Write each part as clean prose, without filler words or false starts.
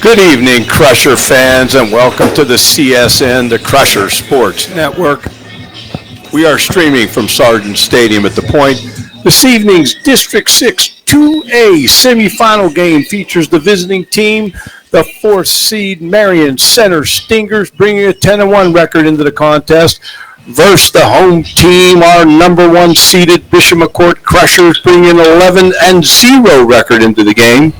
Good evening, Crusher fans, and welcome to the CSN, the Crusher Sports Network. We are streaming from Sargent Stadium at the Point. This evening's District 6 2A semifinal game features the visiting team, the 4th seed Marion Center Stingers, bringing a 10-1 record into the contest, versus the home team, our number 1 seeded Bishop McCort Crushers, bringing an 11-0 record into the game.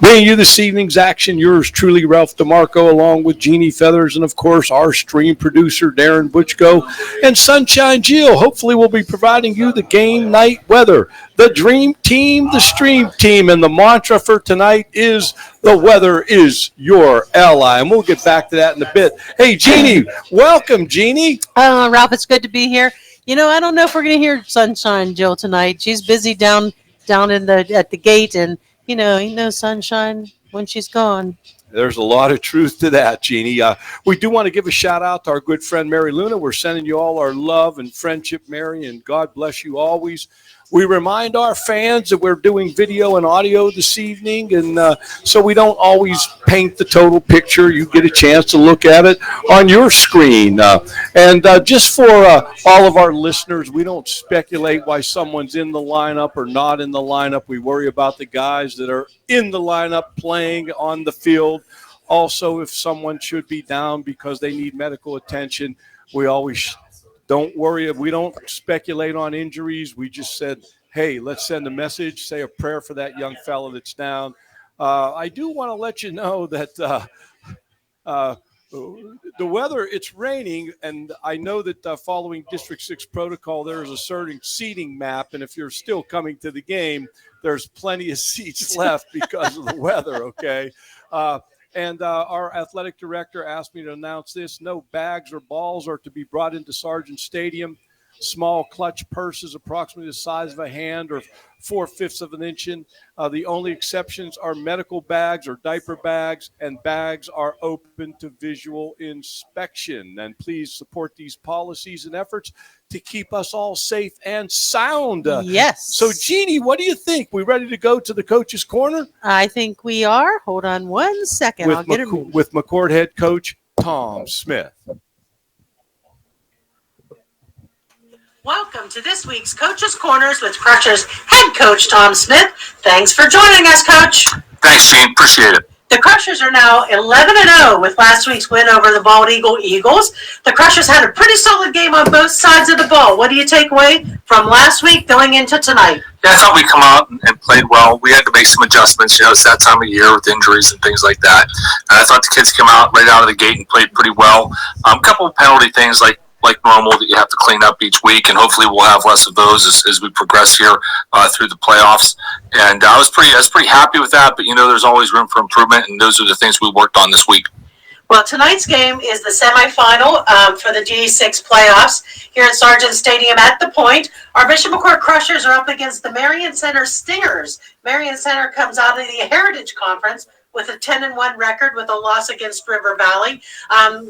Bringing you this evening's action, yours truly, Ralph DeMarco, along with Jeannie Feathers, and of course, our stream producer, Darren Butchko, and Sunshine Jill. Hopefully, we'll be providing you the game night weather. The dream team, the stream team, and the mantra for tonight is the weather is your ally. And we'll get back to that in a bit. Hey, Jeannie, welcome, Jeannie. Ralph, it's good to be here. You know, I don't know if we're going to hear Sunshine Jill tonight. She's busy down at the gate, and you know, sunshine when she's gone. There's a lot of truth to that, Jeannie. We do want to give a shout out to our good friend, Mary Luna. We're sending you all our love and friendship, Mary, and God bless you always. We remind our fans that we're doing video and audio this evening, and so we don't always paint the total picture. You get a chance to look at it on your screen. And just for all of our listeners, we don't speculate why someone's in the lineup or not in the lineup. We worry about the guys that are in the lineup playing on the field. Also, if someone should be down because they need medical attention, we always don't worry. We don't speculate on injuries. We just said, hey, let's send a message, say a prayer for that young fellow that's down. I do want to let you know that the weather, it's raining, and I know that following District 6 protocol, there is a certain seating map, and if you're still coming to the game, there's plenty of seats left because of the weather, okay? And our athletic director asked me to announce this. No bags or balls are to be brought into Sargent Stadium. Small clutch purses approximately the size of a hand or 4/5 of an inch. The only exceptions are medical bags or diaper bags, and bags are open to visual inspection. And please support these policies and efforts to keep us all safe and sound. Yes. So, Jeannie, what do you think? We ready to go to the coach's corner? I think we are. Hold on 1 second. I'll get it with McCort head coach Tom Smith. Welcome to this week's Coach's Corners with Crushers head coach Tom Smith. Thanks for joining us, Coach. Thanks, Gene. Appreciate it. The Crushers are now 11-0 with last week's win over the Bald Eagle Eagles. The Crushers had a pretty solid game on both sides of the ball. What do you take away from last week going into tonight? Yeah, I thought we come out and played well. We had to make some adjustments. You know, it's that time of year with injuries and things like that. And I thought the kids came out right out of the gate and played pretty well. A couple of penalty things like normal that you have to clean up each week, and hopefully we'll have less of those as we progress here through the playoffs. And I was pretty happy with that, but you know, there's always room for improvement, and those are the things we worked on this week. Well, tonight's game is the semifinal for the D6 playoffs here at Sargent Stadium at the Point. Our Bishop McCort Crushers are up against the Marion Center Stingers. Marion Center comes out of the Heritage Conference with a 10-1 record with a loss against River Valley.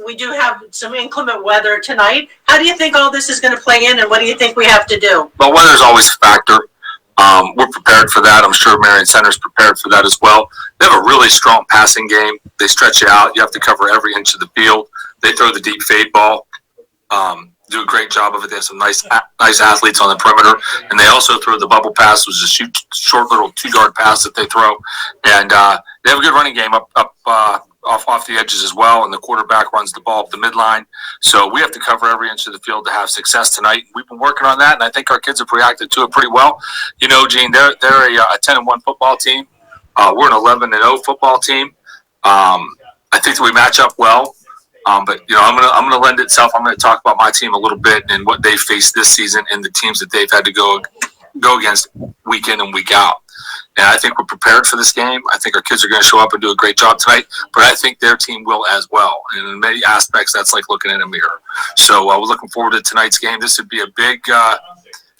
We do have some inclement weather tonight. How do you think all this is going to play in, and what do you think we have to do? Well, weather's always a factor. We're prepared for that. I'm sure Marion Center's prepared for that as well. They have a really strong passing game. They stretch you out. You have to cover every inch of the field. They throw the deep fade ball. Do a great job of it. They have some nice athletes on the perimeter, and they also throw the bubble pass, which is a short little 2-yard pass that they throw, and they have a good running game up off the edges as well, and the quarterback runs the ball up the midline. So we have to cover every inch of the field to have success tonight. We've been working on that, and I think our kids have reacted to it pretty well. You know, Gene, they're a 10-1 football team. We're an 11-0 football team. I think that we match up well. But you know, I'm gonna lend itself. I'm gonna talk about my team a little bit and what they faced this season and the teams that they've had to go against week in and week out. And I think we're prepared for this game. I think our kids are going to show up and do a great job tonight. But I think their team will as well. And in many aspects, that's like looking in a mirror. So we're looking forward to tonight's game. This would be a big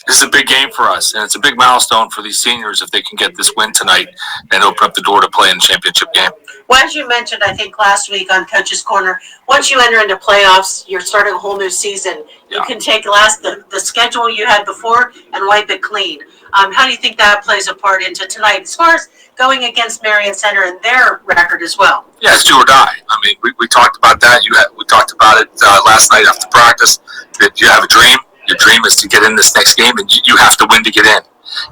this is a big game for us, and it's a big milestone for these seniors if they can get this win tonight and open up the door to play in the championship game. Well, as you mentioned, I think last week on Coach's Corner, once you enter into playoffs, you're starting a whole new season. You Yeah. can take the schedule you had before and wipe it clean. How do you think that plays a part into tonight as far as going against Marion Center and their record as well? Yeah, it's do or die. I mean, we talked about that. We talked about it last night after practice. That you have a dream. Your dream is to get in this next game, and you have to win to get in.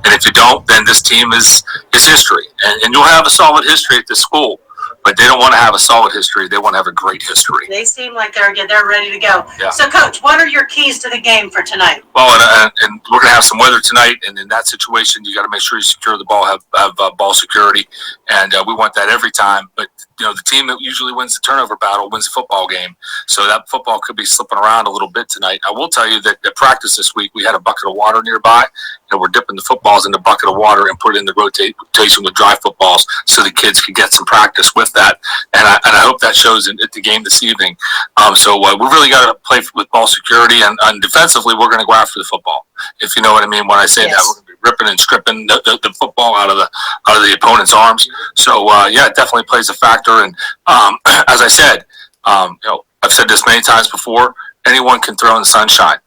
And if you don't, then this team is history. And you'll have a solid history at this school. But they don't want to have a solid history. They want to have a great history. They seem like they're ready to go. Yeah. So, Coach, what are your keys to the game for tonight? Well, and we're going to have some weather tonight, and in that situation, you got to make sure you secure the ball, have ball security, and we want that every time. But the team that usually wins the turnover battle wins the football game, so that football could be slipping around a little bit tonight. I will tell you that at practice this week, we had a bucket of water nearby, and we're dipping the footballs in the bucket of water and put it in the rotation with dry footballs, so the kids could get some practice with that. And I hope that shows at the game this evening. So we really got to play with ball security, and defensively, we're going to go after the football. If you know what I mean when I say that, we're going to be ripping and stripping the football out of the opponent's arms. So it definitely plays a factor. And as I said, I've said this many times before. Anyone can throw in the sunshine.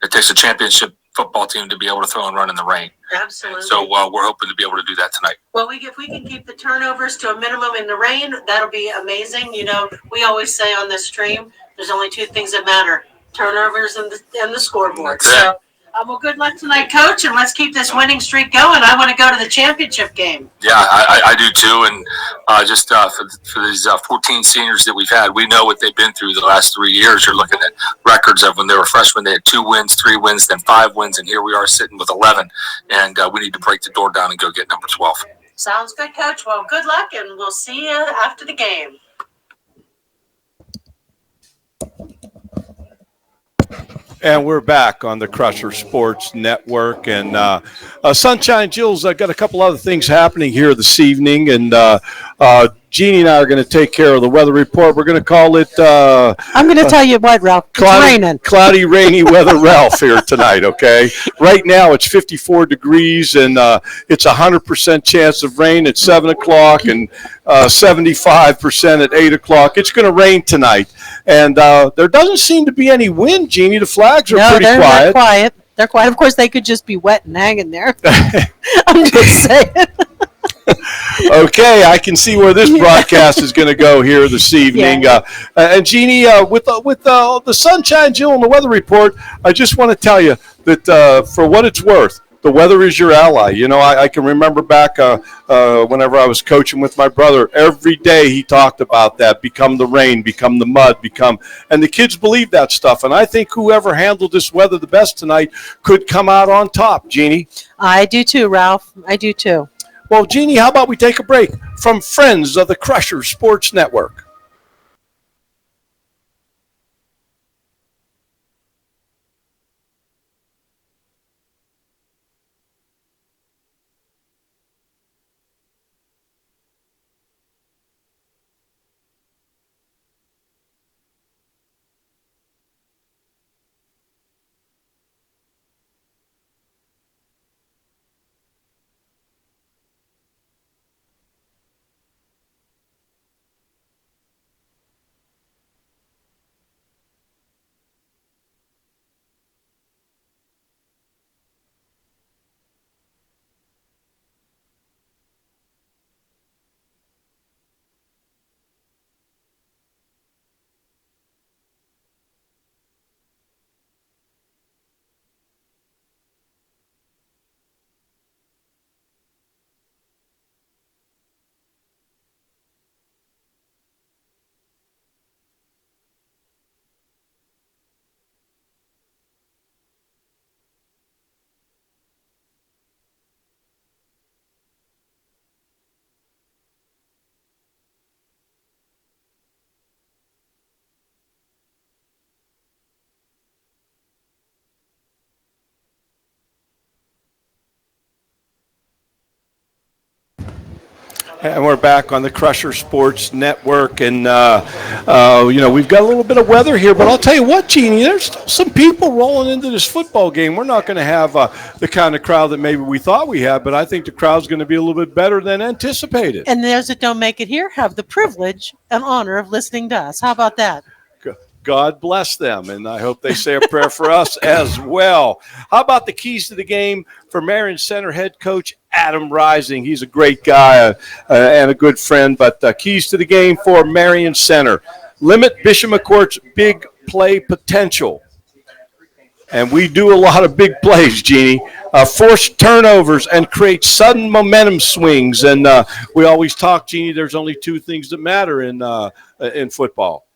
It takes a championship football team to be able to throw and run in the rain. Absolutely. So we're hoping to be able to do that tonight. Well, if we can keep the turnovers to a minimum in the rain, that'll be amazing. We always say on this stream, there's only two things that matter: turnovers and the scoreboard. That's it. So, well, good luck tonight, Coach, and let's keep this winning streak going. I want to go to the championship game. Yeah, I do too. And just for these 14 seniors that we've had, we know what they've been through the last 3 years. You're looking at records of when they were freshmen, they had 2 wins, 3 wins, then 5 wins, and here we are sitting with 11. And we need to break the door down and go get number 12. Sounds good, Coach. Well, good luck, and we'll see you after the game. And we're back on the Crusher Sports Network. And Sunshine Jill's got a couple other things happening here this evening. And Jeannie and I are going to take care of the weather report. We're going to call it I'm going to tell you what, Ralph. It's raining. Cloudy, rainy weather Ralph here tonight, okay? Right now it's 54 degrees, and it's 100% chance of rain at 7 o'clock and 75% at 8 o'clock. It's going to rain tonight. And there doesn't seem to be any wind, Jeannie. The flags are pretty quiet. They're quiet. They're quiet. Of course, they could just be wet and hanging there. I'm just saying. Okay, I can see where this broadcast is going to go here this evening. Yeah. And Jeannie, with the Sunshine Jill and the weather report, I just want to tell you that for what it's worth, the weather is your ally. I can remember back whenever I was coaching with my brother, every day he talked about that, become the rain, become the mud, and the kids believe that stuff. And I think whoever handled this weather the best tonight could come out on top, Jeannie. I do too, Ralph. I do too. Well, Jeannie, how about we take a break from Friends of the Crusher Sports Network? And we're back on the Crusher Sports Network, and we've got a little bit of weather here. But I'll tell you what, Jeannie, there's still some people rolling into this football game. We're not going to have the kind of crowd that maybe we thought we had, but I think the crowd's going to be a little bit better than anticipated. And those that don't make it here have the privilege and honor of listening to us. How about that? God bless them, and I hope they say a prayer for us as well. How about the keys to the game for Marion Center head coach Adam Rising? He's a great guy and a good friend, but keys to the game for Marion Center. Limit Bishop McCort's big play potential. And we do a lot of big plays, Jeannie. Force turnovers and create sudden momentum swings. And we always talk, Jeannie, there's only two things that matter in football.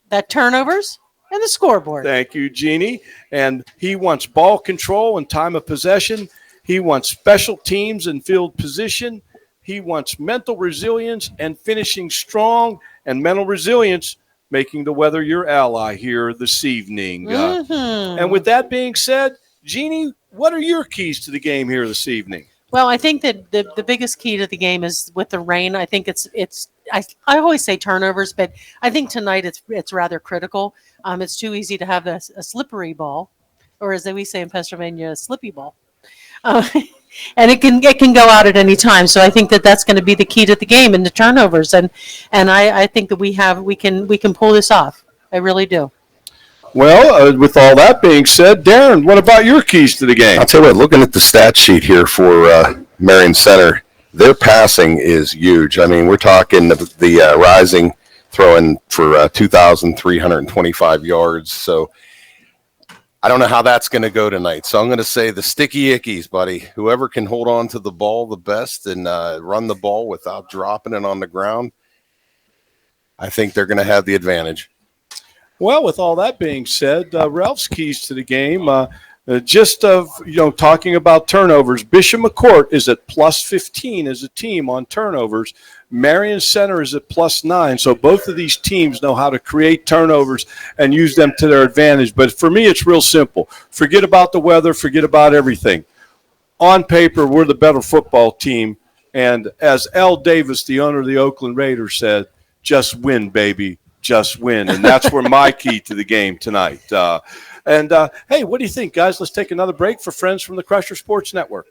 That turnovers and the scoreboard. Thank you, Jeannie. And he wants ball control and time of possession. He wants special teams and field position. He wants mental resilience and finishing strong, and mental resilience making the weather your ally here this evening. And with that being said, Jeannie, what are your keys to the game here this evening? Well, I think that the biggest key to the game is with the rain. I think I always say turnovers, but I think tonight it's rather critical. It's too easy to have a slippery ball, or as we say in Pennsylvania, a slippy ball, and it can go out at any time. So I think that's going to be the key to the game and the turnovers, and I think that we can pull this off. I really do. Well, with all that being said, Darren, what about your keys to the game? I'll tell you what, looking at the stat sheet here for Marion Center, their passing is huge. I mean, we're talking the Rising throwing for 2,325 yards. So I don't know how that's going to go tonight. So I'm going to say the sticky ickies, buddy. Whoever can hold on to the ball the best and run the ball without dropping it on the ground, I think they're going to have the advantage. Well, with all that being said, Ralph's keys to the game, talking about turnovers, Bishop McCort is at plus 15 as a team on turnovers. Marion Center is at plus 9. So both of these teams know how to create turnovers and use them to their advantage. But for me, it's real simple. Forget about the weather. Forget about everything. On paper, we're the better football team. And as L. Davis, the owner of the Oakland Raiders, said, just win, baby. Just win. And that's where my key to the game tonight. Hey, what do you think, guys? Let's take another break for friends from the Crusher Sports Network.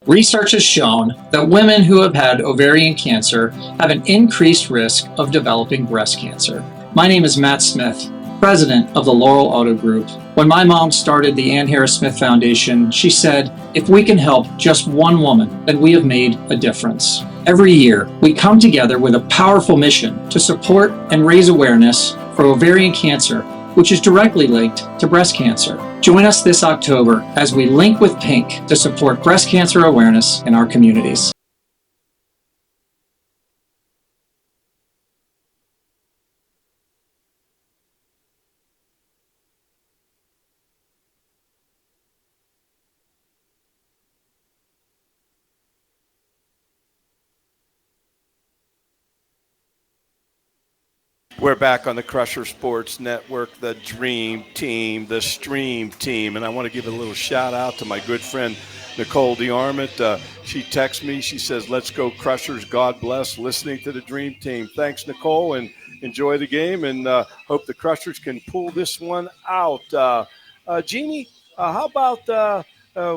Research has shown that women who have had ovarian cancer have an increased risk of developing breast cancer. My name is Matt Smith, president of the Laurel Auto Group. When my mom started the Ann Harris Smith Foundation, she said, if we can help just one woman, then we have made a difference. Every year, we come together with a powerful mission to support and raise awareness for ovarian cancer, which is directly linked to breast cancer. Join us this October as we link with Pink to support breast cancer awareness in our communities. We're back on the Crusher Sports Network, the Dream Team, the Stream Team. And I want to give a little shout out to my good friend, Nicole DeArmond. She texts me. She says, let's go Crushers. God bless listening to the Dream Team. Thanks, Nicole, and enjoy the game. And hope the Crushers can pull this one out. Jeannie, how about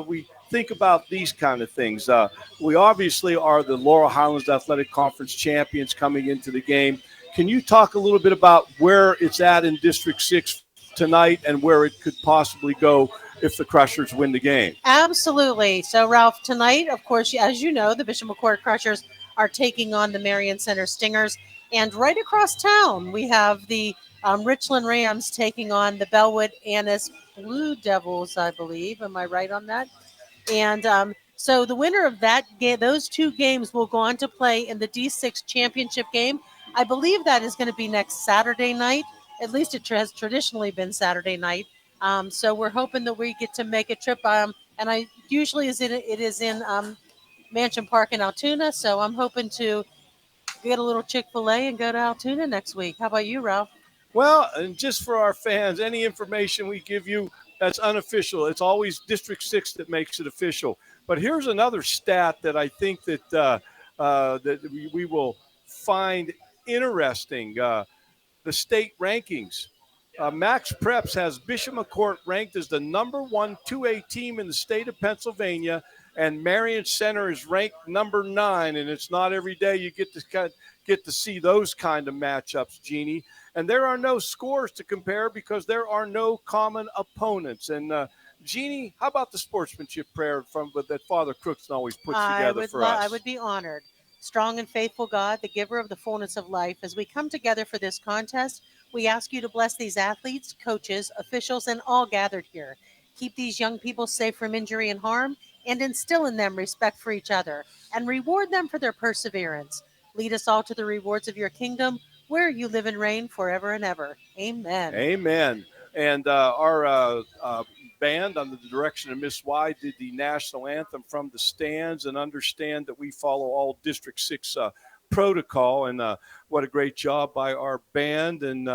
we think about these kind of things? We obviously are the Laurel Highlands Athletic Conference champions coming into the game. Can you talk a little bit about where it's at in District 6 tonight and where it could possibly go if the Crushers win the game? Absolutely. So, Ralph, tonight, of course, as you know, the Bishop McCort Crushers are taking on the Marion Center Stingers. And right across town, we have the Richland Rams taking on the Bellwood Annis Blue Devils, I believe. Am I right on that? And so the winner of that game, those two games will go on to play in the D6 championship game. I believe that is going to be next Saturday night. At least it has traditionally been Saturday night. So we're hoping that we get to make a trip. And I usually it is in Mansion Park in Altoona. So I'm hoping to get a little Chick-fil-A and go to Altoona next week. How about you, Ralph? Well, and just for our fans, any information we give you that's unofficial, it's always District 6 that makes it official. But here's another stat that I think that we will find interesting. The state rankings. Max Preps has Bishop McCort ranked as the number one 2A team in the state of Pennsylvania, and Marion Center is ranked number 9. And it's not every day you get to see those kind of matchups, Jeannie. And there are no scores to compare because there are no common opponents. And Jeannie, how about the sportsmanship prayer that Father Crookston always puts together for us? I would be honored. Strong and faithful God, the giver of the fullness of life, as we come together for this contest, we ask you to bless these athletes, coaches, officials, and all gathered here. Keep these young people safe from injury and harm, and instill in them respect for each other, and reward them for their perseverance. Lead us all to the rewards of your kingdom, where you live and reign forever and ever. Amen. Amen. And our band, under the direction of Miss Y, did the national anthem from the stands, and understand that we follow all District 6 protocol. And what a great job by our band. And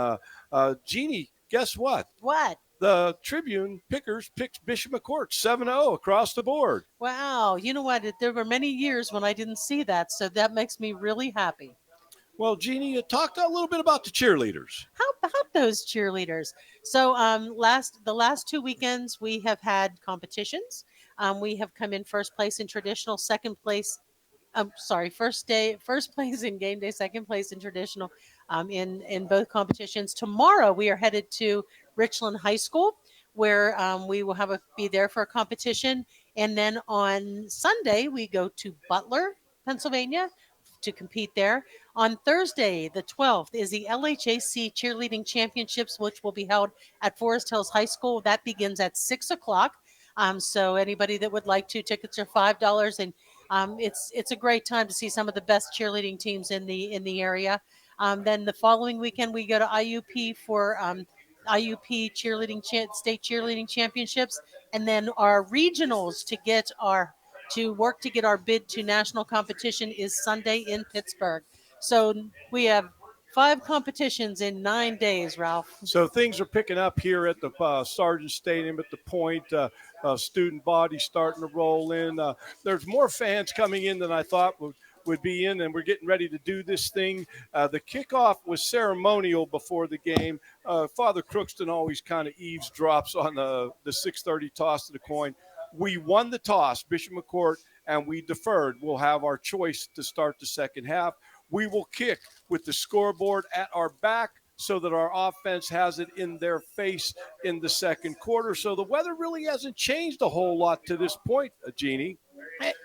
Jeannie, guess what? What? The Tribune Pickers picked Bishop McCort 7-0 across the board. Wow. You know what? There were many years when I didn't see that, so that makes me really happy. Well, Jeannie, you talked a little bit about the cheerleaders. How about those cheerleaders? So the last 2 weekends we have had competitions. We have come in first place in traditional, first place in game day, second place in traditional, in both competitions. Tomorrow we are headed to Richland High School, where we will be there for a competition, and then on Sunday we go to Butler, Pennsylvania, to compete there. On Thursday, the 12th, is the LHAC Cheerleading Championships, which will be held at Forest Hills High School. That begins at 6 o'clock. So anybody that would like to, tickets are $5, and it's a great time to see some of the best cheerleading teams in the area. Then the following weekend, we go to IUP for IUP state cheerleading championships, and then our regionals to work to get our bid to national competition is Sunday in Pittsburgh. So we have 5 competitions in 9 days, Ralph. So things are picking up here at the Sargent Stadium at the Point. Student body starting to roll in. There's more fans coming in than I thought would be in, and we're getting ready to do this thing. The kickoff was ceremonial before the game. Father Crookston always kind of eavesdrops on the 6:30 toss of the coin. We won the toss, Bishop McCort, and we deferred. We'll have our choice to start the second half. We will kick with the scoreboard at our back so that our offense has it in their face in the second quarter. So the weather really hasn't changed a whole lot to this point, Jeannie.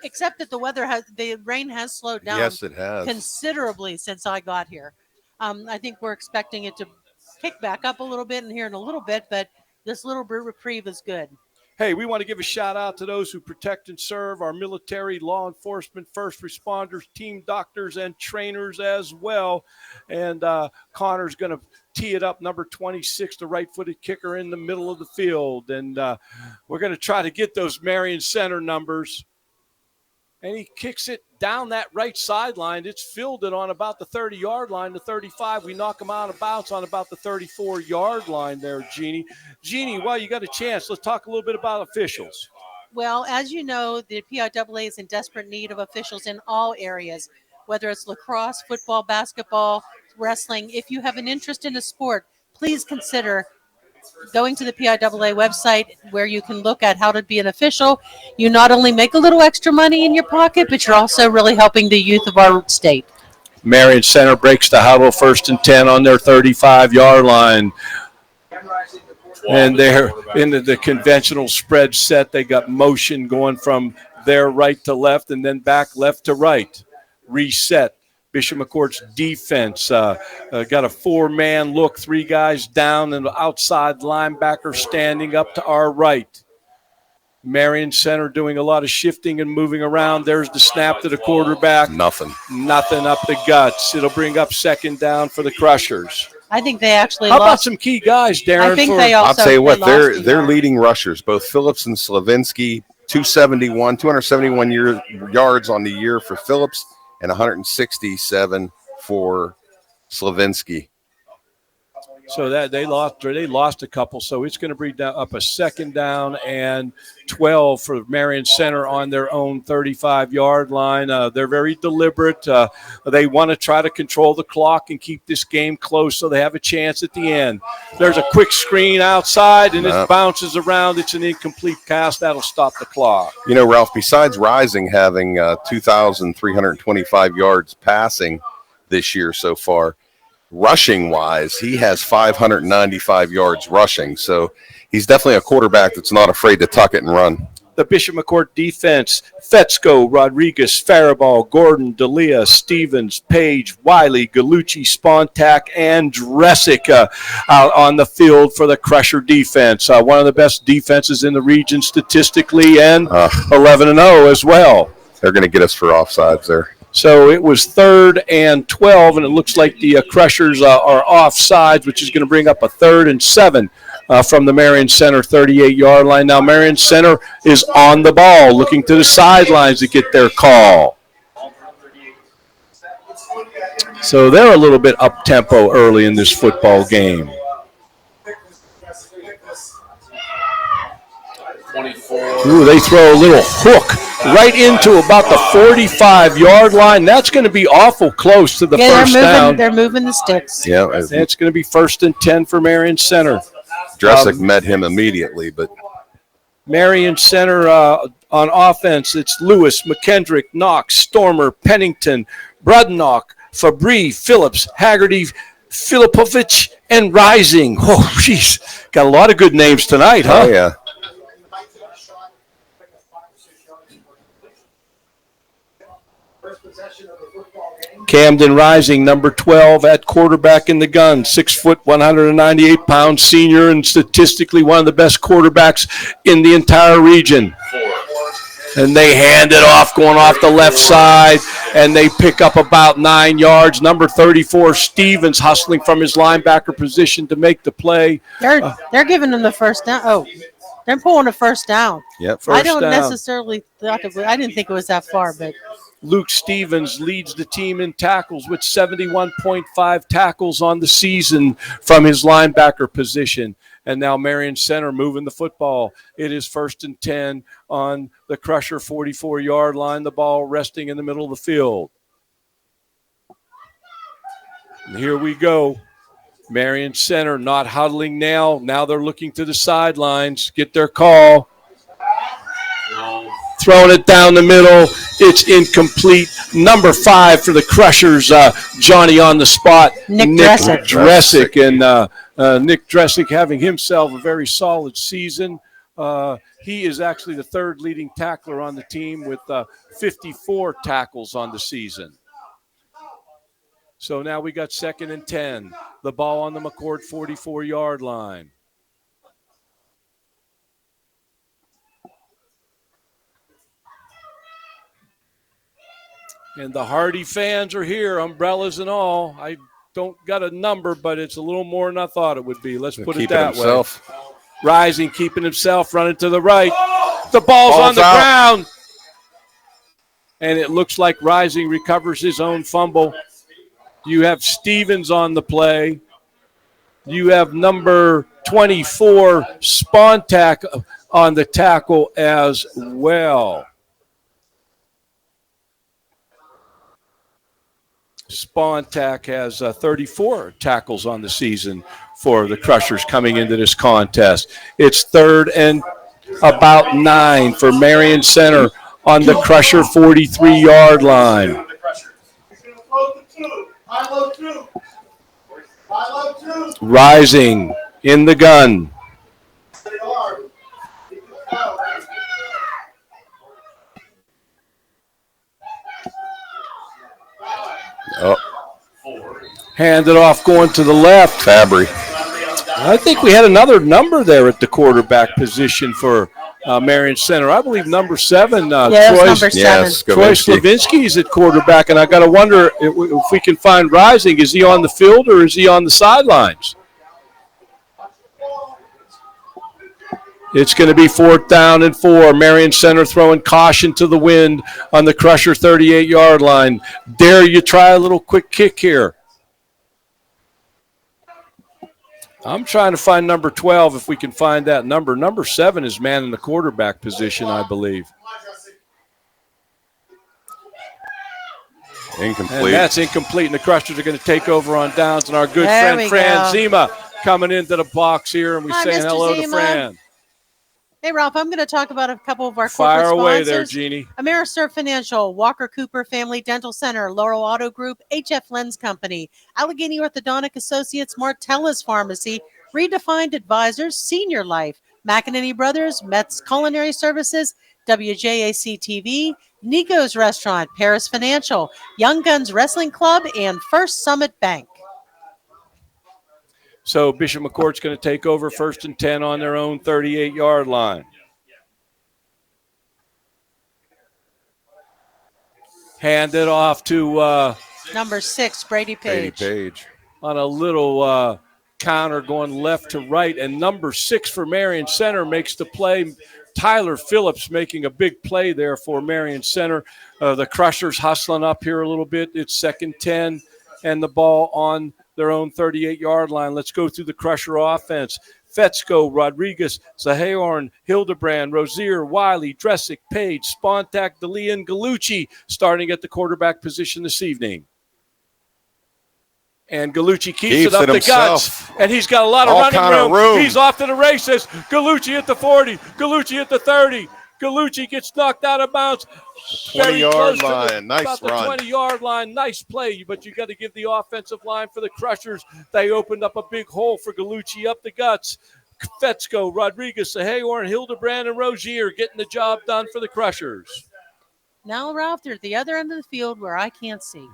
Except that the rain has slowed down. Yes, it has. Considerably since I got here. I think we're expecting it to kick back up a little bit here in a little bit, but this little reprieve is good. Hey, we want to give a shout out to those who protect and serve our military, law enforcement, first responders, team doctors, and trainers as well. And Connor's going to tee it up, number 26, the right-footed kicker in the middle of the field. And we're going to try to get those Marion Center numbers. And he kicks it down that right sideline. It's fielded on about the 30-yard line, the 35. We knock him out of bounds on about the 34-yard line there, Jeannie. Jeannie, while you got a chance, let's talk a little bit about officials. Well, as you know, the PIAA is in desperate need of officials in all areas, whether it's lacrosse, football, basketball, wrestling. If you have an interest in a sport, please consider going to the PIAA website, where you can look at how to be an official. You not only make a little extra money in your pocket, but you're also really helping the youth of our state. Marion Center breaks the huddle, 1st and 10 on their 35-yard line. And they're into the conventional spread set. They got motion going from their right to left and then back left to right. Reset. Bishop McCort's defense got a 4-man look, 3 guys down, and the outside linebacker standing up to our right. Marion Center doing a lot of shifting and moving around. There's the snap to the quarterback. Nothing up the guts. It'll bring up 2nd down for the Crushers. I think they actually How about some key guys, Darren? I think they also. I'll tell you what, they're they're leading rushers, both Phillips and Slavinsky, 271 yards on the year for Phillips, and 167 for Slavinsky. So that they lost a couple. So it's going to bring up a second down and 12 for Marion Center on their own 35-yard line. They're very deliberate. They want to try to control the clock and keep this game close so they have a chance at the end. There's a quick screen outside, and it bounces around. It's an incomplete pass. That'll stop the clock. You know, Ralph, besides Rising having 2,325 yards passing this year so far, rushing wise, he has 595 yards rushing. So he's definitely a quarterback that's not afraid to tuck it and run. The Bishop McCort defense: Fetzko, Rodriguez, Faribault, Gordon, D'Elia, Stevens, Page, Wiley, Gallucci, Spontak, and Dressick out on the field for the Crusher defense. One of the best defenses in the region statistically, and 11-0 as well. They're going to get us for offsides there. So it was 3rd and 12, and it looks like the Crushers are offsides, which is going to bring up a 3rd and 7 from the Marion Center 38-yard line. Now Marion Center is on the ball, looking to the sidelines to get their call. So they're a little bit up-tempo early in this football game. Ooh, they throw a little hook right into about the 45-yard line. That's going to be awful close to the first down. They're moving the sticks. Yeah, it's going to be 1st and 10 for Marion Center. Dressick met him immediately, but Marion Center on offense, it's Lewis, McKendrick, Knox, Stormer, Pennington, Brudnock, Fabry, Phillips, Haggerty, Filipovich, and Rising. Oh, jeez. Got a lot of good names tonight, huh? Oh, yeah. Camden Rising, number 12 at quarterback in the gun, 6 foot, 198 pounds, senior, and statistically one of the best quarterbacks in the entire region. And they hand it off, going off the left side, and they pick up about 9 yards. Number 34, Stevens, hustling from his linebacker position to make the play. They're giving them the first down. Oh, they're pulling a first down. Yep, I don't necessarily I didn't think it was that far, but Luke Stevens leads the team in tackles with 71.5 tackles on the season from his linebacker position. And now Marion Center moving the football. It is 1st and 10 on the Crusher 44-yard line. The ball resting in the middle of the field. And here we go. Marion Center not huddling now. Now they're looking to the sidelines, get their call. Throwing it down the middle. It's incomplete. Number 5 for the Crushers, Johnny on the spot. Nick Dressick. And Nick Dressick having himself a very solid season. He is actually the 3rd leading tackler on the team with 54 tackles on the season. So now we got 2nd and 10. The ball on the McCort 44-yard line. And the Hardy fans are here, umbrellas and all. I don't got a number, but it's a little more than I thought it would be. Let's put it that way. Rising, keeping himself, running to the right. The ball's on the ground. And it looks like Rising recovers his own fumble. You have Stevens on the play. You have number 24, Spontak, on the tackle as well. Spontak has 34 tackles on the season for the Crushers coming into this contest. It's 3rd and about 9 for Marion Center on the Crusher 43-yard line. Rising in the gun. Oh. Hand it off going to the left. Fabry. I think we had another number there at the quarterback position for Marion Center. I believe number 7. Number 7. Yes, Troy Slavinsky is at quarterback, and I got to wonder if we can find Rising. Is he on the field or is he on the sidelines? It's going to be 4th down and 4. Marion Center throwing caution to the wind on the Crusher 38-yard line. Dare you try a little quick kick here? I'm trying to find number 12 if we can find that number. Number 7 is man in the quarterback position, I believe. Incomplete. And that's incomplete, and the Crushers are going to take over on downs. And our good There friend we Fran go. Zima coming into the box here, and we Hi, saying Mr. hello Zima. to Fran. Hey, Ralph, I'm going to talk about a couple of our Fire corporate away sponsors. there, Jeannie. Ameriserve Financial, Walker Cooper Family Dental Center, Laurel Auto Group, HF Lens Company, Allegheny Orthodontic Associates, Martella's Pharmacy, Redefined Advisors, Senior Life, McEnany Brothers, Metz Culinary Services, WJAC TV, Nico's Restaurant, Paris Financial, Young Guns Wrestling Club, and First Summit Bank. So Bishop McCourt's going to take over 1st and 10 on their own 38-yard line. Hand it off to Number 6, Brady Page. Brady Page. on a little counter going left to right. And number 6 for Marion Center makes the play. Tyler Phillips making a big play there for Marion Center. The Crushers hustling up here a little bit. It's 2nd 10 and the ball on their own 38-yard line. Let's go through the Crusher offense. Fetzko, Rodriguez, Zahorn, Hildebrand, Rozier, Wiley, Dressick, Page, Spontak, DeLea, and Gallucci starting at the quarterback position this evening. And Gallucci keeps it up the guts, and he's got a lot of running room. He's off to the races. Gallucci at the 40, Gallucci at the 30. Gallucci gets knocked out of bounds. 20-yard line. Nice about run. the 20-yard line. Nice play, but you got to give the offensive line for the Crushers. They opened up a big hole for Gallucci up the guts. Fetzko, Rodriguez, Zahorn, Hildebrand, and Rozier getting the job done for the Crushers. Now, Ralph, they're at the other end of the field where I can't see.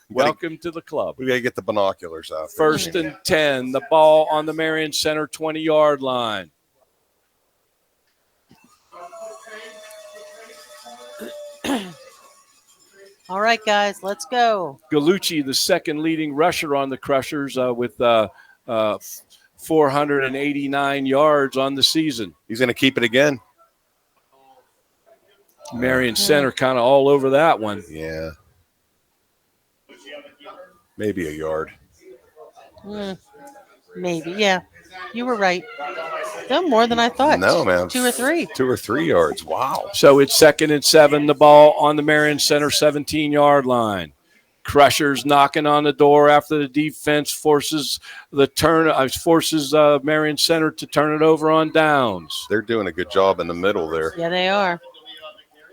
Welcome to the club. We got to get the binoculars out there. 1st and 10. The ball on the Marion Center 20-yard line. All right, guys, let's go. Gallucci, the second leading rusher on the Crushers with 489 yards on the season. He's going to keep it again. Marion Center kind of all over that one. Yeah. Maybe a yard. Maybe, yeah. You were right. No, more than I thought. No, man. 2 or 3. 2 or 3 yards. Wow. So it's 2nd and 7. The ball on the Marion Center 17-yard line. Crushers knocking on the door after the defense forces Marion Center to turn it over on downs. They're doing a good job in the middle there. Yeah, they are.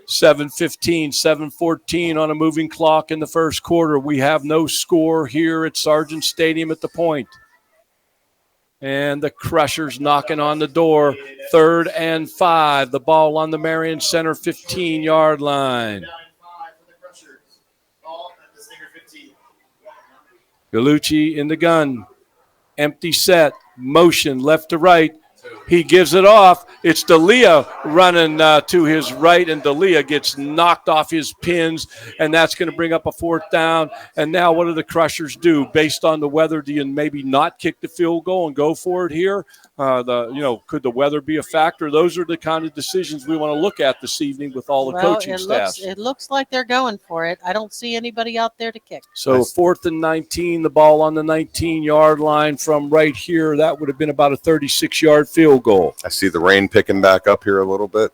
7:15, 7:14 on a moving clock in the first quarter. We have no score here at Sargent Stadium at the Point. And the Crushers knocking on the door. 3rd and 5. The ball on the Marion Center 15-yard line. Gallucci in the gun. Empty set. Motion left to right. He gives it off. It's DeLea running to his right, and DeLea gets knocked off his pins, and that's going to bring up a 4th down. And now what do the Crushers do? Based on the weather, do you maybe not kick the field goal and go for it here? Could the weather be a factor? Those are the kind of decisions we want to look at this evening with all the coaching staff. It looks like they're going for it. I don't see anybody out there to kick. So 4th and 19, the ball on the 19-yard line from right here. That would have been about a 36-yard field goal. I see the rain picking back up here a little bit.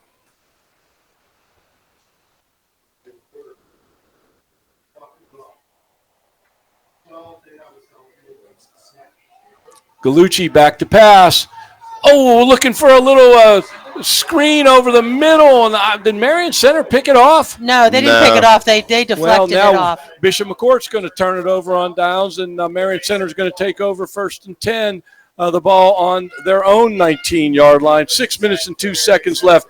Gallucci back to pass. Oh, looking for a little screen over the middle. And did Marion Center pick it off? No, they didn't pick it off. They deflected it off. Bishop McCourt's going to turn it over on downs, and Marion Center's going to take over 1st and 10. The ball on their own 19-yard line. 6 minutes and 2 seconds left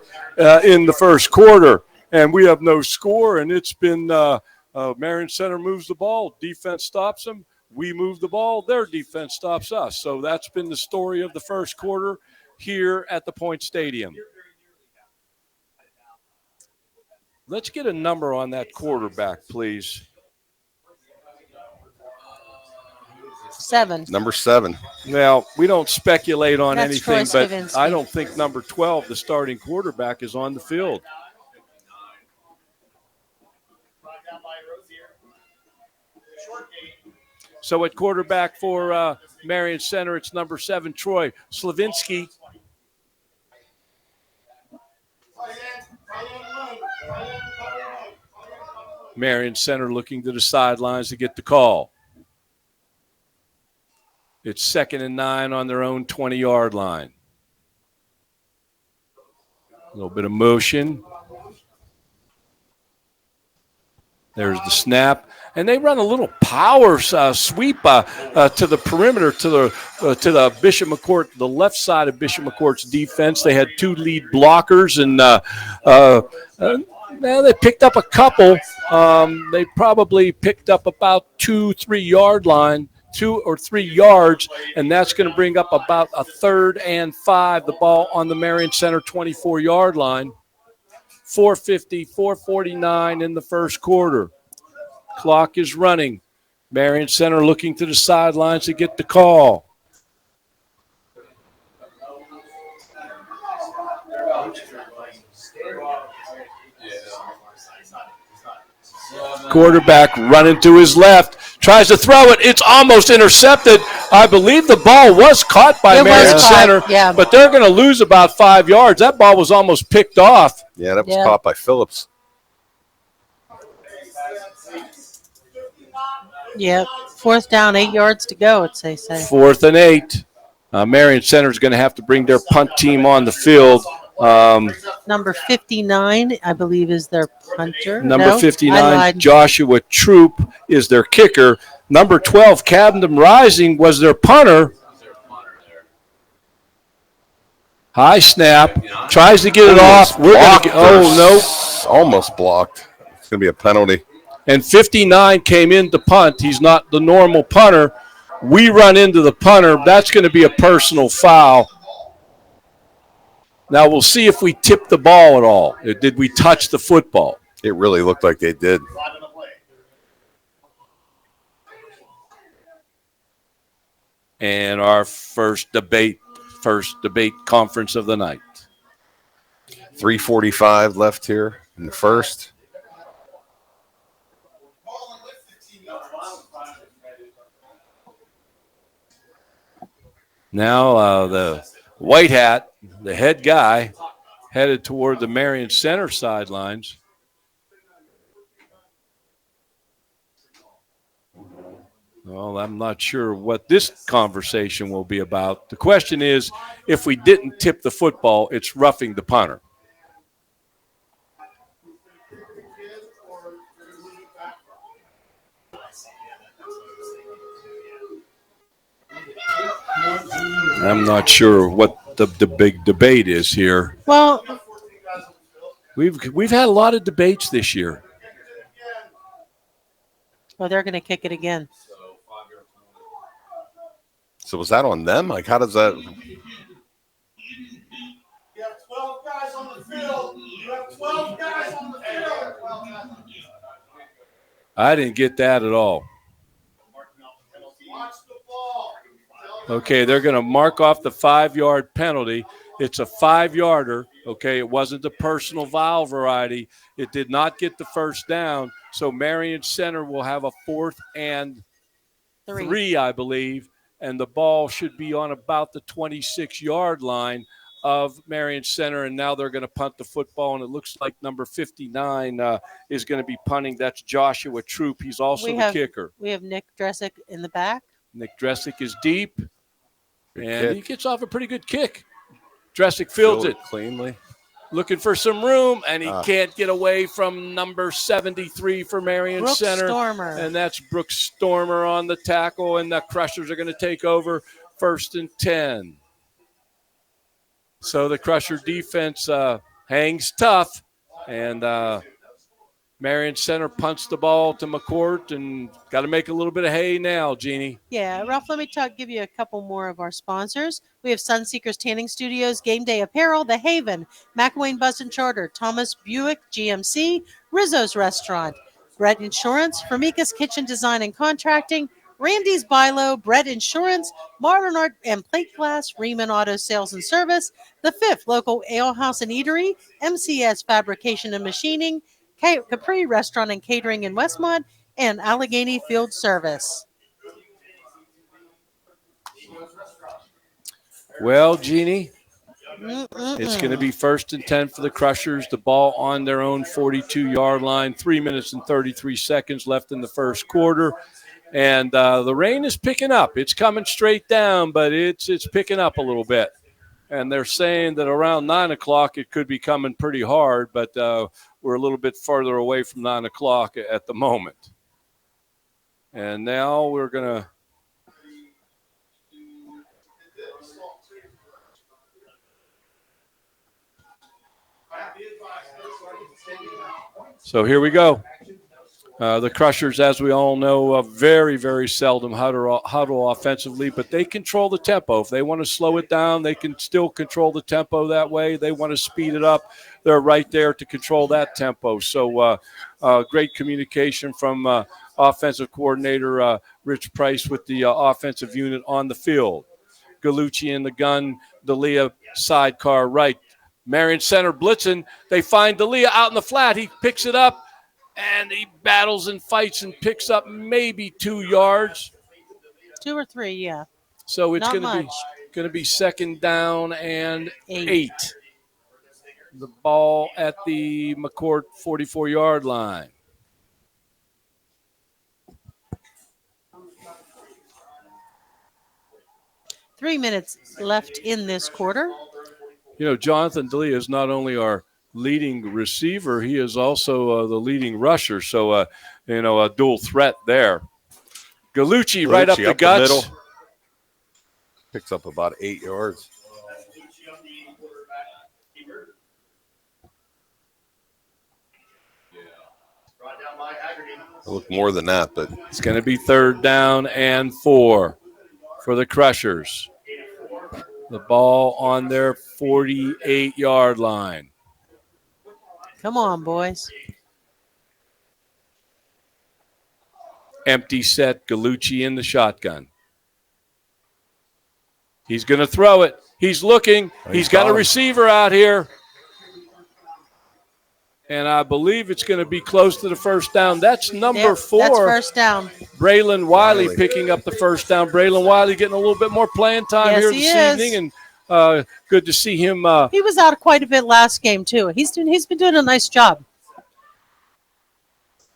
in the first quarter. And we have no score, and it's been Marion Center moves the ball. Defense stops them. We move the ball. Their defense stops us. So that's been the story of the first quarter here at the Point Stadium. Let's get a number on that quarterback, please. 7. Number 7. Well, we don't speculate on That's Troy anything, but Skavinsky. I don't think number 12, the starting quarterback, is on the field. So at quarterback for Marion Center, it's number 7, Troy Slavinsky. Marion Center looking to the sidelines to get the call. It's 2nd and 9 on their own 20-yard line. A little bit of motion. There's the snap. And they run a little power sweep to the perimeter, to the Bishop McCort, the left side of Bishop McCort's defense. They had 2 lead blockers, and they picked up a couple. They probably picked up about 2-3 yard line, 2 or 3 yards, and that's going to bring up about a 3rd and 5. The ball on the Marion Center 24-yard line. 4:50, 4:49 in the first quarter. Clock is running. Marion Center looking to the sidelines to get the call. Quarterback running to his left. Tries to throw it. It's almost intercepted. I believe the ball was caught by Marion Center, but they're going to lose about 5 yards. That ball was almost picked off. Yeah, that was caught by Phillips. Yep. 4th down, 8 yards to go, they say. 4th and 8. Marion Center is going to have to bring their punt team on the field. Number 59, I believe, is their punter. Number 59, Joshua Troop, is their kicker. Number 12, Camden Rising, was their punter. High snap. Tries to get it off. We're going to get, no. Almost blocked. It's going to be a penalty. And 59 came in to punt. He's not the normal punter. We run into the punter. That's going to be a personal foul. Now we'll see if we tipped the ball at all. Did we touch the football? It really looked like they did. And our first debate conference of the night. 3:45 left here in the first. Now the white hat, the head guy, headed toward the Marion Center sidelines. Well, I'm not sure what this conversation will be about. The question is, if we didn't tip the football, it's roughing the punter. I'm not sure what the big debate is here. Well, we've had a lot of debates this year. Well, they're going to kick it again. So was that on them? Like, how does that? You have 12 guys on the field. You have 12 guys on the field. I didn't get that at all. Watch the ball. Okay, they're going to mark off the 5-yard penalty. It's a 5-yarder. Okay, it wasn't the personal foul variety. It did not get the first down. So Marion Center will have a 4th and 3, I believe. And the ball should be on about the 26-yard line of Marion Center. And now they're going to punt the football. And it looks like number 59 is going to be punting. That's Joshua Troop. He's also the kicker. We have Nick Dressick in the back. Nick Dressick is deep. And he gets off a pretty good kick. Dressick fields it cleanly. Looking for some room, and he can't get away from number 73 for Marion Center. Stormer. And that's Brooks Stormer on the tackle, and the Crushers are going to take over 1st and 10. So the Crusher defense hangs tough, and Marion Center punts the ball to McCort, and got to make a little bit of hay now, Jeannie. Yeah, Ralph, let me give you a couple more of our sponsors. We have Sunseekers Tanning Studios, Game Day Apparel, The Haven, McElwain Bus and Charter, Thomas Buick GMC, Rizzo's Restaurant, Brett Insurance, Formica's Kitchen Design and Contracting, Randy's Bilo, Bread Insurance, Marlin Art and Plate Glass, Riemann Auto Sales and Service, the 5th Local Ale House and Eatery, MCS Fabrication and Machining, Capri Restaurant and Catering in Westmont, and Allegheny Field Service. Well, Jeannie, it's going to be 1st and 10 for the Crushers. The ball on their own 42-yard line. 3 minutes and 33 seconds left in the first quarter. And the rain is picking up. It's coming straight down, but it's picking up a little bit. And they're saying that around 9 o'clock it could be coming pretty hard, but we're a little bit farther away from 9 o'clock at the moment. And now we're going to – so here we go. The Crushers, as we all know, very, very seldom huddle offensively, but they control the tempo. If they want to slow it down, they can still control the tempo that way. They want to speed it up. They're right there to control that tempo. So great communication from offensive coordinator Rich Price with the offensive unit on the field. Gallucci in the gun, D'Elia sidecar right. Marion Center blitzing. They find D'Elia out in the flat. He picks it up. And he battles and fights and picks up maybe 2 yards. 2 or 3, yeah. So it's going to be 2nd down and 8. The ball at the McCort 44-yard line. Three minutes left in this quarter. You know, Jonathan D'Elia is not only our leading receiver, he is also the leading rusher. So, a dual threat there. Gallucci right up the guts. The middle. Picks up about 8 yards. Look more than that, but it's going to be 3rd down and 4 for the Crushers. The ball on their 48-yard line. Come on, boys. Empty set, Gallucci in the shotgun. He's going to throw it. He's looking. He's got a receiver out here. And I believe it's going to be close to the 1st down. That's number 4. That's 1st down. Braylon Wiley picking up the 1st down. Braylon Wiley getting a little bit more playing time here this evening. And good to see him. He was out quite a bit last game, too. He's been doing a nice job.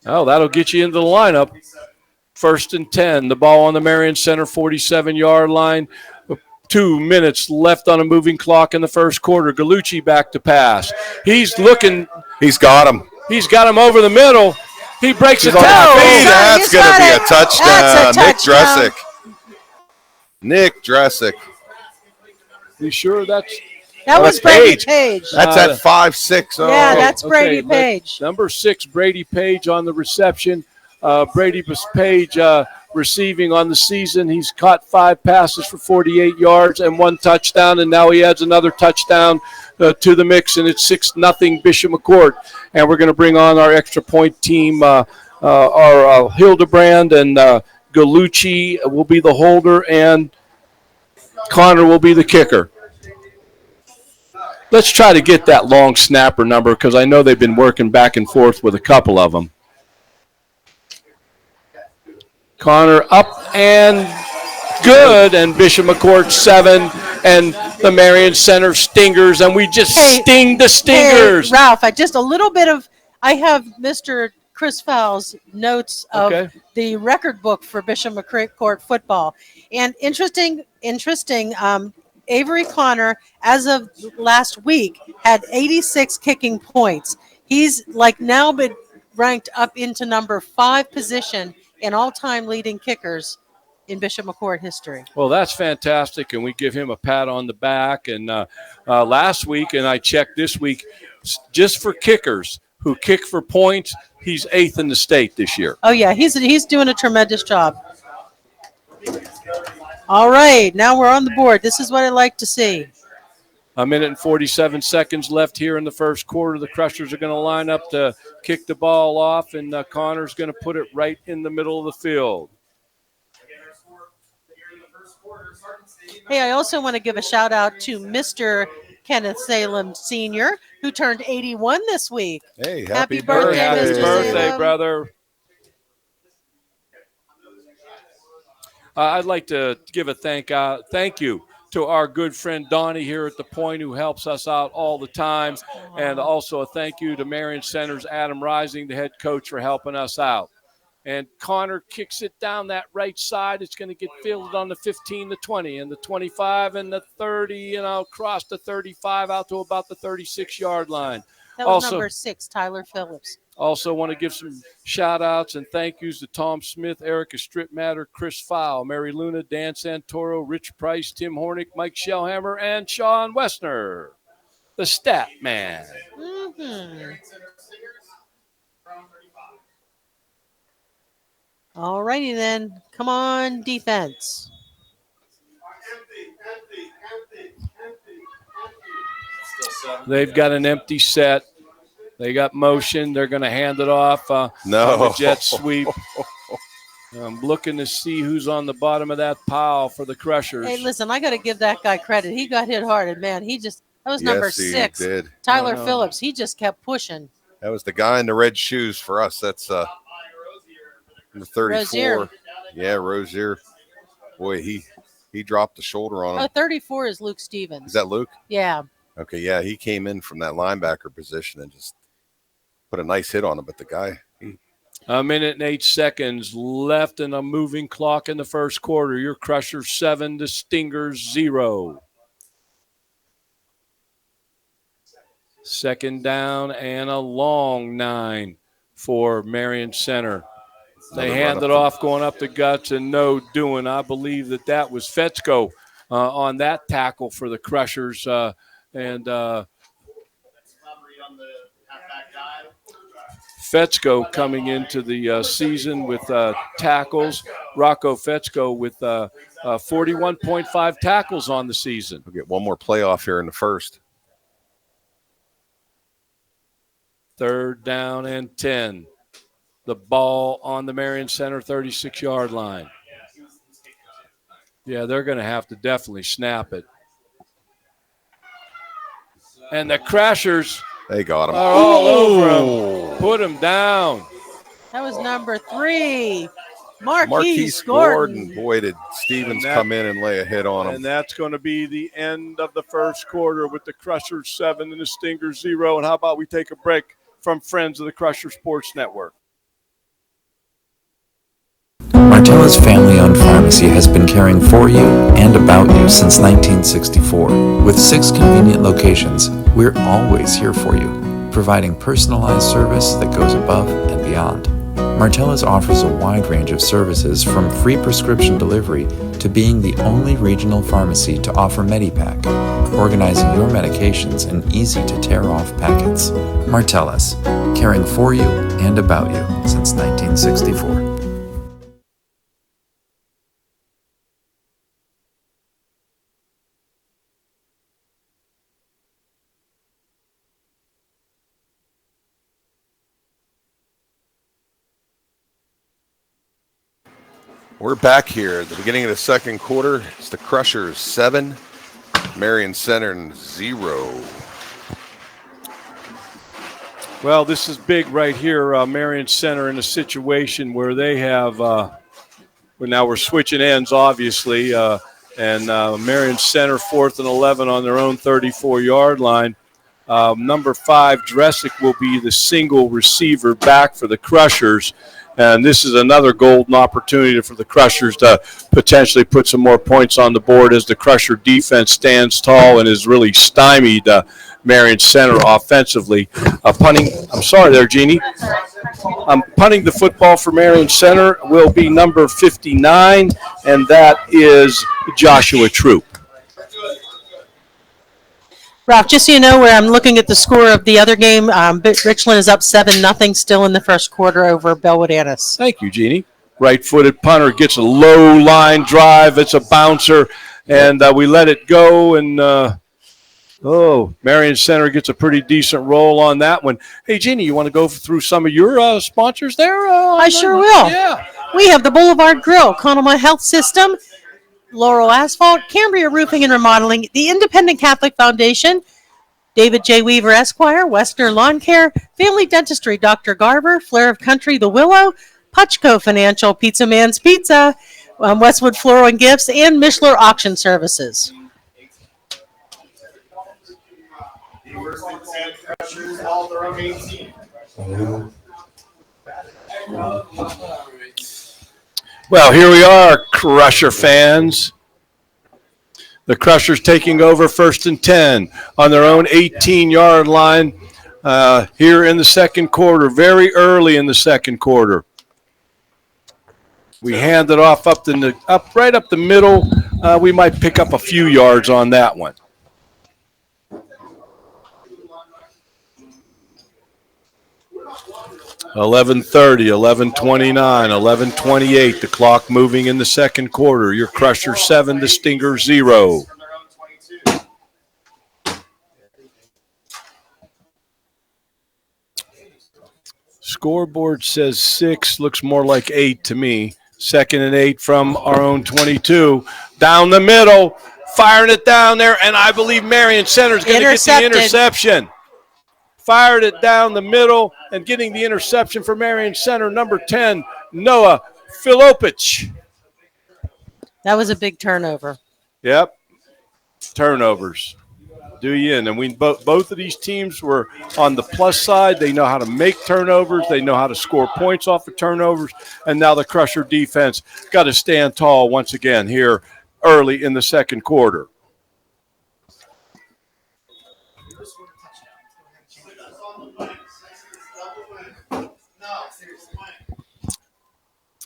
Oh, that'll get you into the lineup. 1st and 10. The ball on the Marion Center 47-yard line. 2 minutes left on a moving clock in the first quarter. Gallucci back to pass. He's looking. He's got him. He's got him over the middle. He breaks a tackle. That's going to be a touchdown. Nick Dressick. You sure that was Brady Page. That's at 5'6". Oh. Yeah, that's Brady Page. Number 6, Brady Page on the reception. Brady Page receiving on the season. He's caught 5 passes for 48 yards and 1 touchdown, and now he adds another touchdown to the mix, and it's 6-0 Bishop McCort. And we're going to bring on our extra point team, our Hildebrand and Gallucci will be the holder, and Connor will be the kicker. Let's try to get that long snapper number because I know they've been working back and forth with a couple of them. Connor up and good, and Bishop McCort 7, and the Marion Center Stingers, and we just sting the Stingers. Hey, Ralph, I have Mr. Chris Fowles' notes of the record book for Bishop McCort football. And interesting, Avery Connor, as of last week, had 86 kicking points. He's now been ranked up into number 5 position in all-time leading kickers in Bishop McCort history. Well, that's fantastic, and we give him a pat on the back. And last week, and I checked this week, just for kickers who kick for points, he's 8th in the state this year. Oh, yeah, he's doing a tremendous job. All right, now we're on the board. This is what I like to see. 1 minute and 47 seconds left here in the first quarter. The Crushers are going to line up to kick the ball off, and Connor's going to put it right in the middle of the field. Hey, I also want to give a shout out to Mr. Kenneth Salem Sr., who turned 81 this week. Hey, Happy birthday, Happy Mr. birthday, Salem. brother. I'd like to give a thank you to our good friend Donnie here at the Point, who helps us out all the time, and also a thank you to Marion Center's Adam Rising, the head coach, for helping us out. And Connor kicks it down that right side. It's going to get fielded on the 15, the 20, and the 25, and the 30, across the 35 out to about the 36-yard line. That was number 6, Tyler Phillips. Also want to give some shout-outs and thank yous to Tom Smith, Erica Stripmatter, Chris Fowl, Mary Luna, Dan Santoro, Rich Price, Tim Hornick, Mike Shellhammer, and Sean Westner, the stat man. Mm-hmm. All righty then. Come on, defense. They've got an empty set. They got motion. They're going to hand it off on the jet sweep. I'm looking to see who's on the bottom of that pile for the Crushers. Hey, listen, I got to give that guy credit. He got hit hard, and man, that was number 6. Did. Tyler Phillips. He just kept pushing. That was the guy in the red shoes for us. That's number 34. Rozier. Yeah, Rozier. Boy, he dropped the shoulder on him. Oh, 34 is Luke Stevens. Is that Luke? Yeah. Okay, yeah, he came in from that linebacker position and just put a nice hit on him. But the guy, A minute and 8 seconds left in a moving clock in the first quarter. Your Crushers 7, the Stingers 0. Second down and a long 9 for Marion Center. They hand it off going up the guts and no doing. I believe that was Fetzko on that tackle for the Crushers. Fetzko coming into the season with tackles. Rocco Fetzko with 41.5 tackles on the season. we'll get one more playoff here in the first. Third down and 10. The ball on the Marion Center 36-yard line. Yeah, they're going to have to definitely snap it. And the Crashers They got him. are all over him. Put him down. That was number 3. Marquise Marquise Gordon. Boy, did Stevens come in and lay a hit on him. And that's going to be the end of the first quarter with the Crushers 7 and the Stingers 0. And how about we take a break from friends of the Crusher Sports Network? Martella's family-owned pharmacy has been caring for you and about you since 1964. With 6 convenient locations, we're always here for you, providing personalized service that goes above and beyond. Martella's offers a wide range of services from free prescription delivery to being the only regional pharmacy to offer Medipack, organizing your medications in easy-to-tear-off packets. Martella's, caring for you and about you since 1964. We're back here at the beginning of the second quarter. It's the Crushers 7, Marion Center 0. Well, this is big right here. Marion Center in a situation where they have now we're switching ends, obviously, and Marion Center 4th and 11 on their own 34-yard line. Number 5, Dressick, will be the single receiver back for the Crushers. And this is another golden opportunity for the Crushers to potentially put some more points on the board as the Crusher defense stands tall and is really stymied Marion Center offensively. I'm sorry there, Jeannie. Punting the football for Marion Center will be number 59, and that is Joshua Troop. Ralph, just so you know, where I'm looking at the score of the other game, Richland is up 7-0 still in the first quarter over Bellwood Annis. Thank you, Jeannie. Right-footed punter gets a low line drive. It's a bouncer, and we let it go. And Marion Center gets a pretty decent roll on that one. Hey, Jeannie, you want to go through some of your sponsors there? I sure will. Yeah. We have the Boulevard Grill, Conemaugh Health System, Laurel Asphalt, Cambria Roofing and Remodeling, the Independent Catholic Foundation, David J. Weaver Esquire, Western Lawn Care, Family Dentistry, Dr. Garber, Flair of Country, The Willow, Putchco Financial, Pizza Man's Pizza, Westwood Floral and Gifts, and Mishler Auction Services. Well, here we are, Crusher fans. The Crushers taking over 1st and 10 on their own 18-yard line here in the second quarter, very early in the second quarter. We hand it off right up the middle. We might pick up a few yards on that one. $11:30, $11:29, $11:28. The clock moving in the second quarter. Your Crusher 7, the Stinger 0. Scoreboard says 6, looks more like 8 to me. 2nd and 8 from our own 22. Down the middle, firing it down there, and I believe Marion Center is going to get the interception. Fired it down the middle and getting the interception for Marion Center, number 10, Noah Filopich. That was a big turnover. Yep, turnovers. Do you in? And both of these teams were on the plus side. They know how to make turnovers. They know how to score points off of turnovers. And now the Crusher defense got to stand tall once again here early in the second quarter.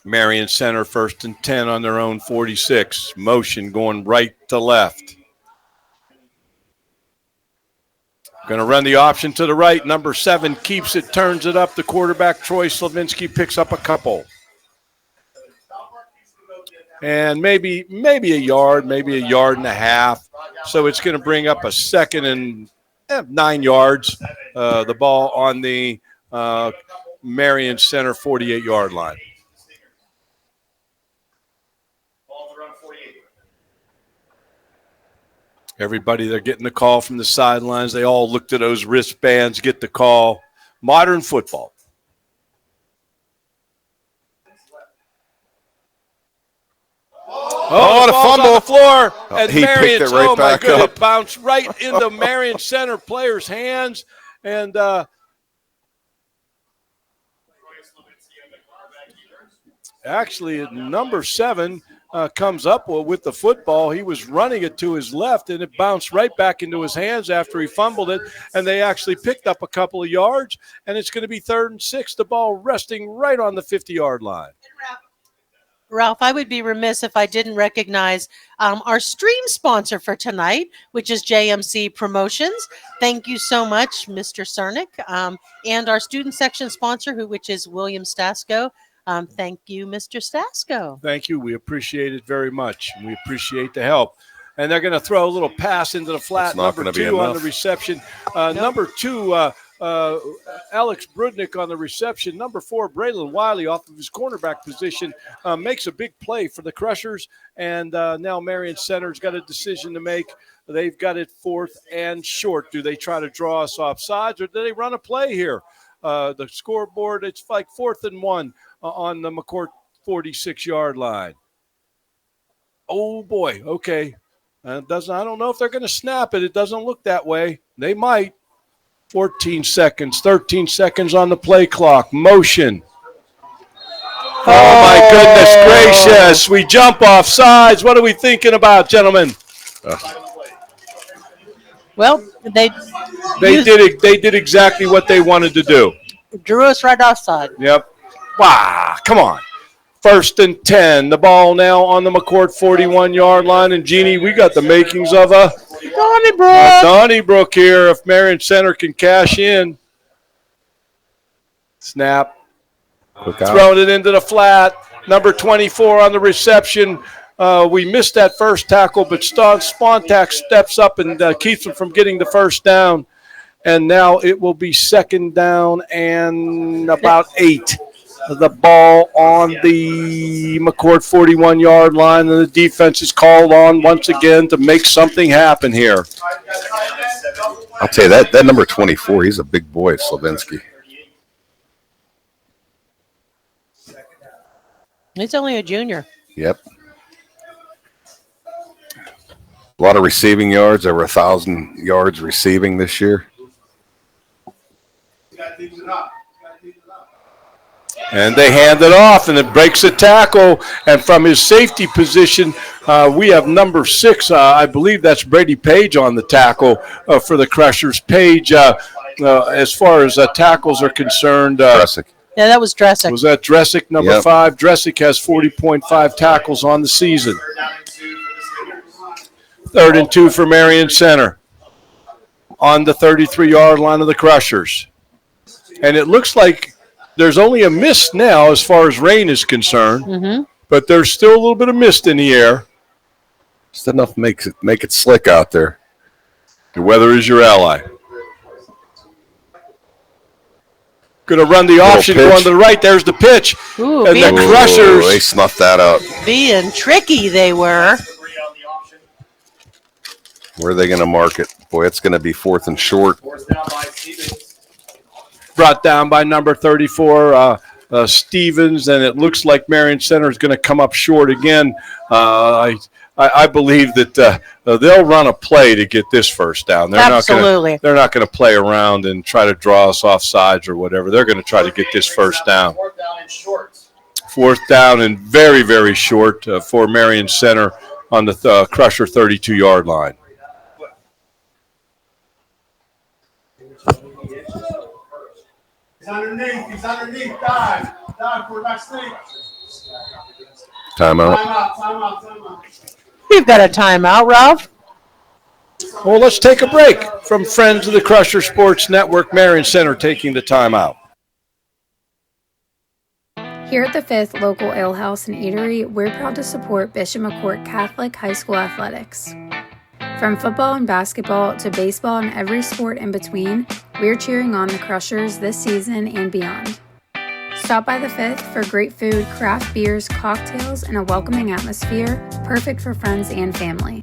Marion Center 1st and 10 on their own 46. Motion going right to left. Going to run the option to the right. Number 7 keeps it, turns it up. The quarterback, Troy Slavinsky, picks up a couple. And maybe a yard, maybe a yard and a half. So it's going to bring up a 2nd and 9 yards. The ball on the Marion Center 48-yard line. Everybody, they're getting the call from the sidelines. They all looked at those wristbands, get the call. Modern football. Oh, the fumble on the floor. And he Marion, picked it right back up. It bounced right into Marion Center players' hands. And actually, number 7 comes up with the football. He was running it to his left, and it bounced right back into his hands after he fumbled it, and they actually picked up a couple of yards, and it's going to be 3rd and 6, the ball resting right on the 50-yard line. Ralph, I would be remiss if I didn't recognize our stream sponsor for tonight, which is JMC Promotions. Thank you so much, Mr. Cernick, and our student section sponsor, which is William Stasko. Thank you, Mr. Stasko. Thank you. We appreciate it very much. We appreciate the help. And they're going to throw a little pass into the flat. Number 2 on the reception. Number 2, Alex Brudnick on the reception. Number 4, Braylon Wiley off of his cornerback position makes a big play for the Crushers. And now Marion Center's got a decision to make. They've got it 4th and short. Do they try to draw us off sides, or do they run a play here? The scoreboard, it's like 4th and 1 on the McCort 46-yard line. Oh, boy. Okay. I don't know if they're going to snap it. It doesn't look that way. They might. 14 seconds, 13 seconds on the play clock. Motion. Oh, my goodness gracious. We jump off sides. What are we thinking about, gentlemen? Well, they did exactly what they wanted to do. Drew us right offside. Yep. Wow, come on. 1st and 10. The ball now on the McCort 41-yard line. And, Jeannie, we got the makings of a Donnybrook here. If Marion Center can cash in. Snap. Throwing it into the flat. Number 24 on the reception. We missed that first tackle, but Spontak steps up and keeps him from getting the first down. And now it will be 2nd down and about 8. the ball on the McCort 41-yard line, and the defense is called on once again to make something happen here. I'll tell you, that number 24, he's a big boy, Slavinsky. He's only a junior. Yep. A lot of receiving yards, over 1,000 yards receiving this year. And they hand it off, and it breaks a tackle. And from his safety position, we have number 6. I believe that's Brady Page on the tackle for the Crushers. Page, as far as tackles are concerned. Dressick. Yeah, that was Dressick. Was that Dressick, number 5? Dressick has 40.5 tackles on the season. 3rd and 2 for Marion Center on the 33-yard line of the Crushers. And it looks like there's only a mist now as far as rain is concerned, but there's still a little bit of mist in the air. Just enough to make it slick out there. The weather is your ally. Going to run the option going to the right. There's the pitch. Ooh, and the Crushers. They snuffed that out. Being tricky they were. Where are they going to mark it? Boy, it's going to be 4th and short. Brought down by number 34, Stevens, and it looks like Marion Center is going to come up short again. I believe that they'll run a play to get this first down. Absolutely. They're not going to play around and try to draw us off sides or whatever. They're going to try to get this first down. 4th down and very, very short for Marion Center on the Crusher 32-yard line. He's underneath, dive, quarterback sneak. Timeout. We've got a timeout, Ralph. Well, let's take a break from Friends of the Crusher Sports Network. Marion Center taking the timeout. Here at the 5th Local Ale House and Eatery, we're proud to support Bishop McCort Catholic High School Athletics. From football and basketball to baseball and every sport in between, we're cheering on the Crushers this season and beyond. Stop by the 5th for great food, craft beers, cocktails, and a welcoming atmosphere, perfect for friends and family.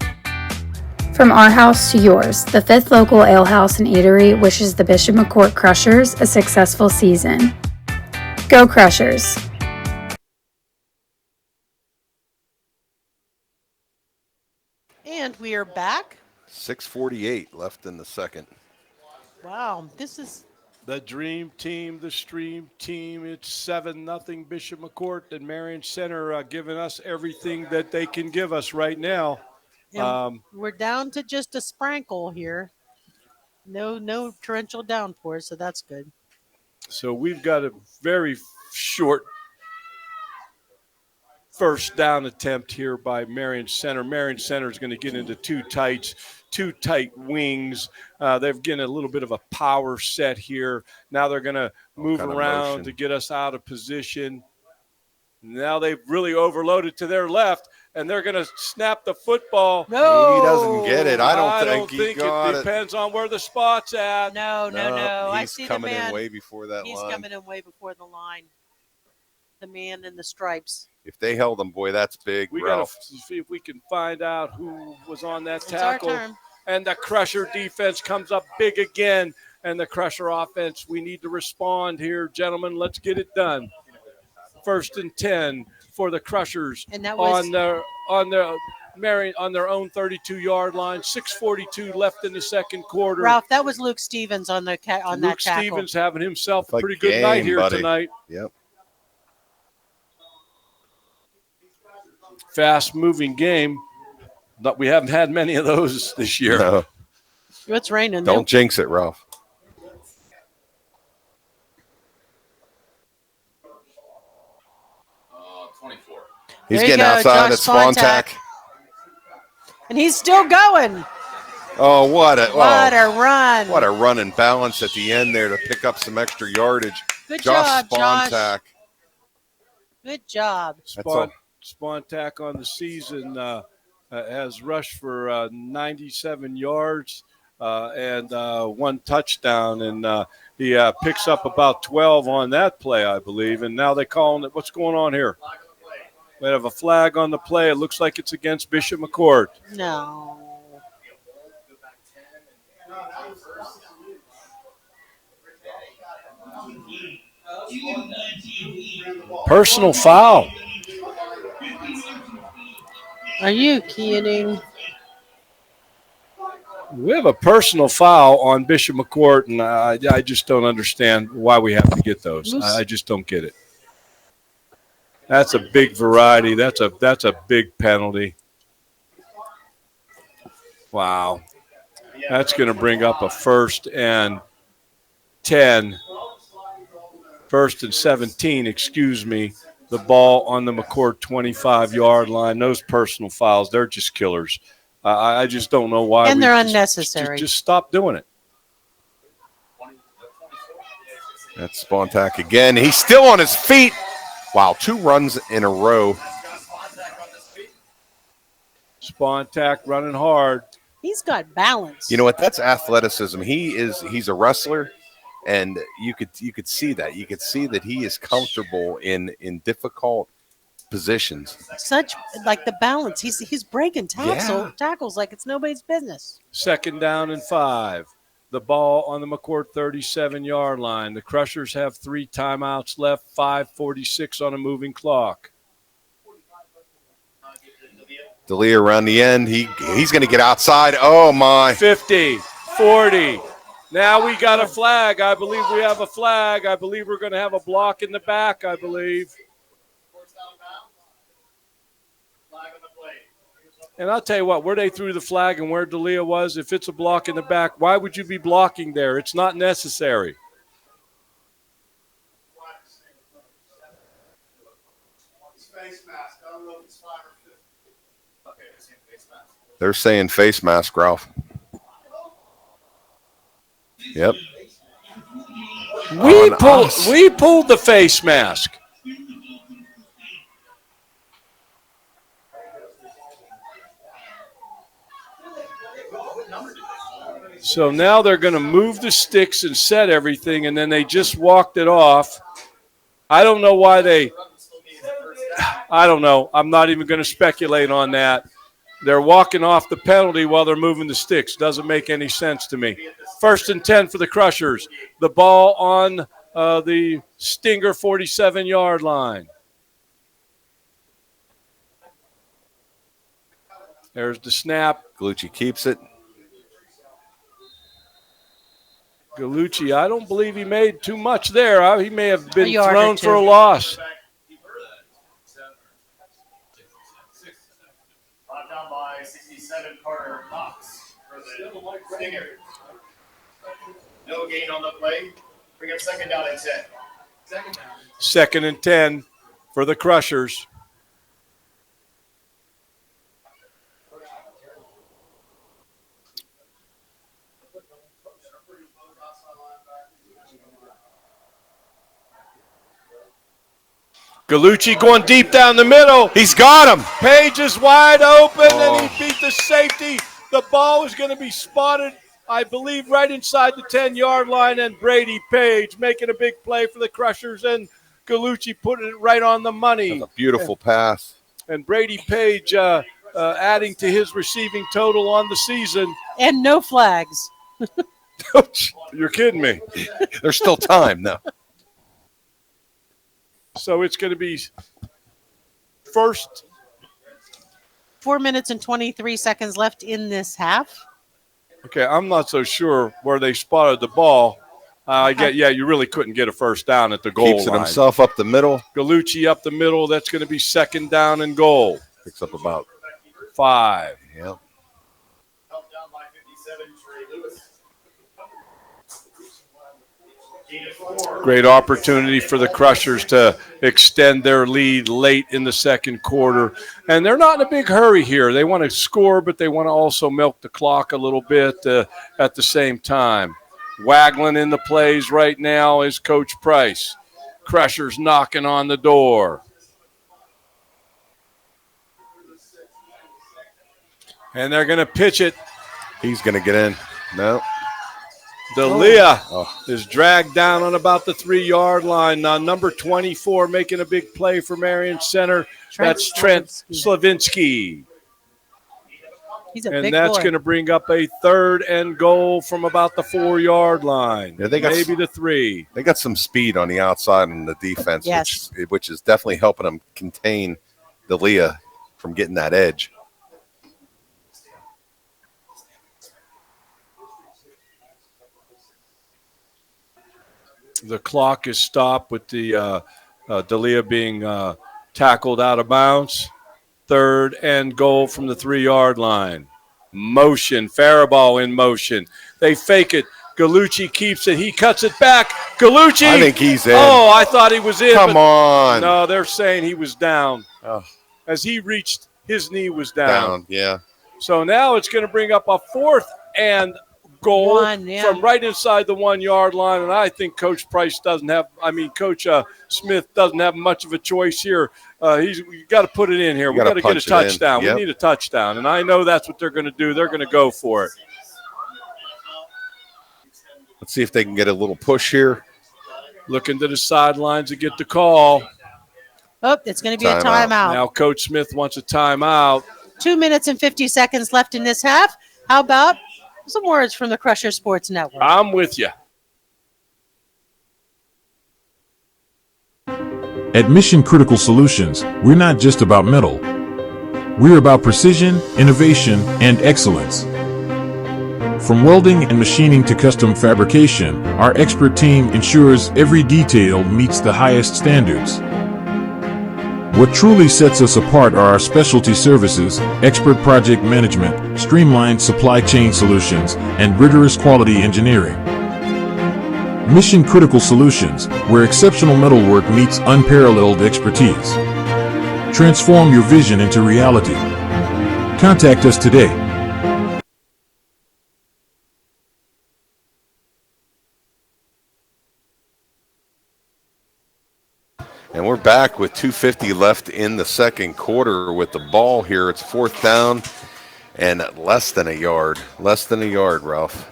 From our house to yours, the 5th Local Ale House and Eatery wishes the Bishop McCort Crushers a successful season. Go Crushers! And we are back. 6:48 left in the second. Wow, this is The dream team, the stream team. It's 7-0 Bishop McCort, and Marion Center giving us everything that they can give us right now. we're down to just a sprinkle here. No torrential downpours, so that's good. So we've got a very short first down attempt here by Marion Center. Marion Center is going to get into two tight wings. They've getting a little bit of a power set here. Now they're going to move around to get us out of position. Now they've really overloaded to their left, and they're going to snap the football. No, he doesn't get it. I don't think he got it. Depends on where the spot's at. No. I see He's coming the man. in way before that He's line. coming in way before the line. The man in the stripes. If they held him, boy, that's big. We got to see if we can find out who was on that tackle. It's our turn. And the Crusher defense comes up big again. And the Crusher offense, we need to respond here, gentlemen. Let's get it done. 1st and 10 for the Crushers And that was on their own 32-yard line. 6:42 left in the second quarter. Ralph. That was Luke Stevens on that tackle. Luke Stevens having himself a Like pretty good game, night here buddy. tonight. Yep. Fast-moving game. But we haven't had many of those this year. No. It's raining. Don't jinx it, Ralph. He's There you getting go, outside Josh at Spontac. And he's still going. Oh, what a run. What a run and balance at the end there to pick up some extra yardage. Good Josh job, Josh. Spontac. Good job. Spontac on the season has rushed for 97 yards and one touchdown. And He picks up about 12 on that play, I believe, and now they call it. What's going on here? We have a flag on the play. It looks like it's against Bishop McCort. No. Personal foul. Are you kidding? We have a personal foul on Bishop McCort, and I just don't understand why we have to get those. I just don't get it. That's a big variety. That's a big penalty. Wow. That's going to bring up a 1st and 10. 1st and 17, excuse me. The ball on the McCort 25-yard line. Those personal fouls, they're just killers. I just don't know why. And they're unnecessary. Just stop doing it. That's Spontak again. He's still on his feet. Wow, 2 runs in a row. Spontak running hard. He's got balance. You know what? That's athleticism. He's a wrestler, and you could see that. You could see that he is comfortable in difficult positions. Such like the balance. He's breaking tackles like it's nobody's business. 2nd down and 5. The ball on the McCort 37-yard line. The Crushers have 3 timeouts left, 5:46 on a moving clock. D'Elia around the end. He's going to get outside. Oh, my. 50, 40. Now we got a flag. I believe we have a flag. I believe we're going to have a block in the back, I believe. And I'll tell you what, where they threw the flag and where D'Elia was, if it's a block in the back, why would you be blocking there? It's not necessary. They're saying face mask, Ralph. Yep. We pulled the face mask. So now they're going to move the sticks and set everything, and then they just walked it off. I don't know why I don't know. I'm not even going to speculate on that. They're walking off the penalty while they're moving the sticks. Doesn't make any sense to me. 1st and 10 for the Crushers. The ball on the Stinger 47-yard line. There's the snap. Galucci keeps it. Galucci, I don't believe he made too much there. He may have been yard thrown or two. for a loss. Brought down by 67 Carter Knox for the Stinger. No gain on the play. Bring up 2nd down and 10. 2nd and 10 for the Crushers. Galucci going deep down the middle. He's got him. Page is wide open, and he beat the safety. The ball is going to be spotted, I believe, right inside the 10-yard line, and Brady Page making a big play for the Crushers, and Galucci putting it right on the money. That's a beautiful pass. And Brady Page adding to his receiving total on the season. And no flags. You're kidding me. There's still time, though. So it's going to be first. 4 minutes and 23 seconds left in this half. Okay, I'm not so sure where they spotted the ball. You really couldn't get a 1st down at the goal Keeps it line. himself up the middle. Galucci up the middle. That's going to be 2nd down and goal. Picks up about 5. Yep. Held down by 57 Trey Lewis. Great opportunity for the Crushers to extend their lead late in the 2nd quarter. And they're not in a big hurry here. They want to score, but they want to also milk the clock a little bit at the same time. Waggling in the plays right now is Coach Price. Crushers knocking on the door. And they're going to pitch it. He's going to get in. No. D'Elia Oh. is dragged down on about the 3-yard line. Now, number 24 making a big play for Marion Center. That's Trent Slavinsky. He's a And big that's boy. going to bring up a 3rd and goal from about the 4-yard line. Yeah, they got maybe the 3. They got some speed on the outside in the defense, Yes. which is definitely helping them contain D'Elia from getting that edge. The clock is stopped with the D'Elia being tackled out of bounds. 3rd and goal from the 3-yard line. Motion, Faribault in motion. They fake it. Gallucci keeps it. He cuts it back. Gallucci. I think he's in. Oh, I thought he was in. Come on. No, they're saying he was down. Oh. As he reached, his knee was down. Yeah. So now it's going to bring up a 4th and goal from right inside the 1-yard line. And I think Coach Smith doesn't have much of a choice here. You got to put it in here. We got to get a touchdown. Yep. We need a touchdown. And I know that's what they're going to do. They're going to go for it. Let's see if they can get a little push here. Looking to the sidelines to get the call. Oh, it's going to be a timeout. Now Coach Smith wants a timeout. 2 minutes and 50 seconds left in this half. How about some words from the Crusher Sports Network? I'm with you. At Mission Critical Solutions, we're not just about metal. We're about precision, innovation, and excellence. From welding and machining to custom fabrication, our expert team ensures every detail meets the highest standards. What truly sets us apart are our specialty services, expert project management, streamlined supply chain solutions, and rigorous quality engineering. Mission Critical Solutions, where exceptional metalwork meets unparalleled expertise. Transform your vision into reality. Contact us today. And we're back with 2:50 left in the second quarter with the ball here. It's 4th down and less than a yard. Less than a yard, Ralph.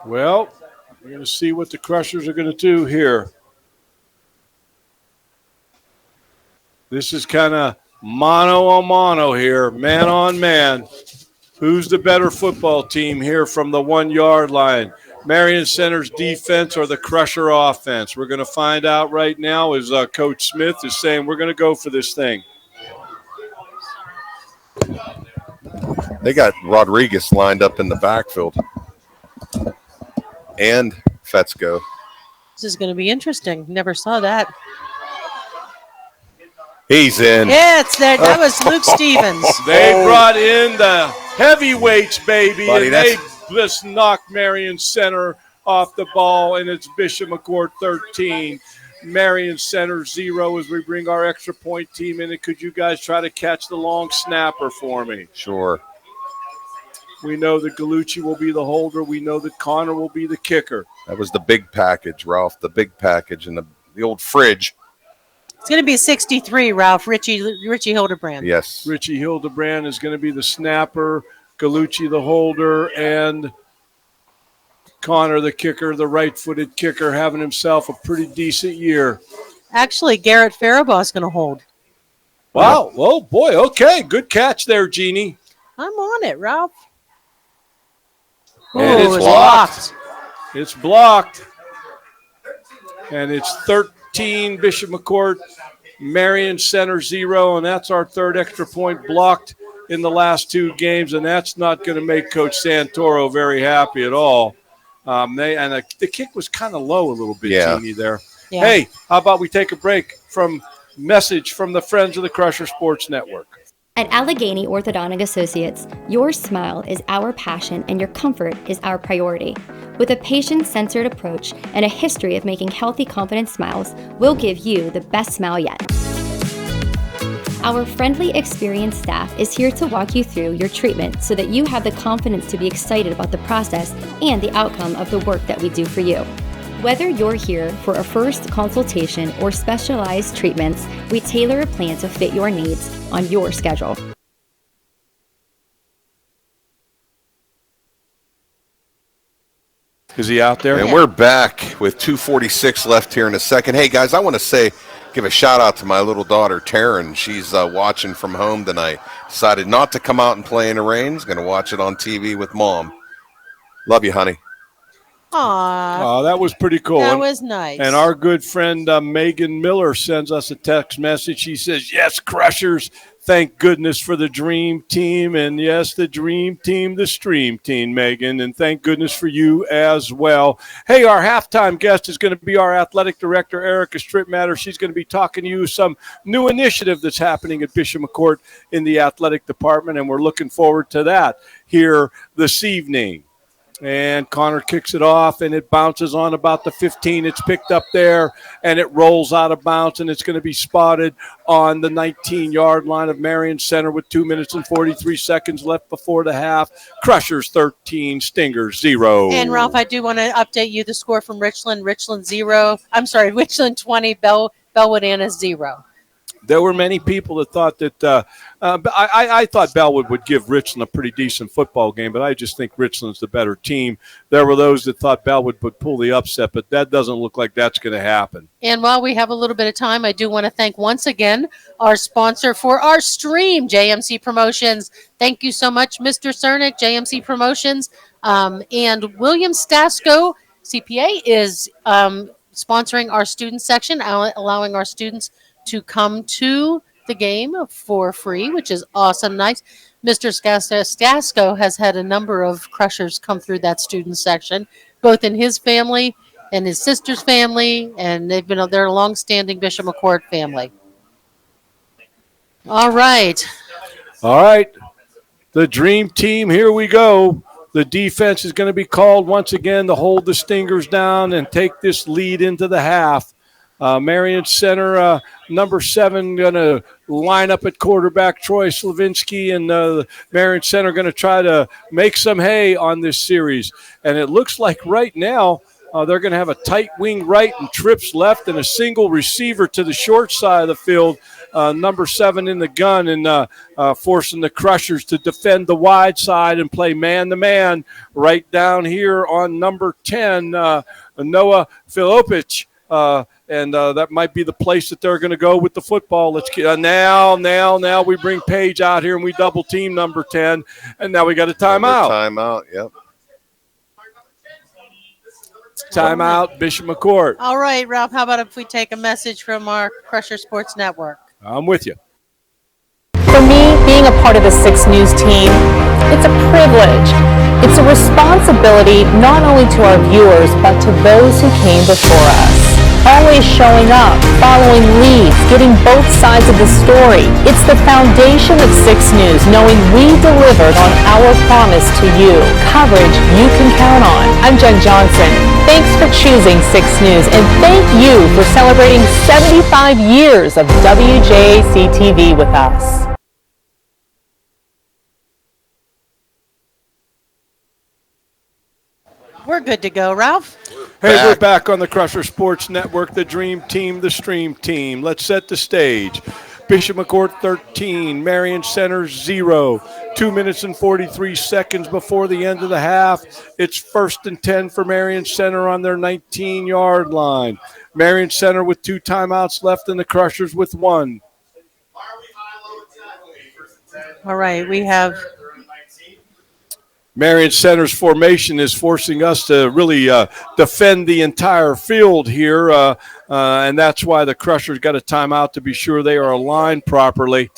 Well, we're going to see what the Crushers are going to do here. This is kind of mano a mano here, man on man. Who's the better football team here from the 1-yard line? Marion Center's defense or the Crusher offense? We're going to find out right now as Coach Smith is saying we're going to go for this thing. They got Rodriguez lined up in the backfield. And Fetzko. This is going to be interesting. Never saw that. He's in. Yeah, that was Luke Stevens. They brought in the heavyweights, baby, Buddy, and they just knocked Marion Center off the ball, and it's Bishop McCort 13. Marion Center 0 as we bring our extra point team in. And could you guys try to catch the long snapper for me? Sure. We know that Gallucci will be the holder. We know that Connor will be the kicker. That was the big package, Ralph, the big package and the old fridge. It's going to be 63, Ralph. Richie Hildebrand. Yes. Richie Hildebrand is going to be the snapper, Gallucci the holder, and Connor the kicker, the right-footed kicker, having himself a pretty decent year. Actually, Garrett Faribault is going to hold. Wow. Oh, boy. Okay. Good catch there, Jeannie. I'm on it, Ralph. And it's blocked. It's blocked. And it's 13, Bishop McCort, Marion Center 0, and that's our 3rd extra point blocked in the last 2 games, and that's not going to make Coach Santoro very happy at all. The kick was kind of low a little bit, Jeannie, there. Yeah. Hey, how about we take a break from message from the Friends of the Crusher Sports Network. At Allegheny Orthodontic Associates, your smile is our passion and your comfort is our priority. With a patient-centered approach and a history of making healthy, confident smiles, we'll give you the best smile yet. Our friendly, experienced staff is here to walk you through your treatment so that you have the confidence to be excited about the process and the outcome of the work that we do for you. Whether you're here for a first consultation or specialized treatments, we tailor a plan to fit your needs on your schedule. Is he out there? And we're back with 2:46 left here in a second. Hey, guys, I want to give a shout-out to my little daughter, Taryn. She's watching from home tonight. Decided not to come out and play in the rain. She's going to watch it on TV with Mom. Love you, honey. Aw. Oh, that was pretty cool. That was nice. And our good friend Megan Miller sends us a text message. She says, yes, Crushers, thank goodness for the Dream Team. And yes, the Dream Team, the Stream Team, Megan. And thank goodness for you as well. Hey, our halftime guest is going to be our athletic director, Erica Strittmatter. She's going to be talking to you some new initiative that's happening at Bishop McCort in the athletic department. And we're looking forward to that here this evening. And Connor kicks it off, and it bounces on about the 15. It's picked up there, and it rolls out of bounds, and it's going to be spotted on the 19-yard line of Marion Center with 2 minutes and 43 seconds left before the half. Crushers 13, Stingers 0. And, Ralph, I do want to update you the score from Richland. Richland 0. I'm sorry, Richland 20, Bellwood Anna 0. There were many people that thought that I thought Bellwood would give Richland a pretty decent football game, but I just think Richland's the better team. There were those that thought Bellwood would pull the upset, but that doesn't look like that's going to happen. And while we have a little bit of time, I do want to thank once again our sponsor for our stream, JMC Promotions. Thank you so much, Mr. Cernick, JMC Promotions. And William Stasko, CPA, is sponsoring our student section, allowing our students to come to the game for free, which is awesome. Nice. Mr. Stasko has had a number of Crushers come through that student section, both in his family and his sister's family, and they're a long-standing Bishop McCort family. All right. The Dream Team, here we go. The defense is going to be called once again to hold the Stingers down and take this lead into the half. Marion Center, number 7, going to line up at quarterback, Troy Slavinsky, and Marion Center going to try to make some hay on this series. And it looks like right now they're going to have a tight wing right and trips left and a single receiver to the short side of the field, number 7 in the gun, and forcing the Crushers to defend the wide side and play man-to-man right down here on number 10, Noah Filipich. And that might be the place that they're going to go with the football. Let's get now we bring Page out here and we double team number 10, and now we got a timeout. Timeout, yep. Timeout, Bishop McCort. All right, Ralph, how about if we take a message from our Crusher Sports Network? I'm with you. For me, being a part of the 6 News team, it's a privilege. It's a responsibility not only to our viewers, but to those who came before us. Always showing up, following leads, getting both sides of the story. It's the foundation of 6 News, knowing we delivered on our promise to you. Coverage you can count on. I'm Jen Johnson. Thanks for choosing 6 News, and thank you for celebrating 75 years of WJAC TV with us. We're good to go, Ralph. Hey, we're back on the Crusher Sports Network, the Dream Team, the Stream Team. Let's set the stage. Bishop McCort 13, Marion Center 0. 2 minutes and 43 seconds before the end of the half. It's 1st and 10 for Marion Center on their 19-yard line. Marion Center with 2 timeouts left and the Crushers with 1. All right, we have Marion Center's formation is forcing us to really defend the entire field here, and that's why the Crushers got a timeout to be sure they are aligned properly.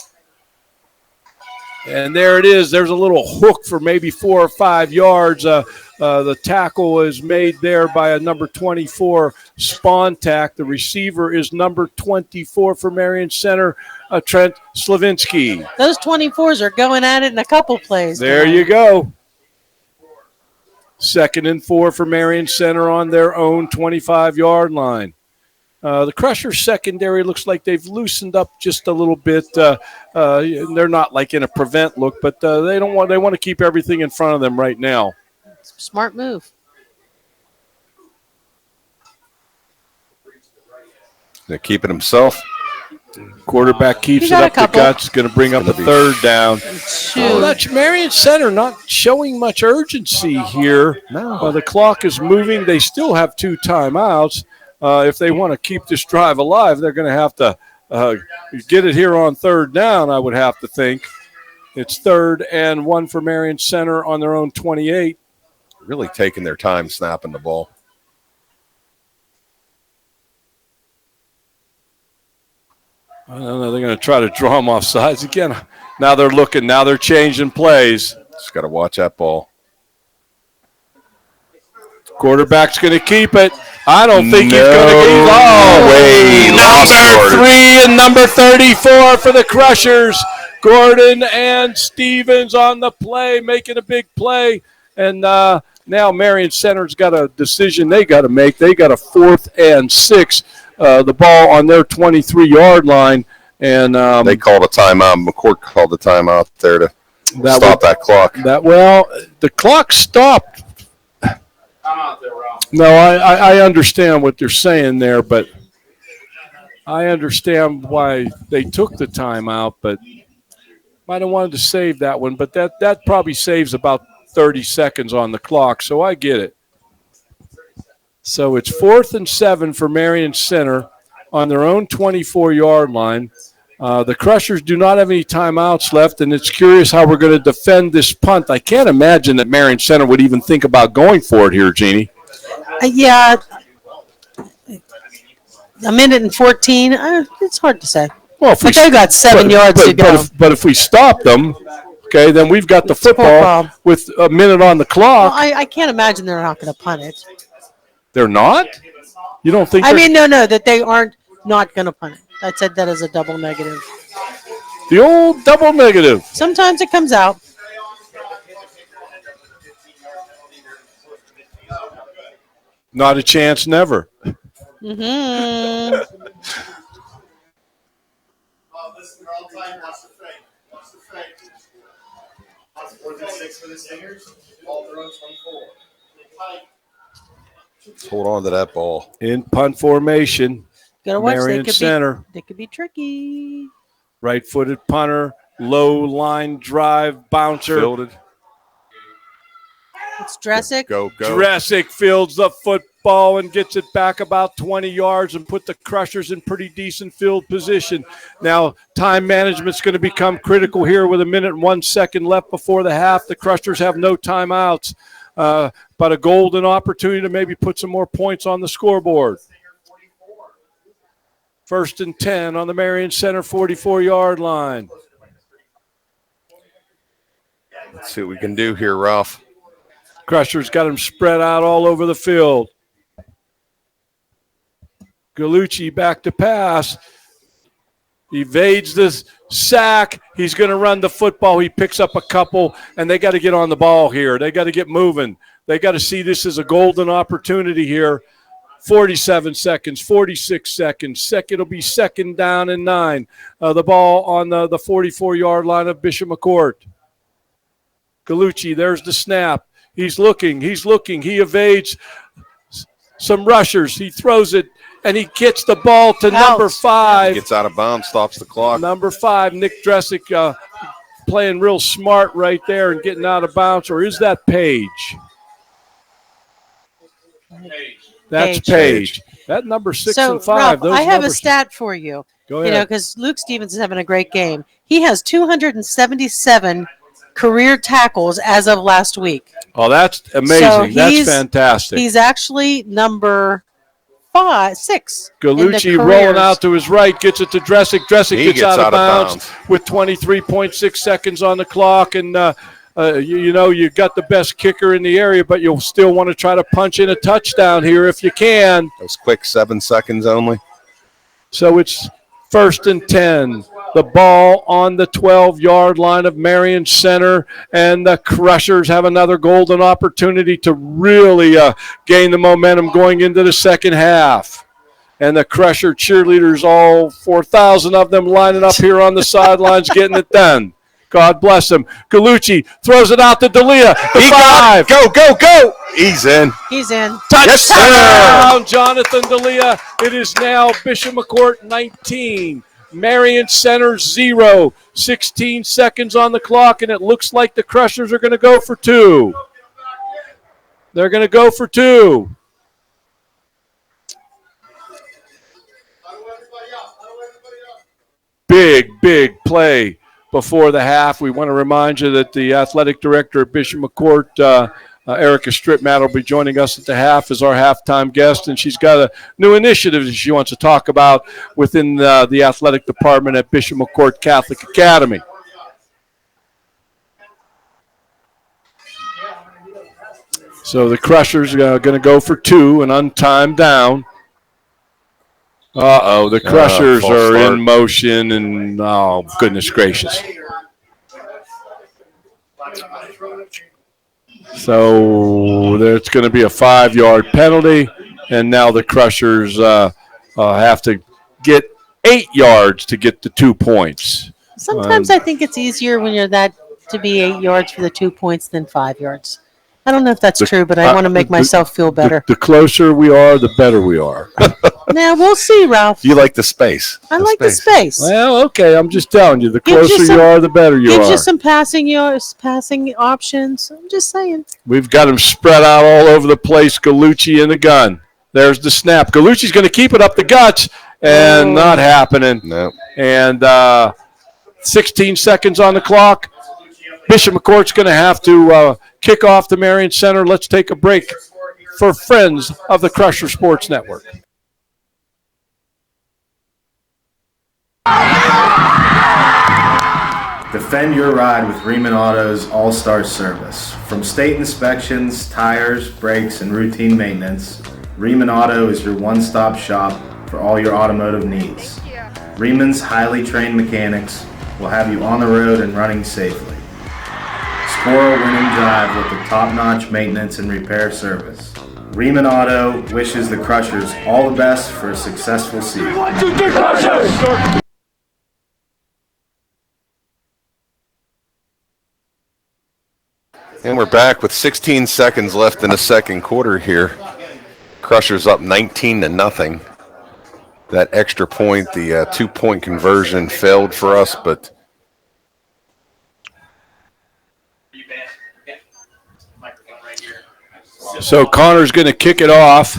And there it is. There's a little hook for maybe 4 or 5 yards. The tackle is made there by a number 24 Spontak. The receiver is number 24 for Marion Center, Trent Slavinsky. those 24s are going at it in a couple plays. There you go. 2nd and 4 for Marion Center on their own 25-yard line. The Crusher secondary looks like they've loosened up just a little bit. They're not like in a prevent look, but they want to keep everything in front of them right now. Smart move. They're keeping himself. Quarterback keeps You it got a up the couple. guts. Going to bring up a third down. Shoot. That's Marion Center not showing much urgency here. No. The clock is moving. They still have 2 timeouts. If they want to keep this drive alive, they're going to have to get it here on third down, I would have to think. It's 3rd and 1 for Marion Center on their own 28. Really taking their time snapping the ball. I don't know. They're going to try to draw them off sides again. Now they're looking. Now they're changing plays. Just got to watch that ball. Quarterback's going to keep it. I don't think he's going to keep way. Number 3 and number 34 for the Crushers. Gordon and Stevens on the play, making a big play. And now Marion Center's got a decision they got to make. They got a 4th and 6. The ball on their 23-yard line. And they called a timeout. McCort called a timeout there to stop that clock. The clock stopped. No, I understand what they're saying there, but I understand why they took the timeout, but might have wanted to save that one. But that probably saves about 30 seconds on the clock, so I get it. So it's 4th and 7 for Marion Center on their own 24-yard line. The Crushers do not have any timeouts left, and it's curious how we're going to defend this punt. I can't imagine that Marion Center would even think about going for it here, Jeannie. Yeah. A minute and 14. It's hard to say. Well, if they've got 7 yards to go. But if we stop them, okay, then we've got the football with a minute on the clock. Well, I can't imagine they're not going to punt it. They're not? You don't think? No, that they aren't not going to punt it. I said that as a double negative. The old double negative. Sometimes it comes out. Not a chance, never. Mm-hmm. Let's hold on to that ball. In punt formation. Gotta watch. Marion Center. They could be tricky. Right-footed punter, low line drive bouncer. Fielded. It's Dressick. Go. Dressick fields the football and gets it back about 20 yards and put the Crushers in pretty decent field position. Now, time management's going to become critical here with 1 minute and 1 second left before the half. The Crushers have no timeouts, but a golden opportunity to maybe put some more points on the scoreboard. 1st and 10 on the Marion Center 44-yard line. Let's see what we can do here, Ralph. Crushers got them spread out all over the field. Gallucci back to pass. Evades the sack. He's going to run the football. He picks up a couple, and they got to get on the ball here. They got to get moving. They got to see this as a golden opportunity here. 47 seconds, 46 seconds. It'll be 2nd down and 9. The ball on the 44-yard line of Bishop McCort. Gallucci, there's the snap. He's looking. He evades some rushers. He throws it, and he gets the ball to number 5. Gets out of bounds, stops the clock. Number 5, Nick Dressick, playing real smart right there and getting out of bounds. Or is that Page? That's Page. That number 6 and 5. Ralph, I have a stat for you. Go ahead. Because Luke Stevens is having a great game. He has 277 career tackles as of last week. Oh, that's amazing. That's fantastic. He's actually number 6. Gallucci rolling out to his right, gets it to Dressick. Dressick gets out of bounds with 23.6 seconds on the clock. And, you got the best kicker in the area, but you'll still want to try to punch in a touchdown here if you can. Those quick 7 seconds only. So it's 1st and 10. The ball on the 12-yard line of Marion Center, and the Crushers have another golden opportunity to really gain the momentum going into the second half. And the Crusher cheerleaders, all 4,000 of them lining up here on the sidelines getting it done. God bless him. Gallucci throws it out to D'Elia. The 5. Go. He's in. Touchdown, Jonathan D'Elia. It is now Bishop McCort 19, Marion Center 0. 16 seconds on the clock, and it looks like the Crushers are going to go for 2. They're going to go for 2. Big play before the half. We want to remind you that the athletic director at Bishop McCort, Erica Stripmat, will be joining us at the half as our halftime guest, and she's got a new initiative that she wants to talk about within the athletic department at Bishop McCort Catholic Academy. So the Crushers are going to go for 2, an untimed down. The Crushers are in motion, and oh, goodness gracious. So there's going to be a 5-yard penalty, and now the Crushers have to get 8 yards to get the 2 points. Sometimes I think it's easier when you're that to be 8 yards for the 2 points than 5 yards. I don't know if that's true, but I want to make myself feel better. The closer we are, the better we are. Now, we'll see, Ralph. You like the space. I like the space. Well, okay, I'm just telling you. The closer you are, the better you are. Gives you some passing options. I'm just saying. We've got them spread out all over the place. Gallucci in the gun. There's the snap. Gallucci's going to keep it up the guts, and not happening. No. And 16 seconds on the clock. Bishop McCort's going to have to kick off the Marion Center. Let's take a break for Friends of the Crusher Sports Network. Defend your ride with Riemann Auto's All-Star Service. From state inspections, tires, brakes, and routine maintenance, Riemann Auto is your one-stop shop for all your automotive needs. Riemann's highly trained mechanics will have you on the road and running safely. Score a winning drive with the top-notch maintenance and repair service. Riemann Auto wishes the Crushers all the best for a successful season. And we're back with 16 seconds left in the second quarter here. Crushers up 19-0. That extra point, the 2-point conversion failed for us, but so Connor's going to kick it off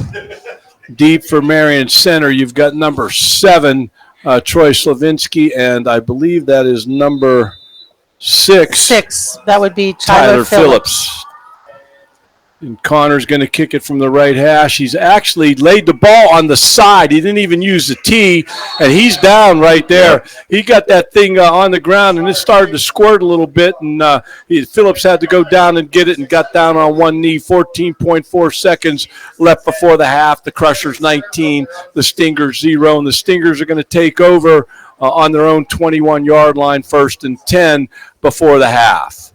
deep for Marion Center. You've got number 7, Troy Slavinsky, and I believe that is number 6. That would be Tyler Phillips. And Connor's going to kick it from the right hash. He's actually laid the ball on the side. He didn't even use the tee, and he's down right there. He got that thing on the ground, and it started to squirt a little bit, and Phillips had to go down and get it and got down on one knee. 14.4 seconds left before the half. The Crushers 19, the Stingers 0, and the Stingers are going to take over on their own 21-yard line, 1st and 10 before the half.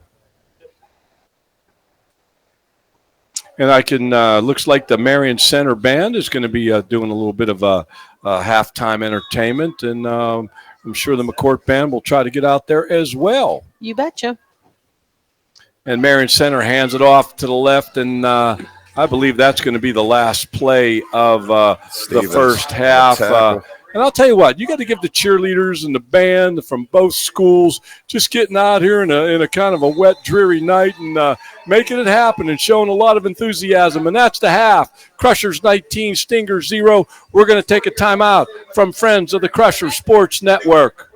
And looks like the Marion Center Band is going to be doing a little bit of a halftime entertainment, and I'm sure the McCort Band will try to get out there as well. You betcha. And Marion Center hands it off to the left, and I believe that's going to be the last play of the first half. And I'll tell you what, you got to give the cheerleaders and the band from both schools just getting out here in a kind of a wet, dreary night and making it happen and showing a lot of enthusiasm. And that's the half. Crushers 19, Stingers 0. We're going to take a timeout from Friends of the Crusher Sports Network.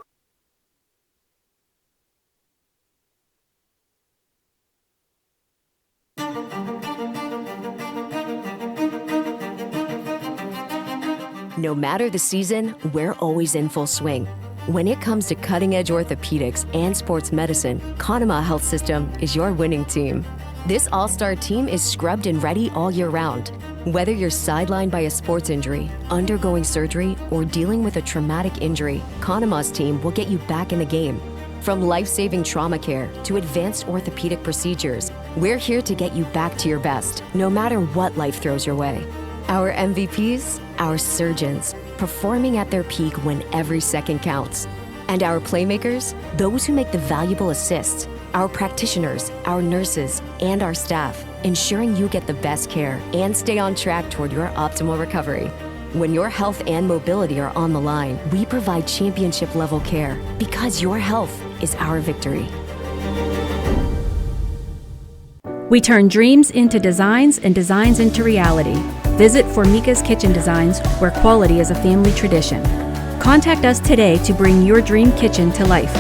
No matter the season, we're always in full swing. When it comes to cutting-edge orthopedics and sports medicine, Conema Health System is your winning team. This all-star team is scrubbed and ready all year round. Whether you're sidelined by a sports injury, undergoing surgery, or dealing with a traumatic injury, Conema's team will get you back in the game. From life-saving trauma care to advanced orthopedic procedures, we're here to get you back to your best, no matter what life throws your way. Our MVPs, our surgeons, performing at their peak when every second counts. And our playmakers, those who make the valuable assists, our practitioners, our nurses, and our staff, ensuring you get the best care and stay on track toward your optimal recovery. When your health and mobility are on the line, we provide championship level care because your health is our victory. We turn dreams into designs and designs into reality. Visit Formica's Kitchen Designs, where quality is a family tradition. Contact us today to bring your dream kitchen to life.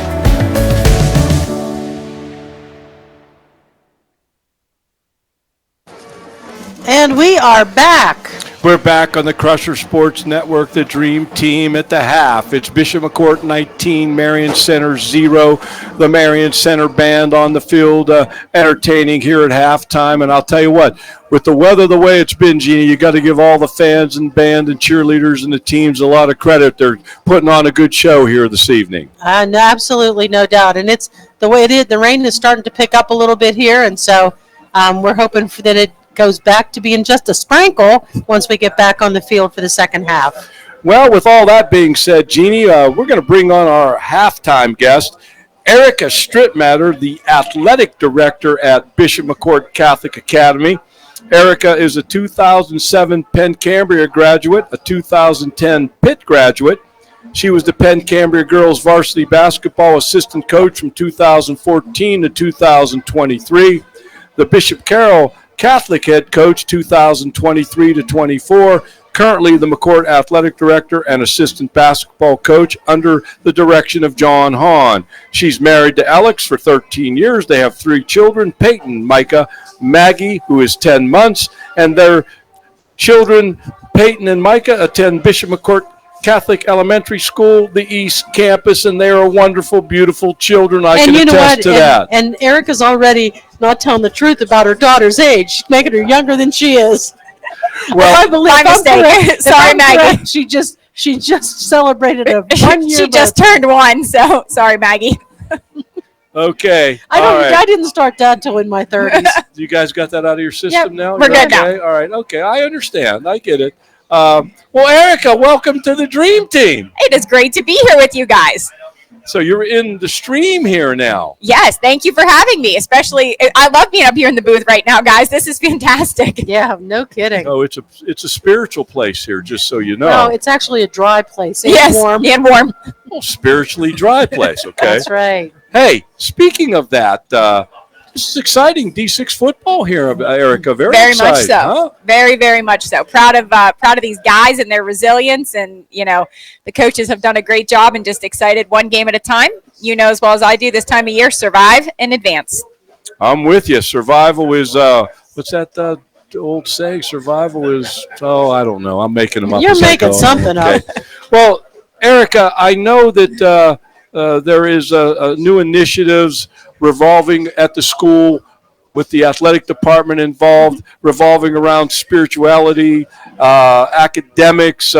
And we are back. We're back on the Crusher Sports Network, the Dream Team at the half. It's Bishop McCort 19, Marion Center 0. The Marion Center band on the field entertaining here at halftime. And I'll tell you what, with the weather the way it's been, Jeannie, you got to give all the fans and band and cheerleaders and the teams a lot of credit. They're putting on a good show here this evening. No, absolutely, no doubt. And it's the way it is. The rain is starting to pick up a little bit here, and so we're hoping that it goes back to being just a sprinkle once we get back on the field for the second half. Well, with all that being said, Jeannie, we're going to bring on our halftime guest, Erica Strittmatter, the athletic director at Bishop McCort Catholic Academy. Erica is a 2007 Penn Cambria graduate, a 2010 Pitt graduate. She was the Penn Cambria girls varsity basketball assistant coach from 2014 to 2023. The Bishop Carroll Catholic head coach 2023 to 24, currently the McCort athletic director and assistant basketball coach under the direction of John Hahn. She's married to Alex for 13 years. They have 3 children, Peyton, Micah, Maggie, who is 10 months, and their children, Peyton and Micah, attend Bishop McCort Catholic Elementary School, the East Campus, and they are wonderful, beautiful children. I can attest to that. And Erica's already not telling the truth about her daughter's age. She's making her younger than she is. Well, I believe my mistake. Sorry, Maggie. She just celebrated a 1 year. She just turned 1, so sorry, Maggie. Okay. I didn't start that till in my 30s. You guys got that out of your system now? We're good now. All right. Okay. I understand. I get it. Well, Erica, welcome to the Dream Team. It is great to be here with you guys. So you're in the stream here now. Yes, thank you for having me. Especially, I love being up here in the booth right now, guys. This is fantastic. Yeah, no kidding. Oh, it's a spiritual place here, just so you know. No, it's actually a dry place. And yes, warm. and warm. Well, spiritually dry place, okay? That's right. Hey, speaking of that, this is exciting D6 football here, Erica. Very much so. Huh? Very, very much so. Proud of these guys and their resilience, and the coaches have done a great job, and just excited one game at a time. You know as well as I do, this time of year, survive and advance. I'm with you. Survival is what's that old saying? Survival is I don't know. I'm making them up. You're making something up. Well, Erica, I know that there is new initiatives revolving at the school with the athletic department involved, revolving around spirituality, academics,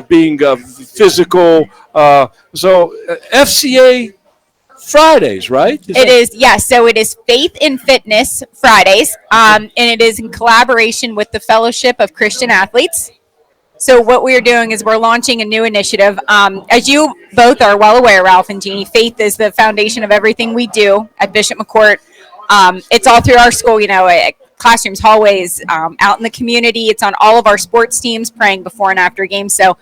being physical. So FCA Fridays, right? It is, yes. So it is Faith in Fitness Fridays, and it is in collaboration with the Fellowship of Christian Athletes. So what we are doing is we're launching a new initiative. As you both are well aware, Ralph and Jeannie, faith is the foundation of everything we do at Bishop McCort. It's all through our school, classrooms, hallways, out in the community. It's on all of our sports teams, praying before and after games. So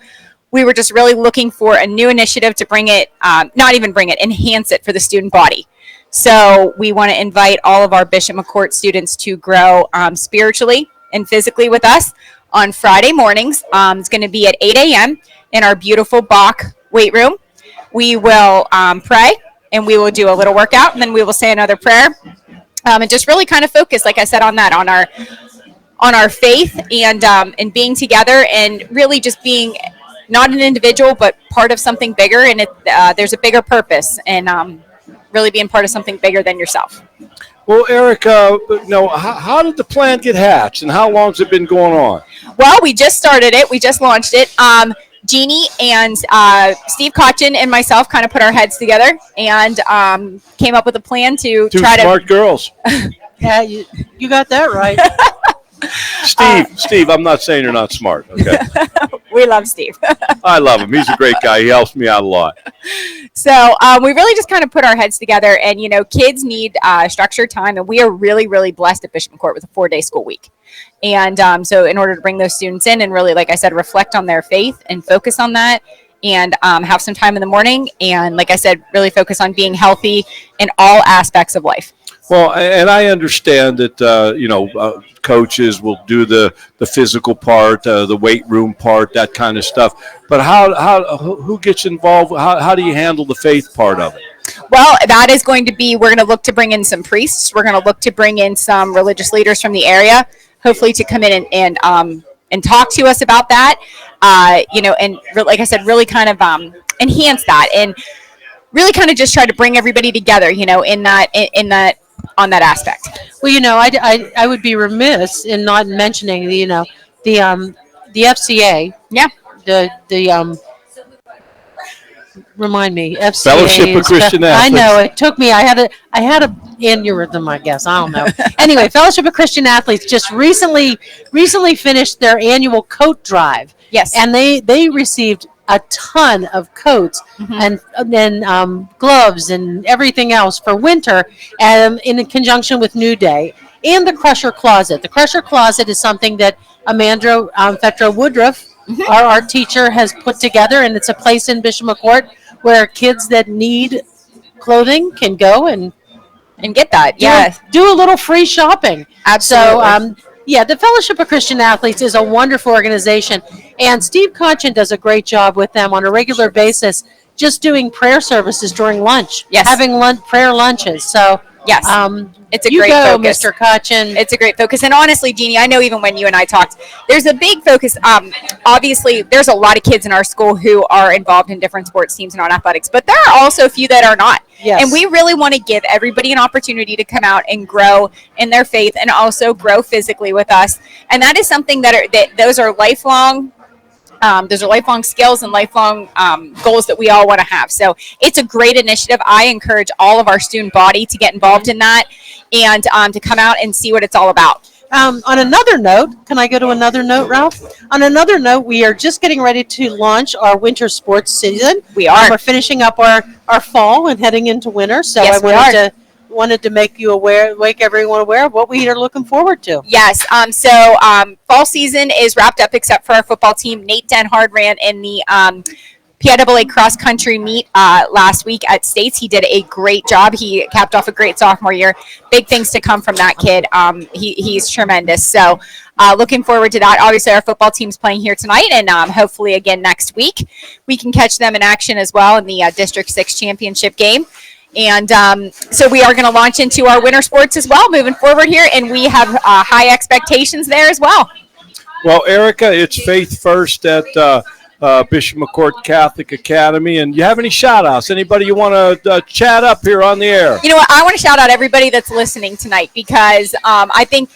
we were just really looking for a new initiative to bring it, enhance it for the student body. So we want to invite all of our Bishop McCort students to grow spiritually and physically with us on Friday mornings. It's going to be at 8 a.m. in our beautiful Bach weight room. We will pray, and we will do a little workout, and then we will say another prayer, and just really kind of focus, like I said, on our faith and being together, and really just being not an individual, but part of something bigger. And there's a bigger purpose, and really being part of something bigger than yourself. Well, Erica, how did the plan get hatched, and how long has it been going on? Well, we just started it. We just launched it. Jeannie and Steve Cochin and myself kind of put our heads together and came up with a plan to Two try smart girls. Yeah, you got that right. Steve, I'm not saying you're not smart, okay? We love Steve. I love him. He's a great guy. He helps me out a lot. So we really just kind of put our heads together, and kids need structured time, and we are really, really blessed at Bishop McCort with a 4-day school week. And so in order to bring those students in and really, like I said, reflect on their faith and focus on that, and have some time in the morning, and like I said, really focus on being healthy in all aspects of life. Well, and I understand that coaches will do the physical part, the weight room part, that kind of stuff. But who gets involved? How do you handle the faith part of it? Well, that is going to be, we're going to look to bring in some priests. We're going to look to bring in some religious leaders from the area, hopefully to come in and talk to us about that. And like I said, really kind of enhance that, and really kind of just try to bring everybody together, on that aspect. Well, I would be remiss in not mentioning the FCA. Yeah. The remind me, FCA Fellowship of Christian Athletes. I know it took me. I had a aneurysm, I guess. I don't know. Anyway, Fellowship of Christian Athletes just recently finished their annual coat drive. Yes. And they received a ton of coats and then gloves and everything else for winter, in conjunction with New Day and the Crusher Closet. The Crusher Closet is something that Amanda Fetro Woodruff, our art teacher, has put together, and it's a place in Bishop McCort where kids that need clothing can go and get that. Do a little free shopping. Absolutely. So the Fellowship of Christian Athletes is a wonderful organization, and Steve Conchin does a great job with them on a regular basis, just doing prayer services during lunch. Yes. Having prayer lunches. So yes, it's a you great go, focus. Mr. Conchin. It's a great focus. And honestly, Jeannie, I know even when you and I talked, there's a big focus. Obviously, there's a lot of kids in our school who are involved in different sports teams and non-athletics, but there are also a few that are not. Yes. And we really want to give everybody an opportunity to come out and grow in their faith and also grow physically with us. And that is something those are lifelong. Those are lifelong skills and lifelong goals that we all want to have. So it's a great initiative. I encourage all of our student body to get involved in that and to come out and see what it's all about. On another note, can I go to another note, Ralph? On another note, we are just getting ready to launch our winter sports season. We are. We're finishing up our fall and heading into winter. So Yes, I wanted to make everyone aware of what we are looking forward to. Yes. Fall season is wrapped up except for our football team. Nate Denhard ran in the PIAA cross country meet last week at States. He did a great job. He capped off a great sophomore year. Big things to come from that kid. He's tremendous. So looking forward to that. Obviously, our football team's playing here tonight, and hopefully again next week we can catch them in action as well in the District 6 championship game. And so we are going to launch into our winter sports as well moving forward here, and we have high expectations there as well. Well, Erica, it's Faith First at Bishop McCort Catholic Academy. And you have any shout-outs? Anybody you want to chat up here on the air? You know what? I want to shout out everybody that's listening tonight because I think,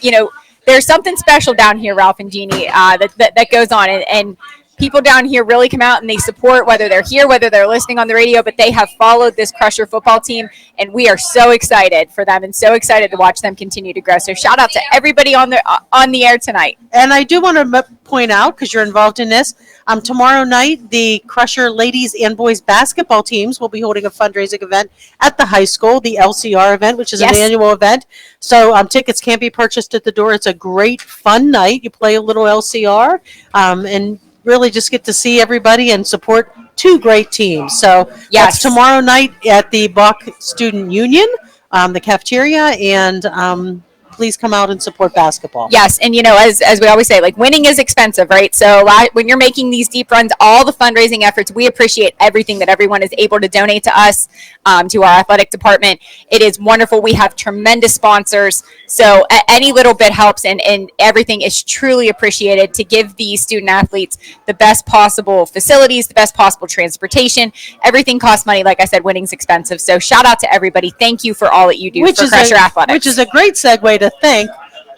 there's something special down here, Ralph and Jeannie, that goes on. And people down here really come out and they support, whether they're here, whether they're listening on the radio, but they have followed this Crusher football team, and we are so excited for them and so excited to watch them continue to grow. So shout out to everybody on the air tonight. And I do want to point out, because you're involved in this, tomorrow night, the Crusher ladies and boys basketball teams will be holding a fundraising event at the high school, the LCR event, which is an annual event. So tickets can't be purchased at the door. It's a great, fun night. You play a little LCR and really just get to see everybody and support two great teams. So that's tomorrow night at the Bach Student Union, the cafeteria, and please come out and support basketball. Yes, and as we always say, winning is expensive, right? So when you're making these deep runs, all the fundraising efforts, we appreciate everything that everyone is able to donate to us, to our athletic department. It is wonderful. We have tremendous sponsors, so any little bit helps, and everything is truly appreciated to give these student athletes the best possible facilities, the best possible transportation. Everything costs money. Like I said, winning's expensive. So shout out to everybody. Thank you for all that you do for Crusher Athletics. Which is a great segue to thank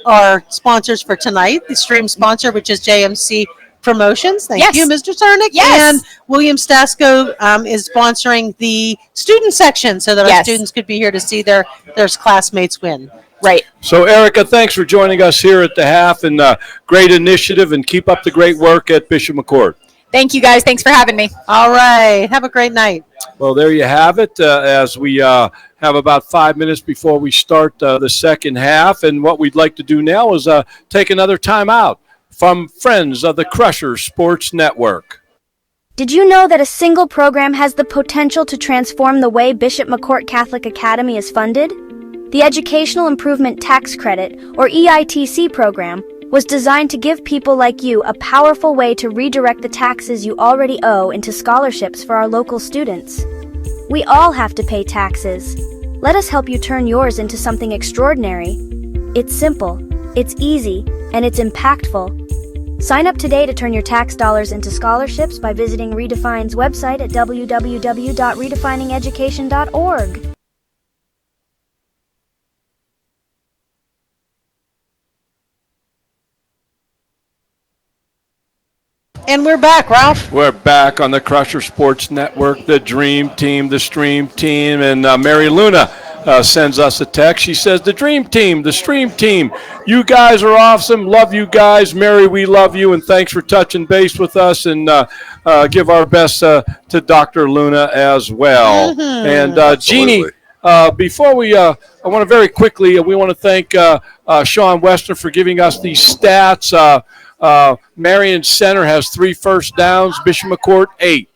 our sponsors for tonight, the stream sponsor, which is JMC Promotions. Thank you, Mr. Cernick. Yes. And William Stasko is sponsoring the student section so that our students could be here to see their classmates win. Right. So, Erica, thanks for joining us here at the half, and great initiative, and keep up the great work at Bishop McCort. Thank you, guys. Thanks for having me. All right. Have a great night. Well, there you have it. As we have about 5 minutes before we start the second half, and what we'd like to do now is take another time out from friends of the Crusher Sports Network. Did you know that a single program has the potential to transform the way Bishop McCort Catholic Academy is funded? The Educational Improvement Tax Credit, or EITC program, was designed to give people like you a powerful way to redirect the taxes you already owe into scholarships for our local students. We all have to pay taxes. Let us help you turn yours into something extraordinary. It's simple, it's easy, and it's impactful. Sign up today to turn your tax dollars into scholarships by visiting Redefine's website at www.redefiningeducation.org. And we're back, Ralph. We're back on the Crusher Sports Network, the Dream Team, the Stream Team, and Mary Luna sends us a text. She says, the Dream Team, the Stream Team, you guys are awesome. Love you guys. Mary, we love you, and thanks for touching base with us, and give our best to Dr. Luna as well. Mm-hmm. And Jeannie, before we, I want to very quickly, we want to thank Sean Western for giving us these stats. Marion Center has 3 first downs, Bishop McCort 8.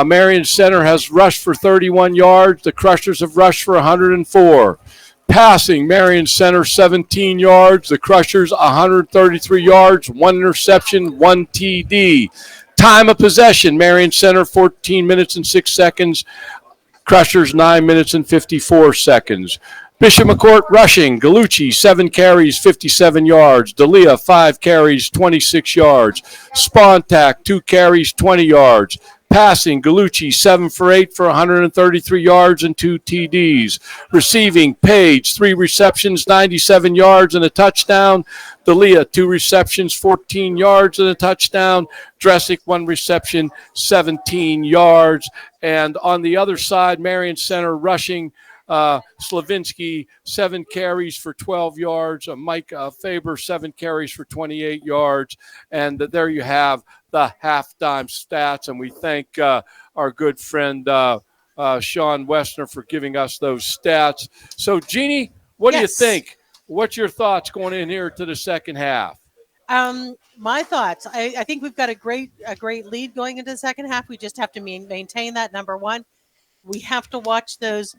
Marion Center has rushed for 31 yards. The Crushers have rushed for 104. Passing, Marion Center 17 yards. The Crushers 133 yards, 1 interception, 1 TD. Time of possession, Marion Center 14 minutes and 6 seconds. Crushers 9 minutes and 54 seconds. Bishop McCort rushing, Gallucci 7 carries, 57 yards. D'Elia 5 carries, 26 yards. Spontak 2 carries, 20 yards. Passing, Gallucci 7 for 8 for 133 yards and 2 TDs. Receiving, Page 3 receptions, 97 yards and a touchdown. D'Elia 2 receptions, 14 yards and a touchdown. Dressick 1 reception, 17 yards. And on the other side, Marion Center rushing, Slavinsky 7 carries for 12 yards. Mike Faber 7 carries for 28 yards. And there you have the halftime stats. And we thank our good friend Sean Westner for giving us those stats. So, Jeannie, what do you think? What's your thoughts going in here to the second half? My thoughts. I think we've got a great lead going into the second half. We just have to maintain that. Number one, we have to watch those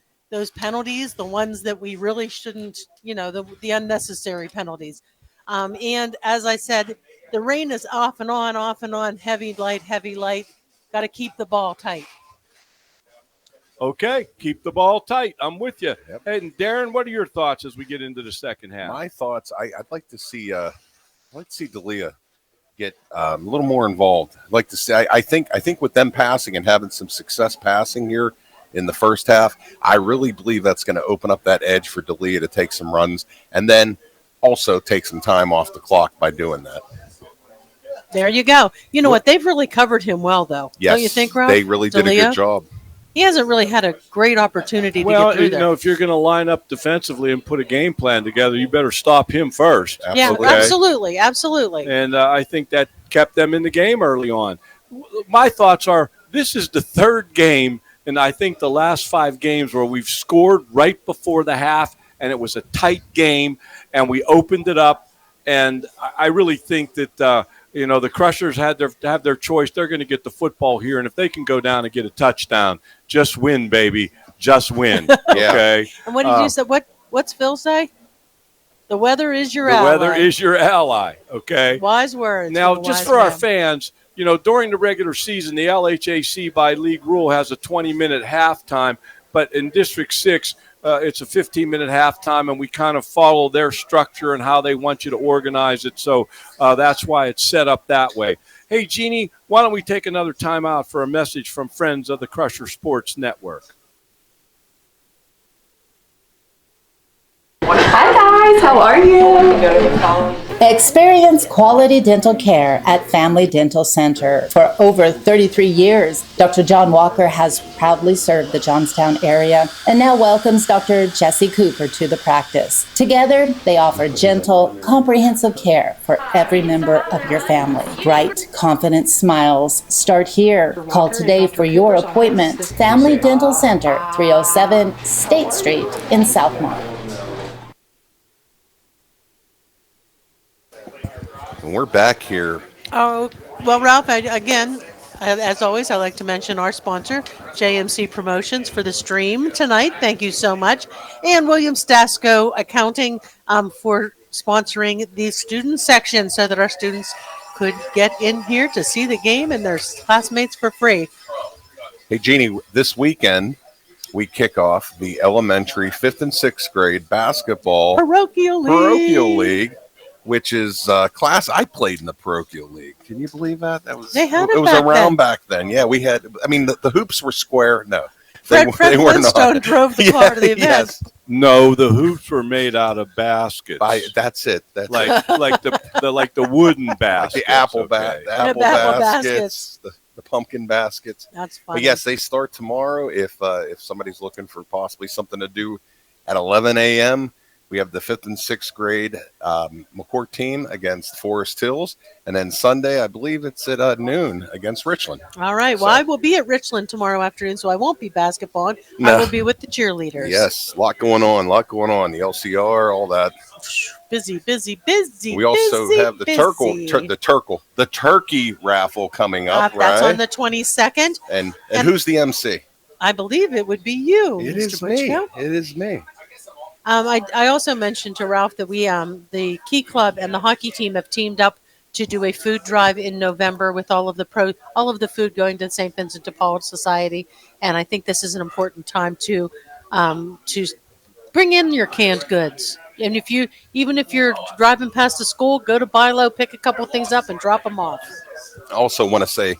penalties, the ones that we really shouldn't, the unnecessary penalties. And as I said, the rain is off and on, heavy, light. Got to keep the ball tight. Okay, keep the ball tight. I'm with you. Yep. And Darren, what are your thoughts as we get into the second half? My thoughts, I'd like to see D'Elia get a little more involved. I'd like to see. I think with them passing and having some success passing here in the first half, I really believe that's going to open up that edge for D'Elia to take some runs and then also take some time off the clock by doing that. There you go. You know what? They've really covered him well, though. Yes, don't you think, Ralph? They really did a good job. He hasn't really had a great opportunity to get through there. Well, if you're going to line up defensively and put a game plan together, you better stop him first. Yeah, absolutely. And I think that kept them in the game early on. My thoughts are this is the third game, and I think the last 5 games where we've scored right before the half, and it was a tight game, and we opened it up. And I really think that the Crushers have their choice. They're going to get the football here, and if they can go down and get a touchdown, just win, baby, just win. Okay. And what did you say? What's Phil say? The weather is your ally. The weather is your ally. Okay. Wise words. Now, just for our fans, during the regular season, the LHAC by league rule has a 20-minute halftime, but in District 6, it's a 15-minute halftime, and we kind of follow their structure and how they want you to organize it. So that's why it's set up that way. Hey, Jeannie, why don't we take another time out for a message from friends of the Crusher Sports Network? Hi, guys. How are you? Experience quality dental care at Family Dental Center. For over 33 years, Dr. John Walker has proudly served the Johnstown area and now welcomes Dr. Jesse Cooper to the practice. Together, they offer gentle, comprehensive care for every member of your family. Bright, confident smiles start here. Call today for your appointment. Family Dental Center, 307 State Street in Southmont. And we're back here. Oh, well, Ralph, as always, I like to mention our sponsor, JMC Promotions, for the stream tonight. Thank you so much. And William Stasco Accounting for sponsoring the student section so that our students could get in here to see the game and their classmates for free. Hey, Jeannie, this weekend we kick off the elementary 5th and 6th grade basketball Parochial League. Which is class. I played in the parochial league. Can you believe that? They had it was back around then. back then. Yeah, we had. I mean, the hoops were square. No, Fred were Flintstone not. drove the car to the event. Yes. No, the hoops were made out of baskets. That's it. That's like the wooden baskets. the apple okay. apple baskets. The pumpkin baskets. That's funny. But yes, they start tomorrow. If somebody's looking for possibly something to do at 11 a.m., we have the 5th and 6th grade McCort team against Forest Hills. And then Sunday, I believe it's at noon against Richland. All right. Well, I will be at Richland tomorrow afternoon, so I won't be basketballing. No. I will be with the cheerleaders. Yes, a lot going on. The LCR, all that. Busy. We also have the turkey raffle coming up, right? That's on the 22nd. And who's the MC? I believe it would be you, It Mr. is me. Butchko. It is me. I also mentioned to Ralph that we, the Key Club and the hockey team have teamed up to do a food drive in November with all of the food going to the St. Vincent de Paul Society, and I think this is an important time to bring in your canned goods. And even if you're driving past the school, go to Bilo, pick a couple things up, and drop them off. I also want to say,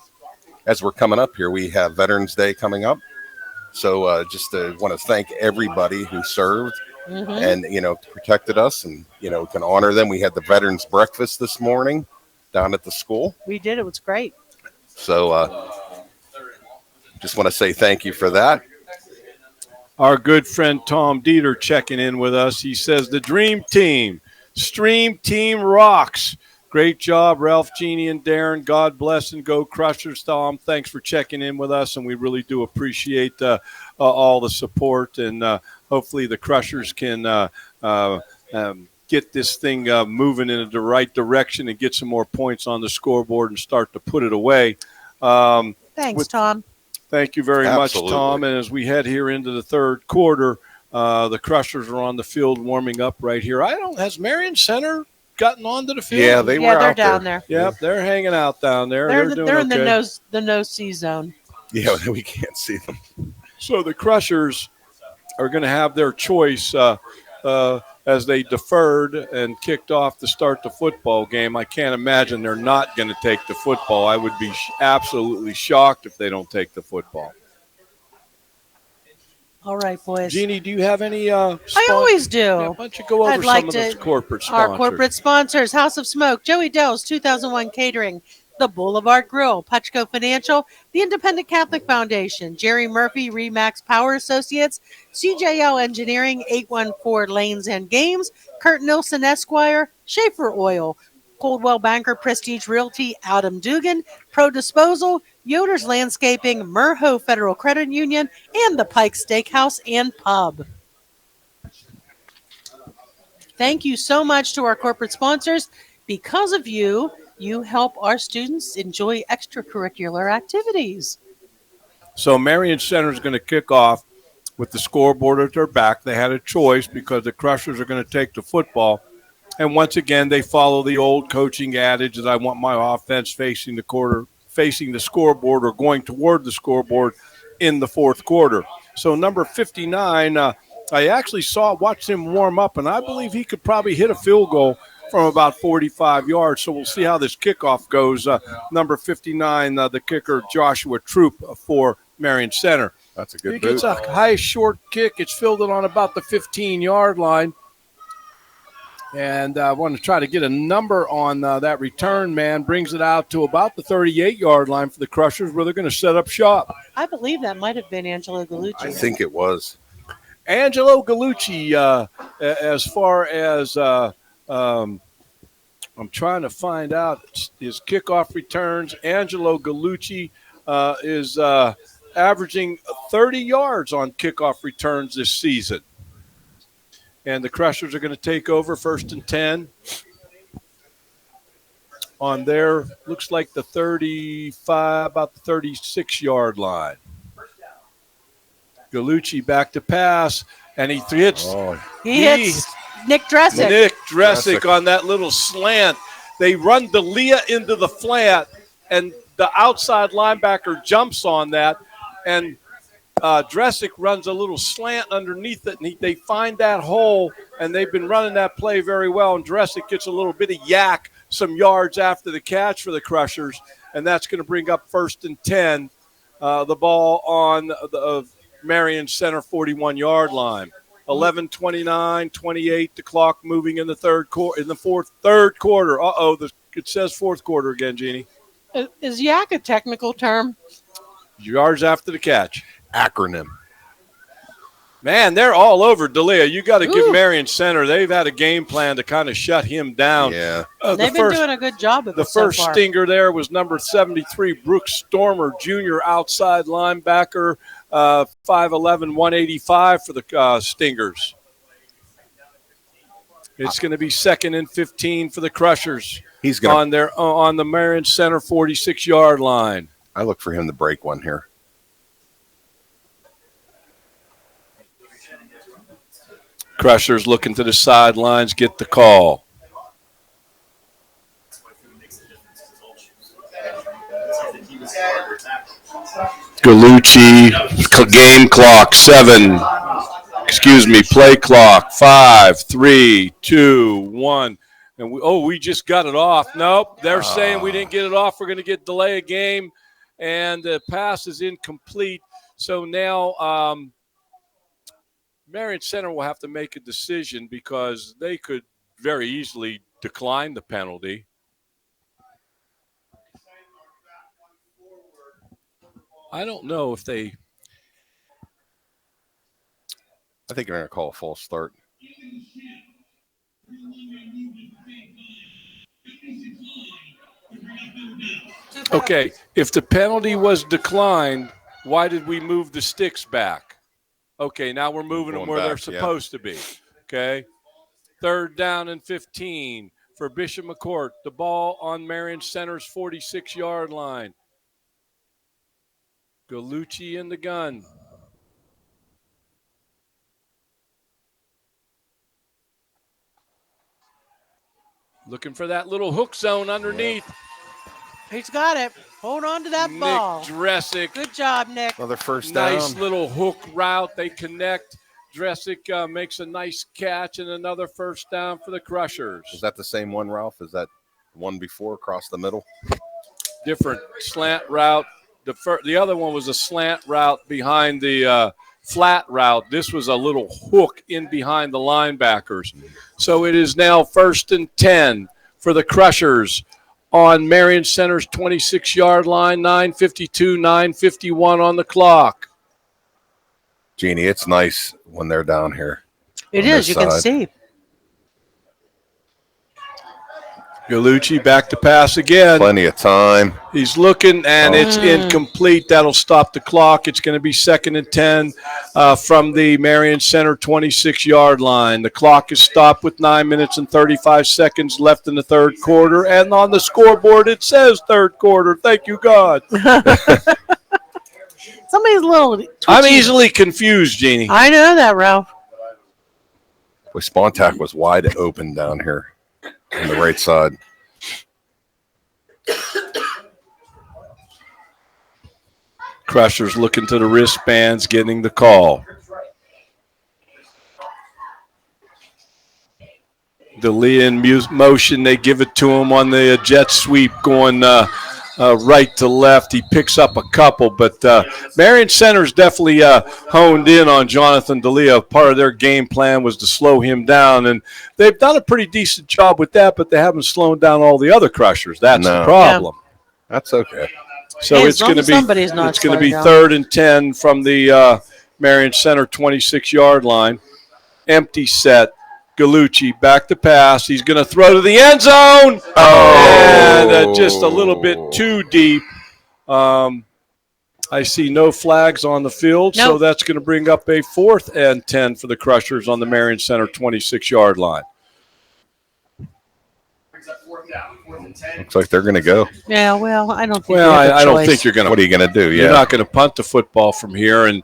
as we're coming up here, we have Veterans Day coming up, so just want to thank everybody who served. And protected us, and can honor them. We had the veterans breakfast this morning down at the school. We did. It was great. So just want to say thank you for that. Our good friend Tom Dieter checking in with us. He says the Dream Team, Stream Team rocks. Great job, Ralph, Jeannie, and Darren. God bless and go Crushers. Tom, thanks for checking in with us, and we really do appreciate all the support. And hopefully the Crushers can get this thing moving in the right direction and get some more points on the scoreboard and start to put it away. Thanks, Tom. Thank you very Absolutely. much, Tom. And as we head here into the third quarter, the Crushers are on the field warming up right here. Has Marion Center gotten onto the field? Yeah, they're out down there. Yep, they're hanging out down there. They're doing in okay. the no-see zone. Yeah, we can't see them. So the Crushers are going to have their choice as they deferred and kicked off to start the football game. I can't imagine they're not going to take the football. I would be absolutely shocked if they don't take the football. All right, boys. Jeannie, do you have any? I always do. Yeah, why don't you go over I'd like some of those corporate sponsors? Our corporate sponsors: House of Smoke, Joey Dell's 2001 Catering, the Boulevard Grill, Putchko Financial, the Independent Catholic Foundation, Jerry Murphy, Remax Power Associates, CJL Engineering, 814 Lanes and Games, Kurt Nilsson Esquire, Schaefer Oil, Coldwell Banker Prestige Realty, Adam Dugan, Pro Disposal, Yoder's Landscaping, Merho Federal Credit Union, and the Pike Steakhouse and Pub. Thank you so much to our corporate sponsors. Because of you, you help our students enjoy extracurricular activities. So Marion Center is going to kick off with the scoreboard at their back. They had a choice because the Crushers are going to take the football. And once again, they follow the old coaching adage that I want my offense facing the scoreboard or going toward the scoreboard in the fourth quarter. So number 59, I actually watched him warm up, and I believe he could probably hit a field goal from about 45 yards. So we'll see how this kickoff goes. Number 59, the kicker, Joshua Troop for Marion Center. That's a good He boot. gets a high, short kick. It's fielded on about the 15-yard line. And I want to try to get a number on that return, man. Brings it out to about the 38-yard line for the Crushers, where they're going to set up shop. I believe that might have been Angelo Gallucci. I think it was. Angelo Gallucci, as far as I'm trying to find out his kickoff returns, Angelo Gallucci is averaging 30 yards on kickoff returns this season. And the Crushers are going to take over 1st and 10 on their, looks like the 35, about the 36-yard line. Gallucci back to pass, and he hits. He hits Nick Dressick. Nick Dressick on that little slant. They run D'Elia into the flat, and the outside linebacker jumps on that, and Dressick runs a little slant underneath it, and they find that hole, and they've been running that play very well, and Dressick gets a little bit of yak some yards after the catch for the Crushers, and that's going to bring up 1st and 10, the ball on the Marion Center 41-yard line. 11:29, 28, the clock moving in the third quarter. It says fourth quarter again, Jeannie. Is yak a technical term? Yards after the catch. Acronym. Man, they're all over D'Elia. You got to give Marion Center. They've had a game plan to kind of shut him down. Yeah. They've been doing a good job of it so far. The first stinger there was number 73, Brooks Stormer, junior outside linebacker, 5'11", 185 for the Stingers. It's going to be 2nd and 15 for the Crushers. He's going on the Marion Center 46-yard line. I look for him to break one here. Crushers looking to the sidelines, get the call. Gallucci, game clock, play clock, 5, 3, 2, 1. And we just got it off. Nope, they're saying we didn't get it off. We're going to get delay a game, and the pass is incomplete. So now Marion Center will have to make a decision because they could very easily decline the penalty. I don't know if they. I think they're going to call a false start. Okay, if the penalty was declined, why did we move the sticks back? Okay, now we're moving them where they're supposed to be. Okay, 3rd down and 15 for Bishop McCort. The ball on Marion Center's 46-yard line. Gallucci in the gun. Looking for that little hook zone underneath. He's got it. Hold on to that ball. Nick Dressick. Good job, Nick. Another first down. Nice little hook route. They connect. Dressick makes a nice catch and another first down for the Crushers. Is that the same one, Ralph? Is that one before across the middle? Different slant route. The other one was a slant route behind the flat route. This was a little hook in behind the linebackers. So it is now 1st and 10 for the Crushers on Marion Center's 26-yard line, 9:52, 9:51 on the clock. Jeannie, it's nice when they're down here. It is. You can see. Gallucci back to pass again. Plenty of time. He's looking, and it's incomplete. That'll stop the clock. It's going to be 2nd and 10 from the Marion Center 26-yard line. The clock is stopped with 9 minutes and 35 seconds left in the third quarter. And on the scoreboard, it says third quarter. Thank you, God. Somebody's a little twitchy. I'm easily confused, Jeannie. I know that, Ralph. Boy, Spontac was wide open down here on the right side. Crushers looking to the wristbands, getting the call. The Lee in motion, they give it to him on the jet sweep going right to left. He picks up a couple, but Marion Center's definitely honed in on Jonathan D'Elia. Part of their game plan was to slow him down, and they've done a pretty decent job with that, but they haven't slowed down all the other Crushers. That's the problem. That's okay. So Hey, it's going to be somebody's not it's going to be slowing down. 3rd and 10 from the Marion Center 26-yard line. Empty set. Gallucci back to pass. He's going to throw to the end zone. And just a little bit too deep. I see no flags on the field, so that's going to bring up a 4th and 10 for the Crushers on the Marion Center 26-yard line. Looks like they're going to go. Yeah, well, I don't think. Well, they have a I don't choice. think you're going to. What are you going to do? You're not going to punt the football from here. And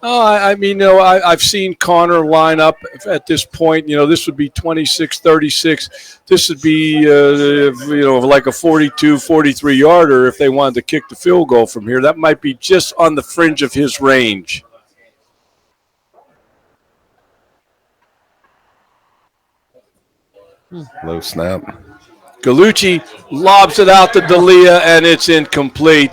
I've seen Connor line up at this point. This would be 26-36. This would be like a 42, 43-yarder if they wanted to kick the field goal from here. That might be just on the fringe of his range. Low snap. Gallucci lobs it out to D'Elia, and it's incomplete.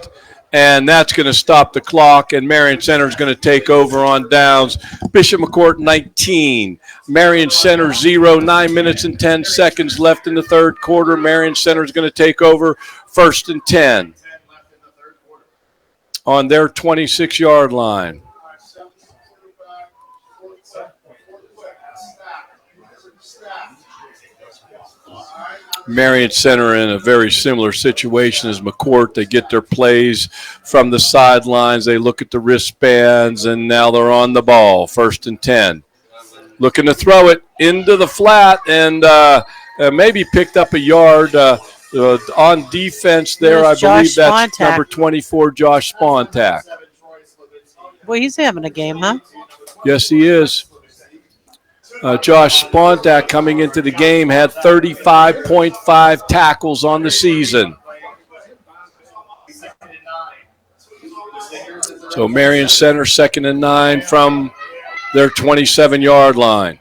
And that's going to stop the clock, and Marion Center is going to take over on downs. Bishop McCort 19, Marion Center 0, 9 minutes and 10 seconds left in the third quarter. Marion Center is going to take over 1st and 10 on their 26-yard line. Marion Center in a very similar situation as McCort. They get their plays from the sidelines. They look at the wristbands, and now they're on the ball. 1st and 10. Looking to throw it into the flat, and maybe picked up a yard on defense there. I believe that's Spontak. number 24, Josh Spontak. Well, he's having a game, huh? Yes, he is. Josh Spontak coming into the game had 35.5 tackles on the season. So Marion Center 2nd and 9 from their 27-yard line.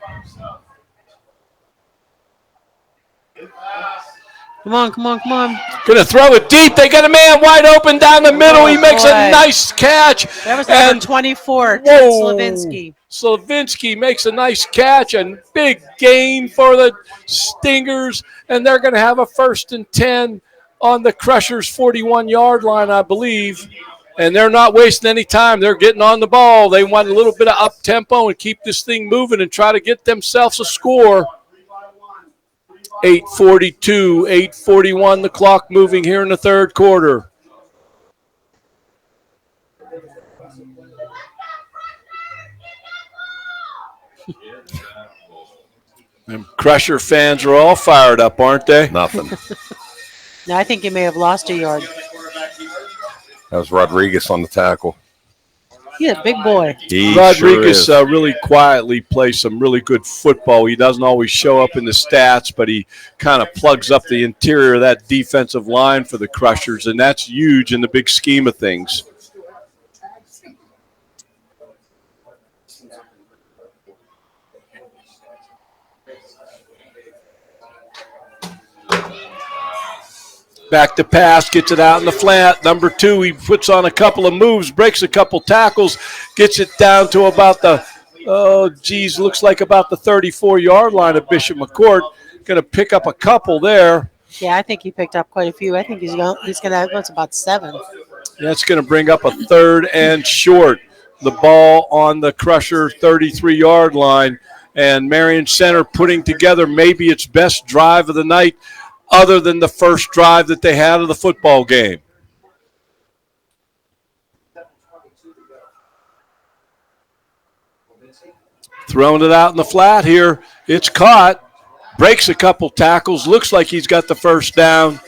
Come on. Going to throw it deep. They got a man wide open down the middle. He makes a nice catch. That was number 24, Slavinsky. Slavinsky makes a nice catch and big gain for the Stingers, and they're going to have a 1st and 10 on the Crushers' 41-yard line, I believe. And they're not wasting any time. They're getting on the ball. They want a little bit of up-tempo and keep this thing moving and try to get themselves a score. 8:42, 8:41, the clock moving here in the third quarter. And Crusher fans are all fired up, aren't they? Nothing. No, I think you may have lost a yard. That was Rodriguez on the tackle. Yeah, big boy. Rodriguez sure really quietly plays some really good football. He doesn't always show up in the stats, but he kind of plugs up the interior of that defensive line for the Crushers, and that's huge in the big scheme of things. Back to pass, gets it out in the flat. Number 2, he puts on a couple of moves, breaks a couple tackles, gets it down to about the, looks like about the 34-yard line of Bishop McCort. Going to pick up a couple there. Yeah, I think he picked up quite a few. I think he's going to have what's about 7. That's going to bring up a 3rd and short. The ball on the Crusher 33-yard line. And Marion Center putting together maybe its best drive of the night, other than the first drive that they had of the football game. Throwing it out in the flat here. It's caught. Breaks a couple tackles. Looks like he's got the first down.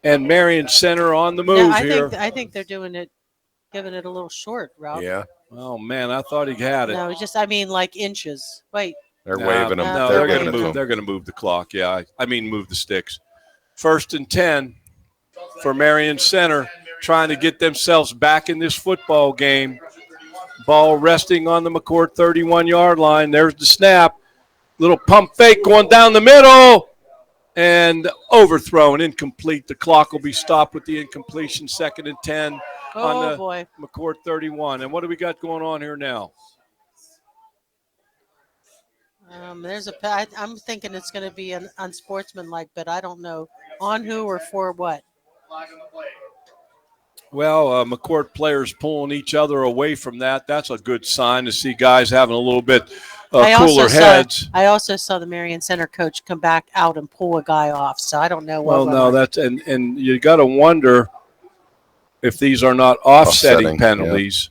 And Marion Center on the move here. I think they're doing it, giving it a little short, Ralph. Yeah. Oh, man, I thought he had it. No, like inches. Wait. They're waving them. No, they're going to move the clock. Yeah, I mean move the sticks. 1st and 10 for Marion Center, trying to get themselves back in this football game. Ball resting on the McCort 31-yard line. There's the snap. Little pump fake going down the middle. And overthrown, incomplete. The clock will be stopped with the incompletion, 2nd and 10 on the boy. McCort 31. And what do we got going on here now? I'm thinking it's going to be an unsportsmanlike, but I don't know on who or for what. Well, McCort players pulling each other away from that. That's a good sign to see guys having a little bit cooler heads. I also saw the Marion Center coach come back out and pull a guy off, so I don't know what. Well, no, that's and you got to wonder if these are not offsetting penalties.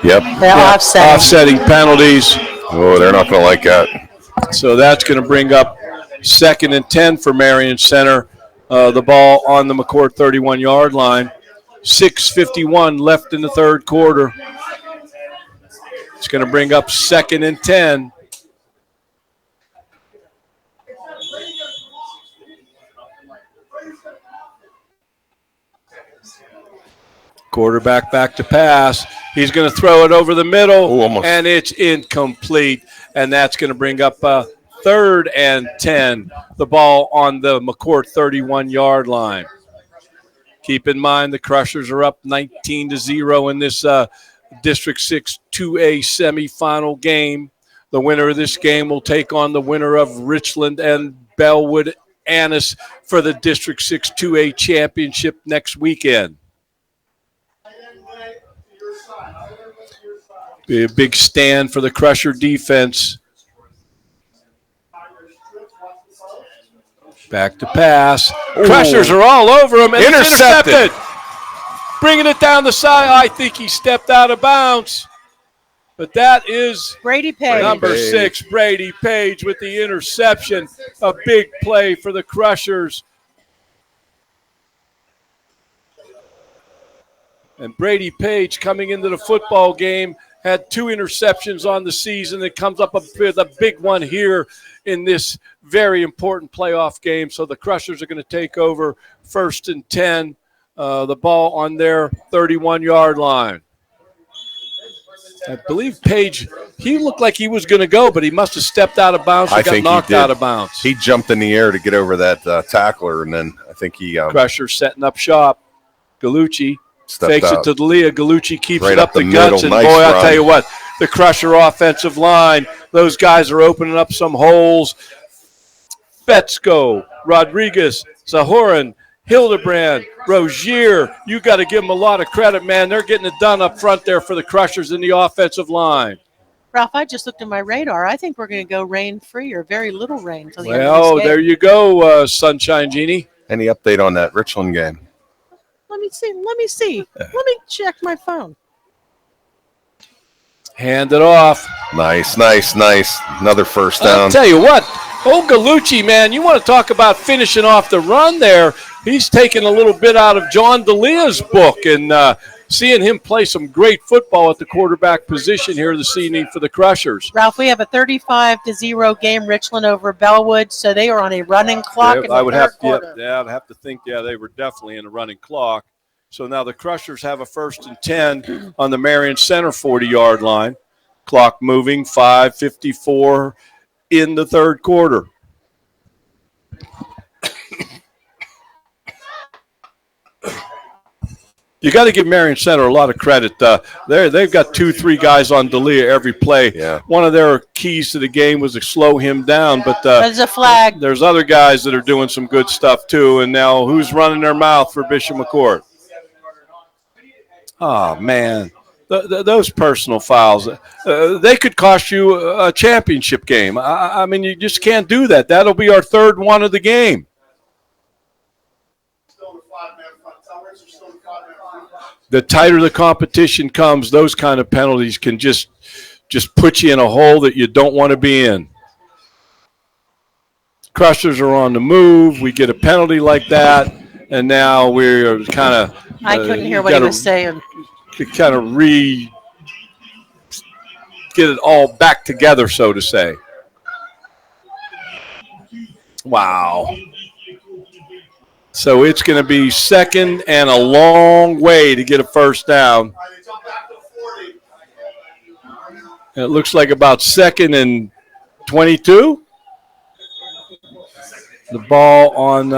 Yep. They're offsetting penalties. Oh, they're not going to like that. So that's going to bring up 2nd and 10 for Marion Center. The ball on the McCort 31-yard line. 6:51 left in the third quarter. It's going to bring up 2nd and 10. Quarterback back to pass. He's going to throw it over the middle, and it's incomplete. And that's going to bring up 3rd and 10, the ball on the McCort 31-yard line. Keep in mind the Crushers are up 19-0 in this District 6 2A semifinal game. The winner of this game will take on the winner of Richland and Bellwood Annis for the District 6 2A championship next weekend. Be a big stand for the Crusher defense. Back to pass. Crushers are all over him. And intercepted. Bringing it down the side. I think he stepped out of bounds. But that is Brady Page. Number 6, Brady Page with the interception. A big play for the Crushers. And Brady Page coming into the football game had 2 interceptions on the season. It comes up with a big one here in this very important playoff game. So the Crushers are going to take over 1st and 10, the ball on their 31-yard line. I believe Page, he looked like he was going to go, but he must have stepped out of bounds or got knocked out of bounds. He jumped in the air to get over that tackler, and then I think he Crusher setting up shop. Galucci fakes out. it to D'Elia. Galucci keeps Right it up the guts, and nice boy, I'll run. tell you what, the Crusher offensive line, those guys are opening up some holes. Betsko, Rodriguez, Zahoran, Hildebrand, Rozier, you got to give them a lot of credit, man. They're getting it done up front there for the Crushers in the offensive line. Ralph, I just looked at my radar. I think we're going to go rain-free or very little rain until the end of Well, this game. there you go, Sunshine Genie. Any update on that Richland game? Let me see. Let me check my phone. Hand it off. Nice. Another first down. I'll tell you what, old Galucci, man, you want to talk about finishing off the run there. He's taking a little bit out of John D'Elia's book and seeing him play some great football at the quarterback position here this evening for the Crushers. Ralph, we have a 35-0 game, Richland over Bellwood, so they are on a running clock in the third quarter. I'd have to think, they were definitely in a running clock. So now the Crushers have a 1st and 10 on the Marion Center 40-yard line. Clock moving, 5:54 in the third quarter. You got to give Marion Center a lot of credit. They've got 2-3 guys on D'Elia every play. Yeah. One of their keys to the game was to slow him down, but there's a flag. There's other guys that are doing some good stuff too. And now who's running their mouth for Bishop McCort? Oh, man. Those personal fouls, they could cost you a championship game. I mean, you just can't do that. That'll be our 3rd one of the game. The tighter the competition comes, those kind of penalties can just put you in a hole that you don't want to be in. Crushers are on the move. We get a penalty like that, and now we're kind of I couldn't hear what he was saying. Kind of get it all back together, so to say. Wow. So it's going to be 2nd and a long way to get a first down. And it looks like about 2nd and 22. The ball on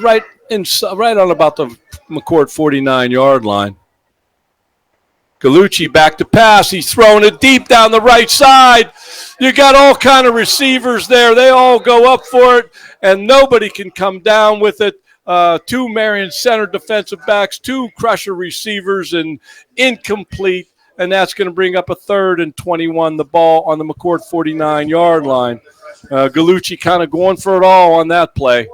right on about the McCort 49-yard line. Gallucci back to pass. He's throwing it deep down the right side. You got all kind of receivers there. They all go up for it, and nobody can come down with it. 2 Marion Center defensive backs, 2 Crusher receivers, and incomplete. And that's going to bring up a 3rd and 21, the ball on the McCort 49-yard line. Gallucci kind of going for it all on that play.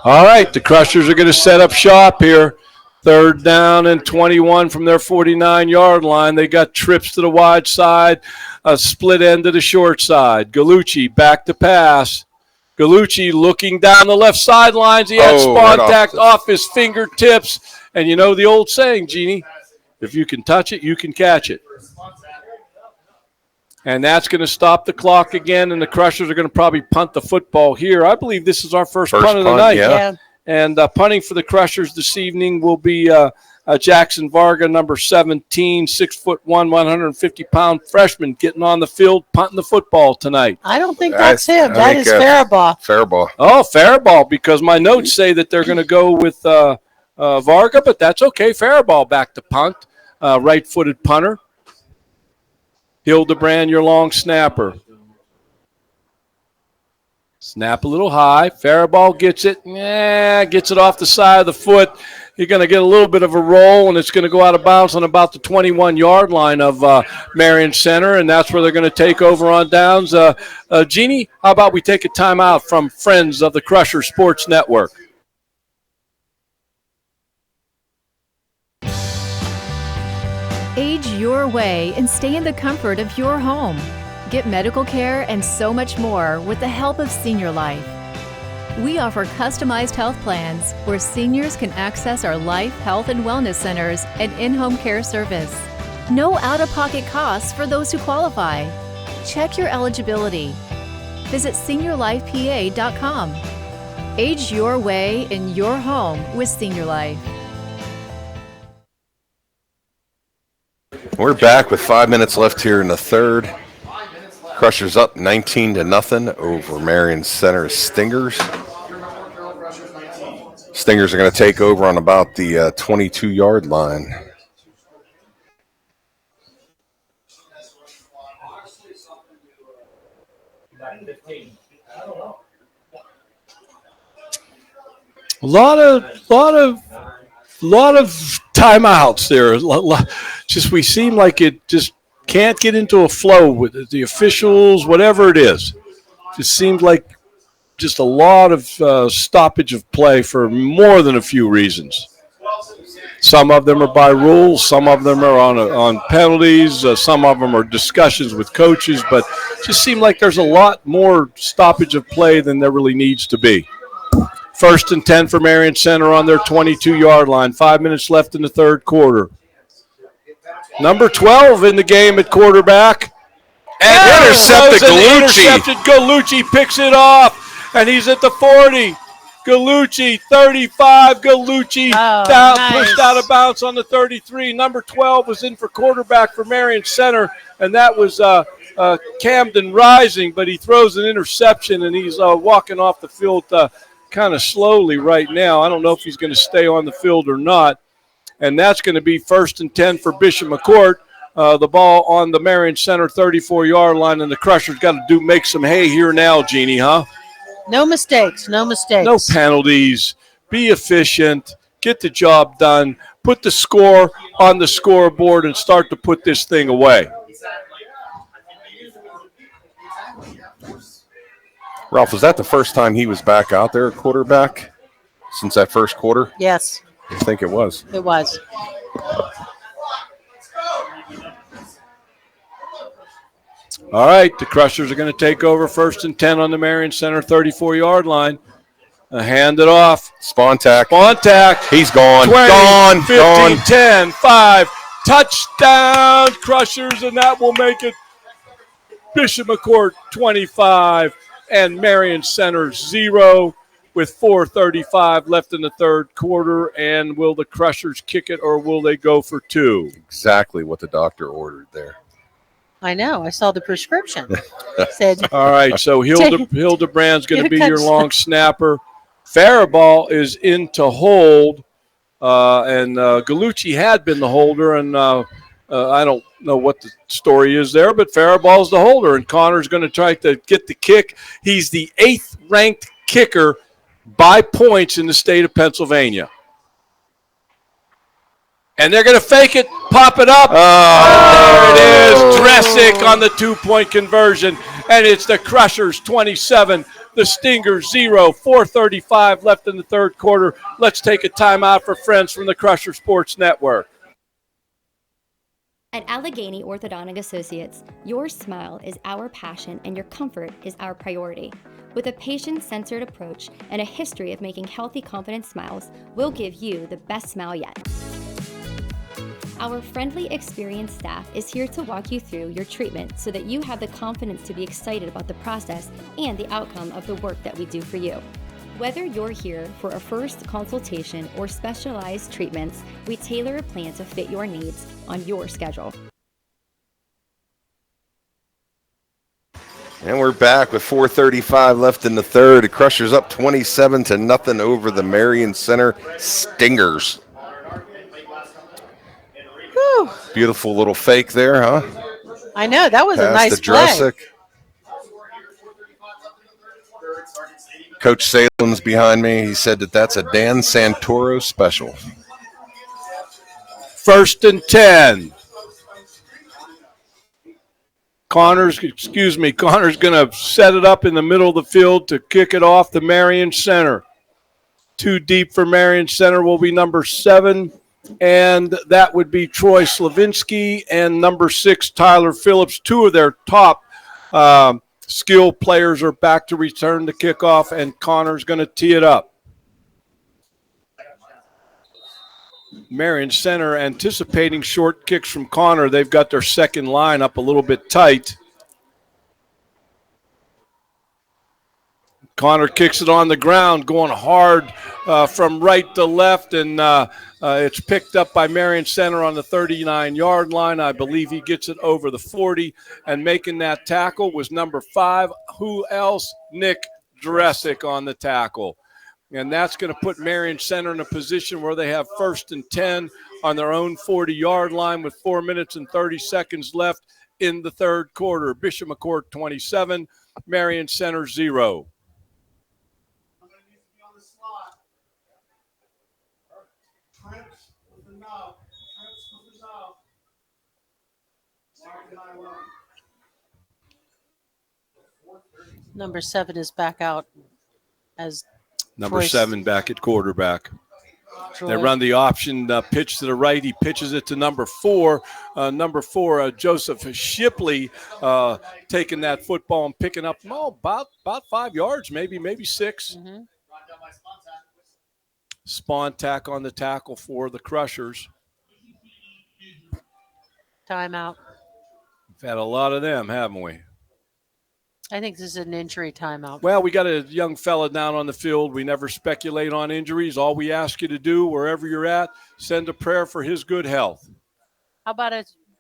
All right, the Crushers are going to set up shop here. 3rd down and 21 from their 49-yard line. They got trips to the wide side, a split end to the short side. Gallucci back to pass. Gallucci looking down the left sidelines. He had contact off his fingertips. And you know the old saying, Jeannie, if you can touch it, you can catch it. And that's going to stop the clock again, and the Crushers are going to probably punt the football here. I believe this is our first punt of the night. Yeah. And punting for the Crushers this evening will be Jackson Varga, number 17, 6'1", 150-pound freshman, getting on the field, punting the football tonight. I don't think that's him. That is Faribaugh. Faribaugh. Oh, Faribaugh, because my notes say that they're going to go with Varga, but that's okay. Faribaugh back to punt, right-footed punter. Hildebrand, your long snapper. Snap a little high. Faribaugh gets it. Gets it off the side of the foot. You're going to get a little bit of a roll, and it's going to go out of bounds on about the 21-yard line of Marion Center, and that's where they're going to take over on downs. Jeannie, how about we take a timeout from Friends of the Crusher Sports Network? Age your way and stay in the comfort of your home. Get medical care and so much more with the help of Senior Life. We offer customized health plans where seniors can access our life, health, and wellness centers and in-home care service. No out-of-pocket costs for those who qualify. Check your eligibility. Visit seniorlifepa.com. Age your way in your home with Senior Life. We're back with 5 minutes left here in the third. Crushers up 19-0 over Marion Center Stingers. Stingers are going to take over on about the 22-yard line. A lot of timeouts there. Just we seem like it just can't get into a flow with the officials, whatever it is. Just seems like just a lot of stoppage of play for more than a few reasons. Some of them are by rules, some of them are on penalties, some of them are discussions with coaches, but it just seems like there's a lot more stoppage of play than there really needs to be. 1st and 10 for Marion Center on their 22-yard line. 5 minutes left in the third quarter. Number 12 in the game at quarterback. And intercepted Gallucci. Intercepted Gallucci, picks it off, and he's at the 40. Gallucci, 35. Gallucci pushed out of bounds on the 33. Number 12 was in for quarterback for Marion Center, and that was Camden Rising, but he throws an interception, and he's walking off the field kind of slowly right now. I don't know if he's going to stay on the field or not. And that's going to be 1st and 10 for Bishop McCort. The ball on the Marion Center 34-yard line, and the Crushers got to make some hay here now, Jeannie, huh? No mistakes, no mistakes. No penalties. Be efficient. Get the job done. Put the score on the scoreboard and start to put this thing away. Ralph, was that the first time he was back out there at quarterback since that first quarter? Yes. I think it was. It was. All right, the Crushers are going to take over 1st and 10 on the Marion Center 34-yard line. Hand it off. Spontac. Spontac. He's gone. 20, Gone. 15, Gone. 10, 5, Touchdown, Crushers, and that will make it Bishop McCort 25 and Marion Center 0 with 4:35 left in the third quarter. And will the Crushers kick it or will they go for 2? Exactly what the doctor ordered there. I know. I saw the prescription. Said, all right, so Hildebrand's going to be your long snapper. Faribault is in to hold, and Gallucci had been the holder, and I don't know what the story is there, but Faribault's the holder, and Connor's going to try to get the kick. He's the 8th-ranked kicker by points in the state of Pennsylvania. And they're going to fake it, pop it up. Oh, there it is. Dressick on the 2-point conversion. And it's the Crushers 27, the Stingers 0, 4:35 left in the third quarter. Let's take a timeout for friends from the Crusher Sports Network. At Allegheny Orthodontic Associates, your smile is our passion and your comfort is our priority. With a patient-centered approach and a history of making healthy, confident smiles, we'll give you the best smile yet. Our friendly, experienced staff is here to walk you through your treatment so that you have the confidence to be excited about the process and the outcome of the work that we do for you. Whether you're here for a first consultation or specialized treatments, we tailor a plan to fit your needs on your schedule. And we're back with 4:35 left in the third. The Crushers up 27-0 over the Marion Center Stingers. Whew. Beautiful little fake there, huh? I know. That was a nice play. Coach Salem's behind me. He said that's a Dan Santoro special. 1st and 10. Connor's going to set it up in the middle of the field to kick it off the Marion Center. 2 deep for Marion Center will be number 7, and that would be Troy Slavinsky and number 6, Tyler Phillips. 2 of their top skill players are back to return the kickoff, and Connor's going to tee it up. Marion Center anticipating short kicks from Connor. They've got their second line up a little bit tight. Connor kicks it on the ground, going hard from right to left, and it's picked up by Marion Center on the 39-yard line. I believe he gets it over the 40, and making that tackle was number 5. Who else? Nick Dressick on the tackle. And that's going to put Marion Center in a position where they have 1st and 10 on their own 40-yard line with 4 minutes and 30 seconds left in the third quarter. Bishop McCort 27, Marion Center 0. Number 7 is back out as Number Troy 7 back at quarterback. Troy. They run the option pitch to the right. He pitches it to number 4. Joseph Shipley taking that football and picking up about 5 yards, maybe 6. Mm-hmm. Spontac on the tackle for the Crushers. Timeout. We've had a lot of them, haven't we? I think this is an injury timeout. Well, we got a young fella down on the field. We never speculate on injuries. All we ask you to do, wherever you're at, send a prayer for his good health. How about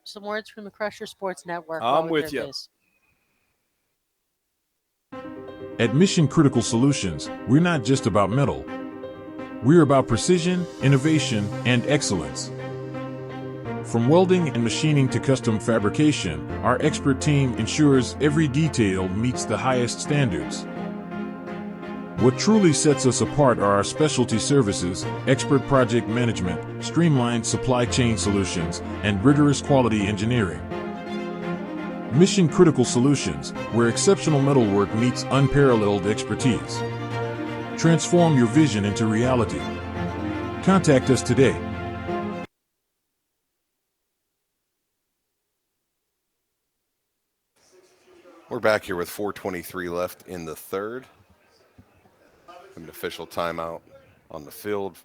some words from the Crusher Sports Network? I'm with you. At Mission Critical Solutions, we're not just about metal. We're about precision, innovation, and excellence. From welding and machining to custom fabrication, our expert team ensures every detail meets the highest standards. What truly sets us apart are our specialty services, expert project management, streamlined supply chain solutions, and rigorous quality engineering. Mission Critical Solutions, where exceptional metalwork meets unparalleled expertise. Transform your vision into reality. Contact us today. We're back here with 4:23 left in the third. An official timeout on the field.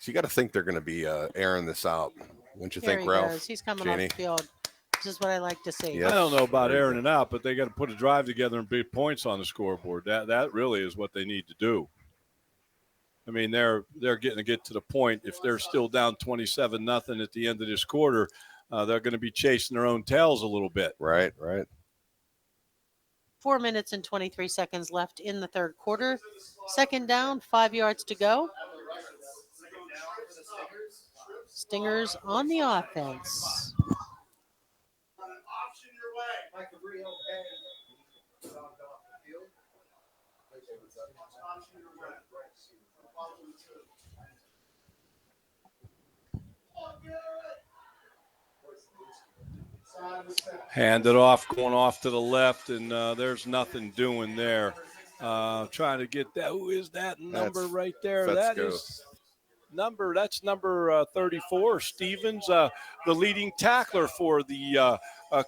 So you got to think they're going to be airing this out. Wouldn't you Here think, he Ralph? goes. He's coming Janie? off the field. This is what I like to see. Yes. I don't know about Very airing good. it out, but they got to put a drive together and big points on the scoreboard. That really is what they need to do. I mean, they're getting to get to the point. If they're still down 27-0 at the end of this quarter, they're going to be chasing their own tails a little bit. Right. 4 minutes and 23 seconds left in the third quarter. Second down, 5 yards to go. Stingers on the offense. Hand it off, going off to the left, and there's nothing doing there. Trying to get that. Who is that number right there? That's number 34, Stevens, the leading tackler for the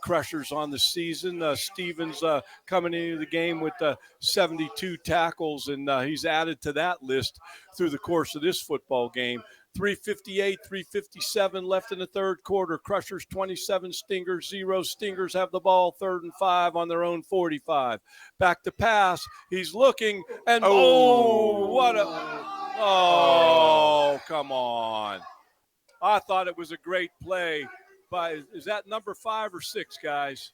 Crushers on the season. Stevens coming into the game with 72 tackles, and he's added to that list through the course of this football game. 3:58, 3:57 left in the third quarter. Crushers 27, Stingers 0. Stingers have the ball 3rd and 5 on their own 45. Back to pass. He's looking, and oh, come on. I thought it was a great play by, is that number 5 or 6, guys?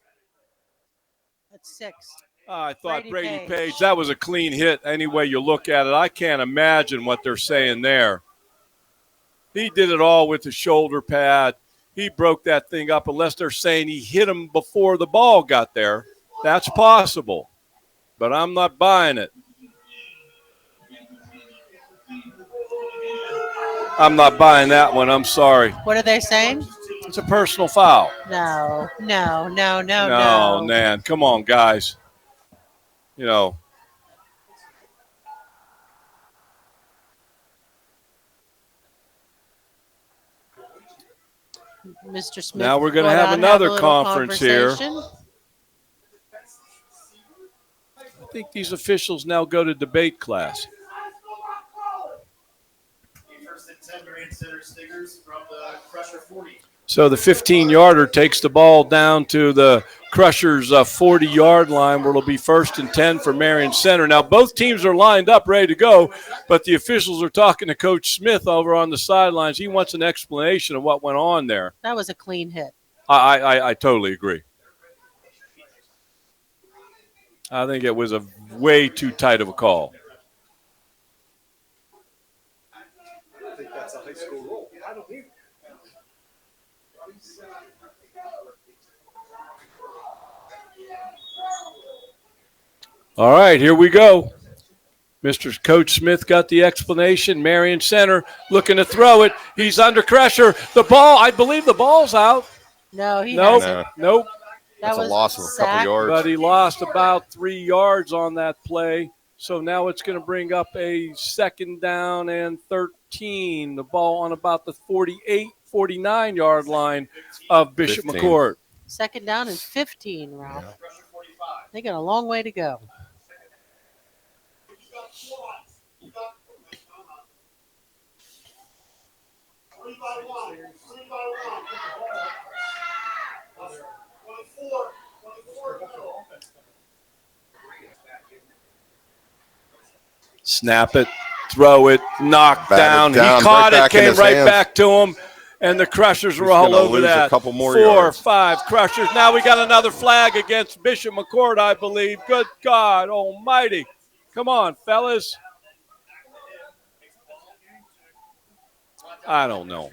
That's 6. I thought Brady Page, that was a clean hit any way you look at it. I can't imagine what they're saying there. He did it all with the shoulder pad. He broke that thing up, unless they're saying he hit him before the ball got there. That's possible, but I'm not buying it. I'm not buying that one. I'm sorry. What are they saying? It's a personal foul. No, man. Come on, guys. You know. Mr. Smith. Now we're going to have another conference here. I think these officials now go to debate class. So the 15-yarder takes the ball down to the Crushers' 40-yard line, where it'll be 1st and 10 for Marion Center. Now, both teams are lined up, ready to go, but the officials are talking to Coach Smith over on the sidelines. He wants an explanation of what went on there. That was a clean hit. I totally agree. I think it was a way too tight of a call. I think that's a high school rule. I don't either. All right, here we go. Mr. Coach Smith got the explanation. Marion Center looking to throw it. He's under pressure. The ball, I believe the ball's out. No, he hasn't. Nope. That's a loss of a couple yards. But he lost about 3 yards on that play. So now it's going to bring up a 2nd down and 13. The ball on about the 48, 49-yard line of Bishop 15. McCort. 2nd down and 15, Ralph. Yeah. They got a long way to go. Snap it, throw it, knock down. He caught it, came right back to him, and the Crushers were all over that. A couple more 4 or yards. 5 Crushers. Now we got another flag against Bishop McCort, I believe. Good God almighty. Come on, fellas. I don't know.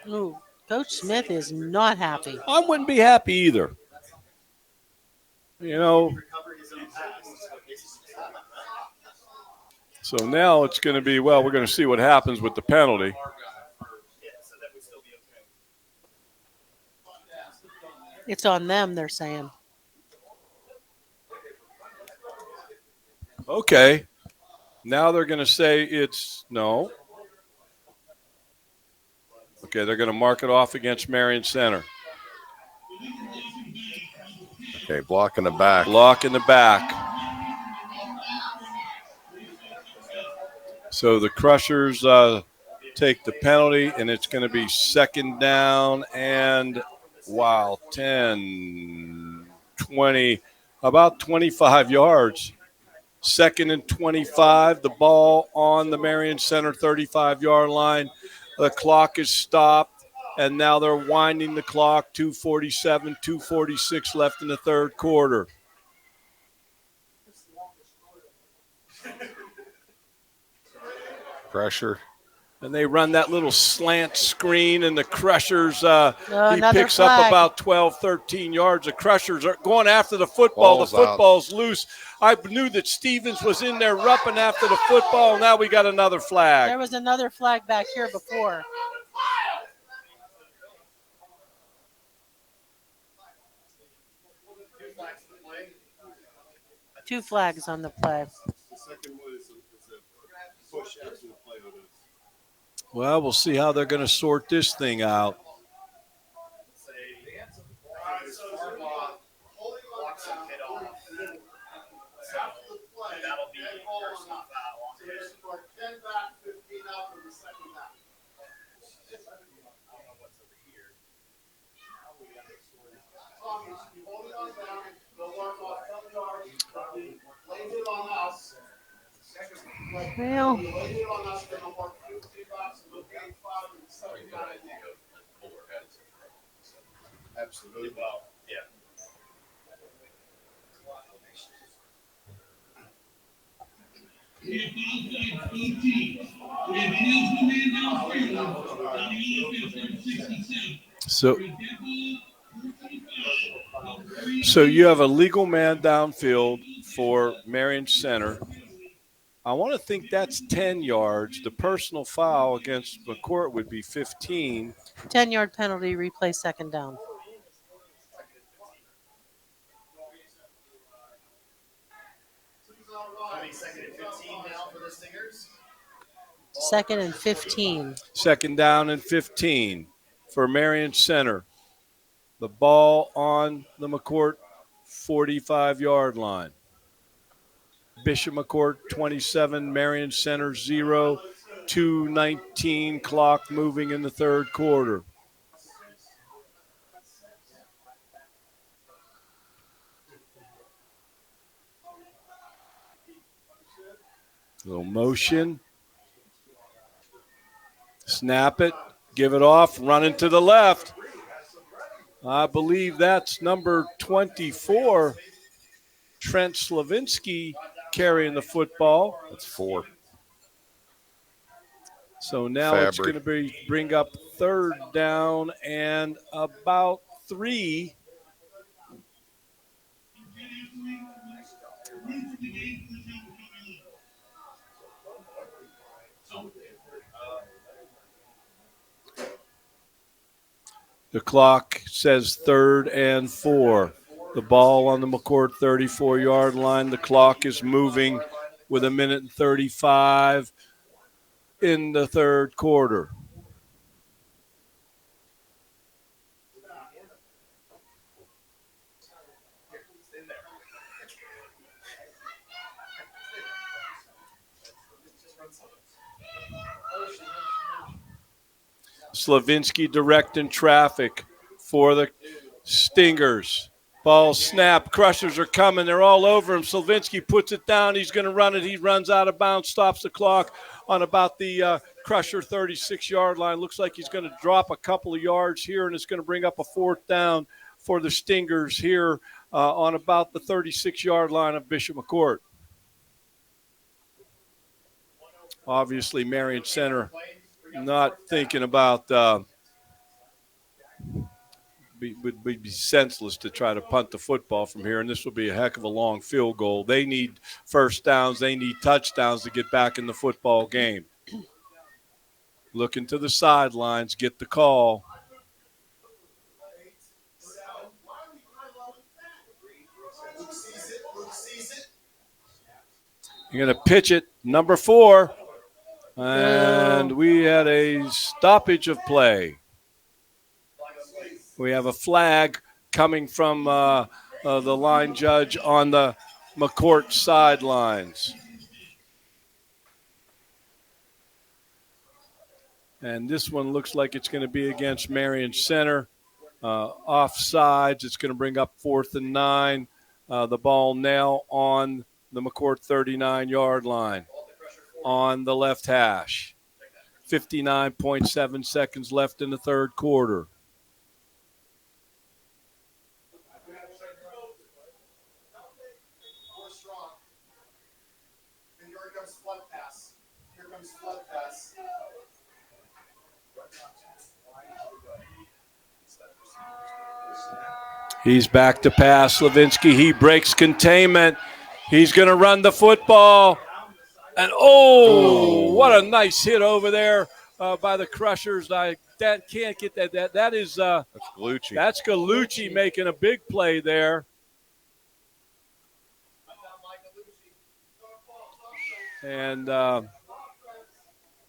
Ooh, Coach Smith is not happy. I wouldn't be happy either. You know. So now it's going to be, well, we're going to see what happens with the penalty. It's on them, they're saying. Okay. Now they're going to say it's no. Okay, they're going to mark it off against Marion Center. Okay, block in the back. Block in the back. So the Crushers take the penalty, and it's going to be second down and, 10, 20, about 25 yards. Second and 25, the ball on the Marion Center 35-yard line. The clock is stopped, and now they're winding the clock. 2:47, 2:46 left in the third quarter. Pressure. And they run that little slant screen, and the Crushers, he picks flag. up about 12, 13 yards. The Crushers are going after the football. Ball's the football's loose. I knew that Stevens was in there rupping after the football. Now we got another flag. There was another flag back here before. Two flags on the play. Well, we'll see how they're going to sort this thing out. Well, Absolutely. Well, yeah. So you have a legal man downfield for Marion Center. I want to think that's 10 yards. The personal foul against McCort would be 15. 10-yard penalty, replay second down. Second and 15 now for the Stingers. Second and 15. Second down and 15 for Marion Center. The ball on the McCort 45-yard line. Bishop McCort 27, Marion Center 0, 2:19 clock moving in the third quarter. Little motion. Snap it, give it off, running to the left. I believe that's number 24, Trent Slavinsky, carrying the football. That's 4. So now it's going to bring up third down and about 3. The clock says third and 4. The ball on the McCort 34-yard line. The clock is moving with 1:35 in the third quarter. Slavinsky directing traffic for the Stingers. Ball snap. Crushers are coming. They're all over him. Slavinsky puts it down. He's going to run it. He runs out of bounds, stops the clock on about the Crusher 36-yard line. Looks like he's going to drop a couple of yards here, and it's going to bring up a fourth down for the Stingers here on about the 36-yard line of Bishop McCort. Obviously, Marion Center not thinking about would be senseless to try to punt the football from here, and this will be a heck of a long field goal. They need first downs. They need touchdowns to get back in the football game. Looking to the sidelines, get the call. You're going to pitch it, number 4. And we had a stoppage of play. We have a flag coming from the line judge on the McCort sidelines. And this one looks like it's going to be against Marion Center. Offsides, it's going to bring up 4th and 9. The ball now on the McCort 39-yard line on the left hash. 59.7 seconds left in the third quarter. He's back to pass. Slavinsky, he breaks containment. He's going to run the football. And, what a nice hit over there by the Crushers. That can't get that. That is that's Gallucci. That's Gallucci making a big play there. And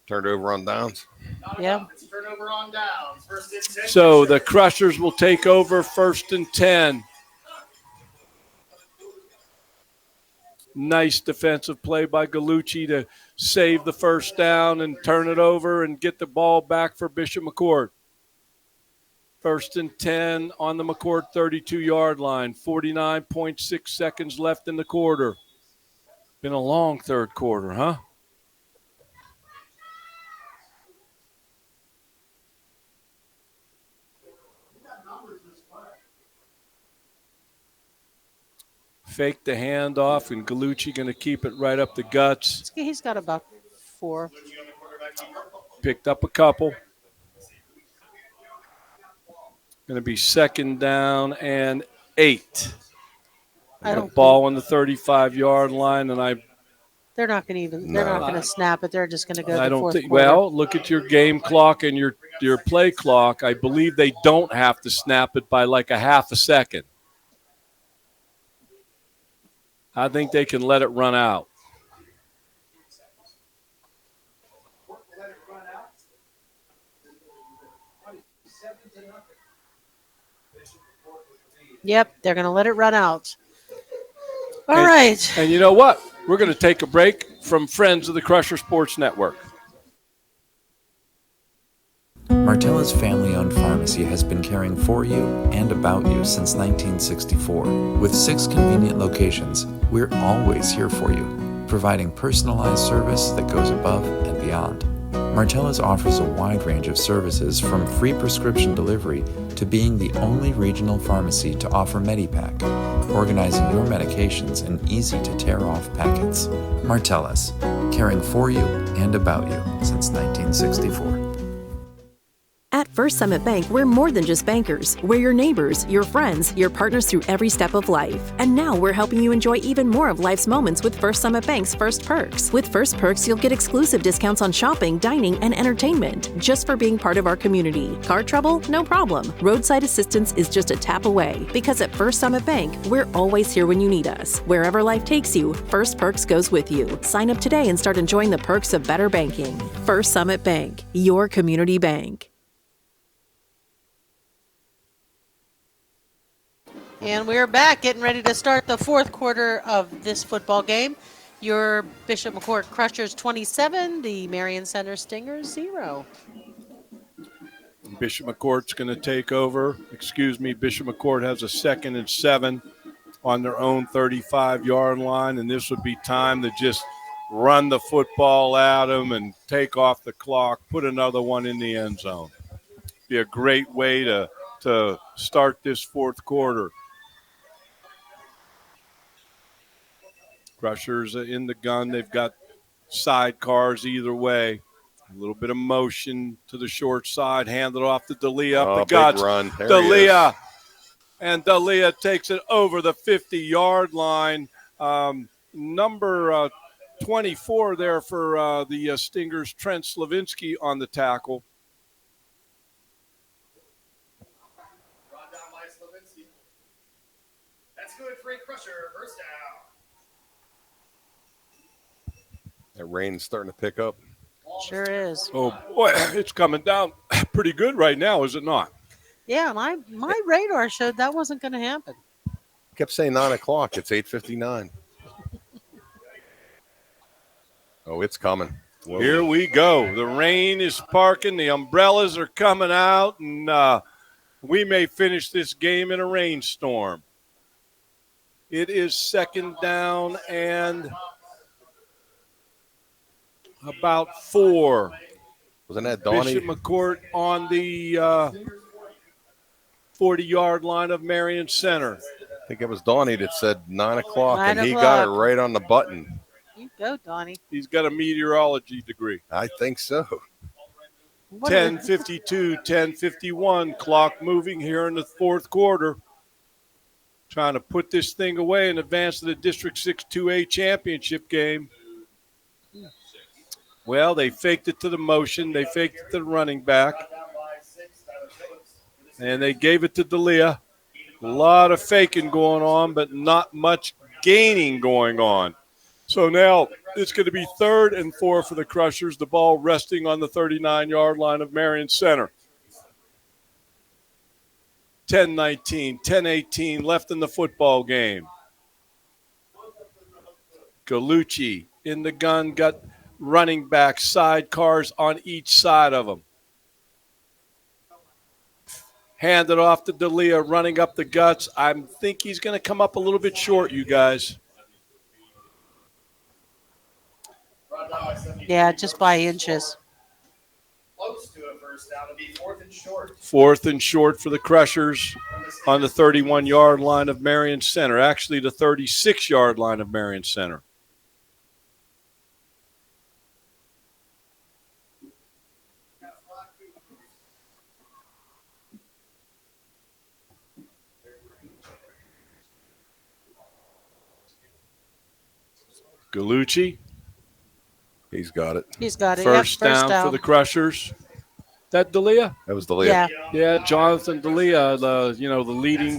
turned over on downs. Yeah. Turnover on downs. First and 10. So the Crushers will take over 1st and 10. Nice defensive play by Gallucci to save the first down and turn it over and get the ball back for Bishop McCort. 1st and 10 on the McCort 32-yard line. 49.6 seconds left in the quarter. Been a long third quarter, huh? Fake the handoff, and Gallucci going to keep it right up the guts. He's got about 4. Picked up a couple. Going to be 2nd down and 8. Ball on the 35-yard line, and they're not going to they're not going to snap it. They're just going to go to the fourth quarter. Well, look at your game clock and your play clock. I believe they don't have to snap it by like a half a second. I think they can let it run out. Yep, they're going to let it run out. All right. And you know what? We're going to take a break from Friends of the Crusher Sports Network. Martella's family-owned pharmacy has been caring for you and about you since 1964. With 6 convenient locations, we're always here for you, providing personalized service that goes above and beyond. Martella's offers a wide range of services from free prescription delivery to being the only regional pharmacy to offer Medipack, organizing your medications in easy-to-tear-off packets. Martella's, caring for you and about you since 1964. At First Summit Bank, we're more than just bankers. We're your neighbors, your friends, your partners through every step of life. And now we're helping you enjoy even more of life's moments with First Summit Bank's First Perks. With First Perks, you'll get exclusive discounts on shopping, dining, and entertainment just for being part of our community. Car trouble? No problem. Roadside assistance is just a tap away. Because at First Summit Bank, we're always here when you need us. Wherever life takes you, First Perks goes with you. Sign up today and start enjoying the perks of better banking. First Summit Bank, your community bank. And we're back, getting ready to start the fourth quarter of this football game. Your Bishop McCort Crushers 27, the Marion Center Stingers 0. Bishop McCort's going to take over. Bishop McCort has a 2nd and 7 on their own 35-yard line, and this would be time to just run the football at them and take off the clock, put another one in the end zone. Be a great way to start this fourth quarter. Crushers in the gun. They've got sidecars either way. A little bit of motion to the short side. Hand it off to D'Elia up the guts. Big run. D'Elia. And D'Elia takes it over the 50-yard line. Number 24 there for the Stingers, Trent Slavinsky on the tackle. Brought down by Slavinsky. That's good for a Crusher. First down. That rain's starting to pick up. Sure is. Oh, boy, it's coming down pretty good right now, is it not? Yeah, my radar showed that wasn't going to happen. kept saying 9 o'clock. It's 8:59. Oh, it's coming. Whoa. Here we go. The rain is parking. The umbrellas are coming out, and we may finish this game in a rainstorm. It is second down and about 4. Wasn't that Donnie? Bishop McCort on the 40-yard line of Marion Center. I think it was Donnie that said 9 o'clock, 9 and he got it o'clock. right on the button. You go, Donnie. He's got a meteorology degree. I think so. 10:52, 10:51, clock moving here in the fourth quarter. Trying to put this thing away in advance of the District 6 2A championship game. Well, they faked it to the motion. They faked it to the running back. And they gave it to D'Elia. A lot of faking going on, but not much gaining going on. So now it's going to be 3rd and 4 for the Crushers, the ball resting on the 39-yard line of Marion Center. 10-19, 10-18 left in the football game. Galucci in the gun, got running back sidecars on each side of him. Handed off to D'Elia, running up the guts. I think he's going to come up a little bit short, you guys. Yeah, just by inches. Close to a first down. It'll be 4th and short. 4th and short for the Crushers on the 31-yard line of Marion Center. Actually, the 36-yard line of Marion Center. Galucci. He's got it. He's got it. First, yep, down for the Crushers. That D'Elia? That was D'Elia. Yeah, Jonathan D'Elia, the leading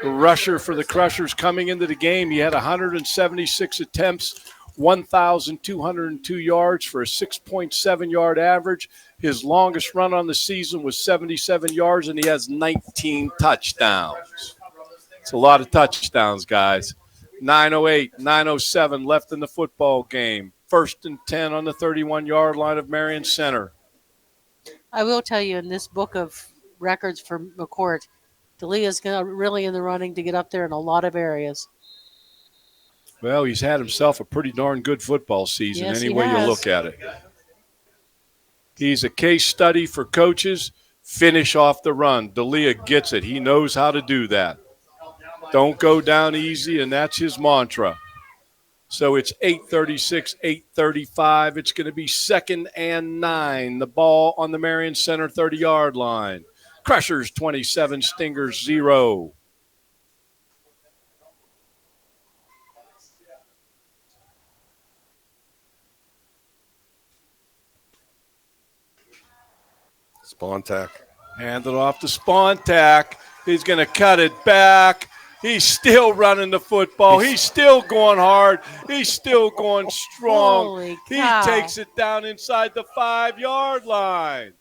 rusher for the Crushers coming into the game. He had 176 attempts, 1,202 yards for a 6.7-yard average. His longest run on the season was 77 yards, and he has 19 touchdowns. It's a lot of touchdowns, guys. 9:08, 9:07 left in the football game. 1st and 10 on the 31-yard line of Marion Center. I will tell you, in this book of records for McCort, D'Elia's really in the running to get up there in a lot of areas. Well, he's had himself a pretty darn good football season, Yes, any he way you has. look at it. He's a case study for coaches. Finish off the run. D'Elia gets it. He knows how to do that. Don't go down easy, and that's his mantra. So it's 8:36, 8:35. It's going to be 2nd and 9. The ball on the Marion Center 30-yard line. Crushers 27, Stingers 0. Spontak. Hand it off to Spontak. He's going to cut it back. He's still running the football. He's still going hard. He's still going strong. Holy He cow. takes it down inside the 5-yard line.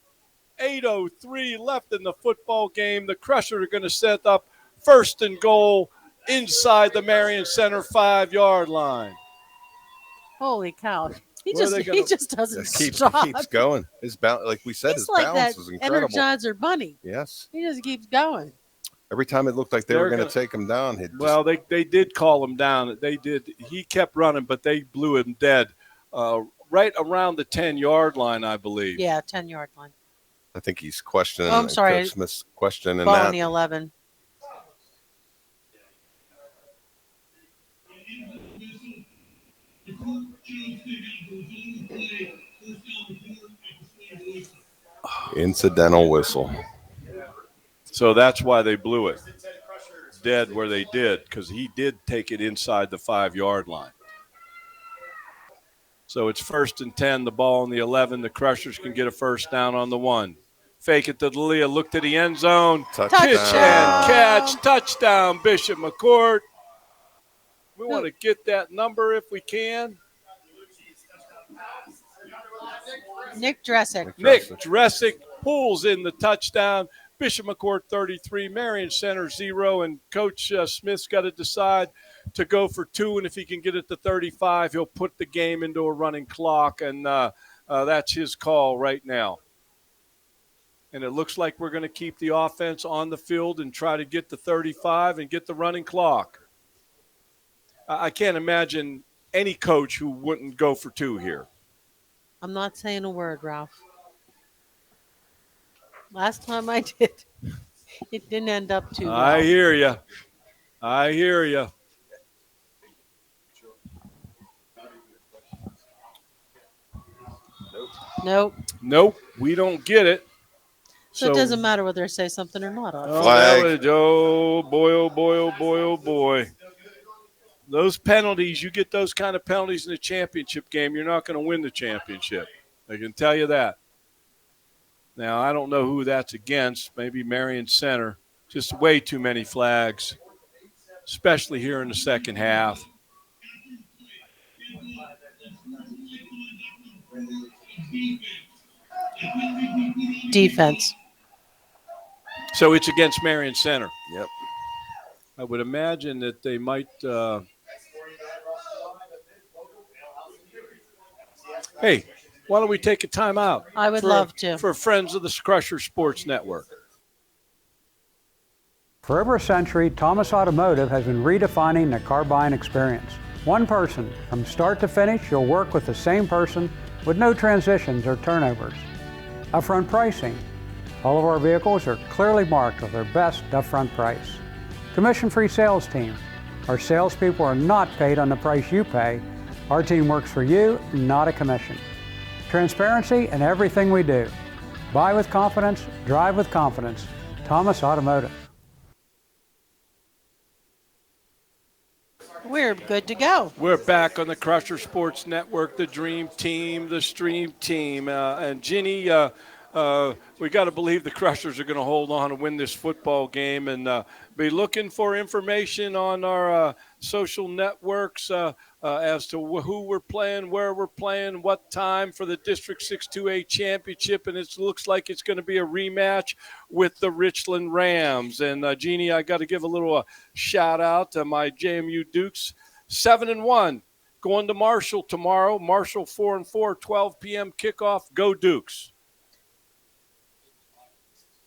8:03 left in the football game. The Crushers are going to set up 1st and goal inside the Marion Center 5-yard line. Holy cow. He Where are they gonna- just doesn't Keeps stop. going. His balance, like we said, He's his like balance that is incredible. Energizer bunny. Yes. He just keeps going. Every time it looked like they They're were going gonna- to take him down, he'd just, Well, they did call him down. They did. He kept running, but they blew him dead right around the 10-yard line, I believe. Yeah, 10-yard line. I think he's questioning. Oh, I'm sorry. Coach Smith's questioning Ball that. on the 11. Incidental whistle. So that's why they blew it dead where they did, because he did take it inside the 5-yard line. So it's 1st and 10, the ball on the 11. The Crushers can get a first down on the 1. Fake it to D'Elia, look to the end zone. Touchdown. Pitch and catch, touchdown, Bishop McCort. We want to get that number if we can. Nick Dressick. Nick Dressick pulls in the touchdown. Bishop McCort 33, Marion Center 0, and Coach Smith's got to decide to go for 2, and if he can get it to 35, he'll put the game into a running clock, and that's his call right now. And it looks like we're going to keep the offense on the field and try to get to 35 and get the running clock. I can't imagine any coach who wouldn't go for 2 here. I'm not saying a word, Ralph. Last time I did, it didn't end up too well. I hear you. I hear you. Nope. We don't get it. So it doesn't matter whether I say something or not. Flag. Oh, boy, oh, boy, oh, boy, oh, boy. Those penalties, you get those kind of penalties in a championship game, you're not going to win the championship. I can tell you that. Now, I don't know who that's against. Maybe Marion Center. Just way too many flags, especially here in the second half. Defense. So it's against Marion Center. Yep. I would imagine that they might hey, why don't we take a timeout? I would love to. For Friends of the Crusher Sports Network. For over a century, Thomas Automotive has been redefining the car buying experience. One person, from start to finish, you'll work with the same person with no transitions or turnovers. Upfront pricing. All of our vehicles are clearly marked with their best upfront price. Commission-free sales team. Our salespeople are not paid on the price you pay. Our team works for you, not a commission. Transparency in everything we do. Buy with confidence, drive with confidence. Thomas Automotive. We're good to go. We're back on the Crusher Sports Network, the Dream Team, the Stream Team. And Ginny, we got to believe the Crushers are going to hold on and win this football game, and be looking for information on our social networks as to who we're playing, where we're playing, what time for the District 6 2A championship, and it looks like it's going to be a rematch with the Richland Rams. And Jeannie, I got to give a little shout out to my JMU Dukes, 7-1, going to Marshall tomorrow. Marshall 4-4, 12 p.m. kickoff. Go Dukes.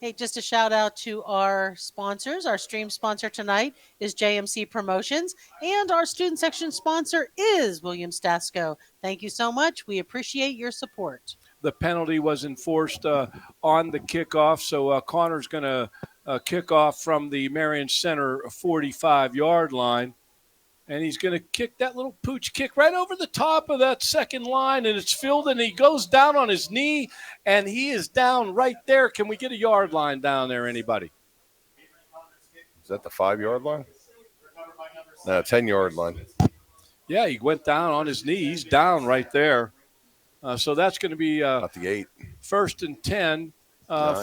Hey, just a shout out to our sponsors. Our stream sponsor tonight is JMC Promotions, and our student section sponsor is William Stasco. Thank you so much. We appreciate your support. The penalty was enforced on the kickoff, so Connor's going to kick off from the Marion Center 45-yard line. And he's going to kick that little pooch kick right over the top of that second line, and it's filled, and he goes down on his knee, and he is down right there. Can we get a yard line down there, anybody? Is that the 5-yard line? No, 10-yard line. Yeah, he went down on his knee. He's down right there. So that's going to be at the 8. 1st and 10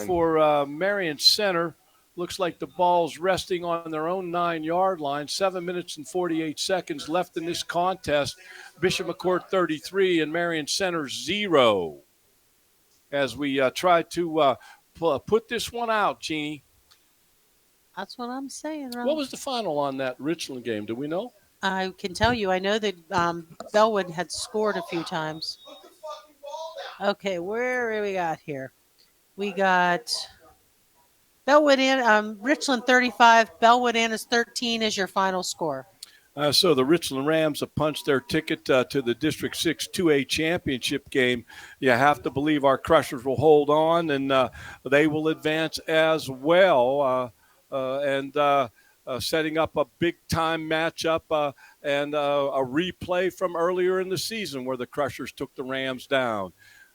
for Marion Center. Looks like the ball's resting on their own 9-yard line. 7 minutes and 48 seconds left in this contest. Bishop McCort 33 and Marion Center 0. As we try to put this one out, Jeannie. That's what I'm saying, Ralph. What was the final on that Richland game? Do we know? I can tell you. I know that Bellwood had scored a few times. Okay, where do we got here? We got Bellwood in Richland 35. Bellwood Anna's 13 is your final score. So the Richland Rams have punched their ticket to the District 6 2A championship game. You have to believe our Crushers will hold on, and they will advance as well. Setting up a big-time matchup and a replay from earlier in the season where the Crushers took the Rams down.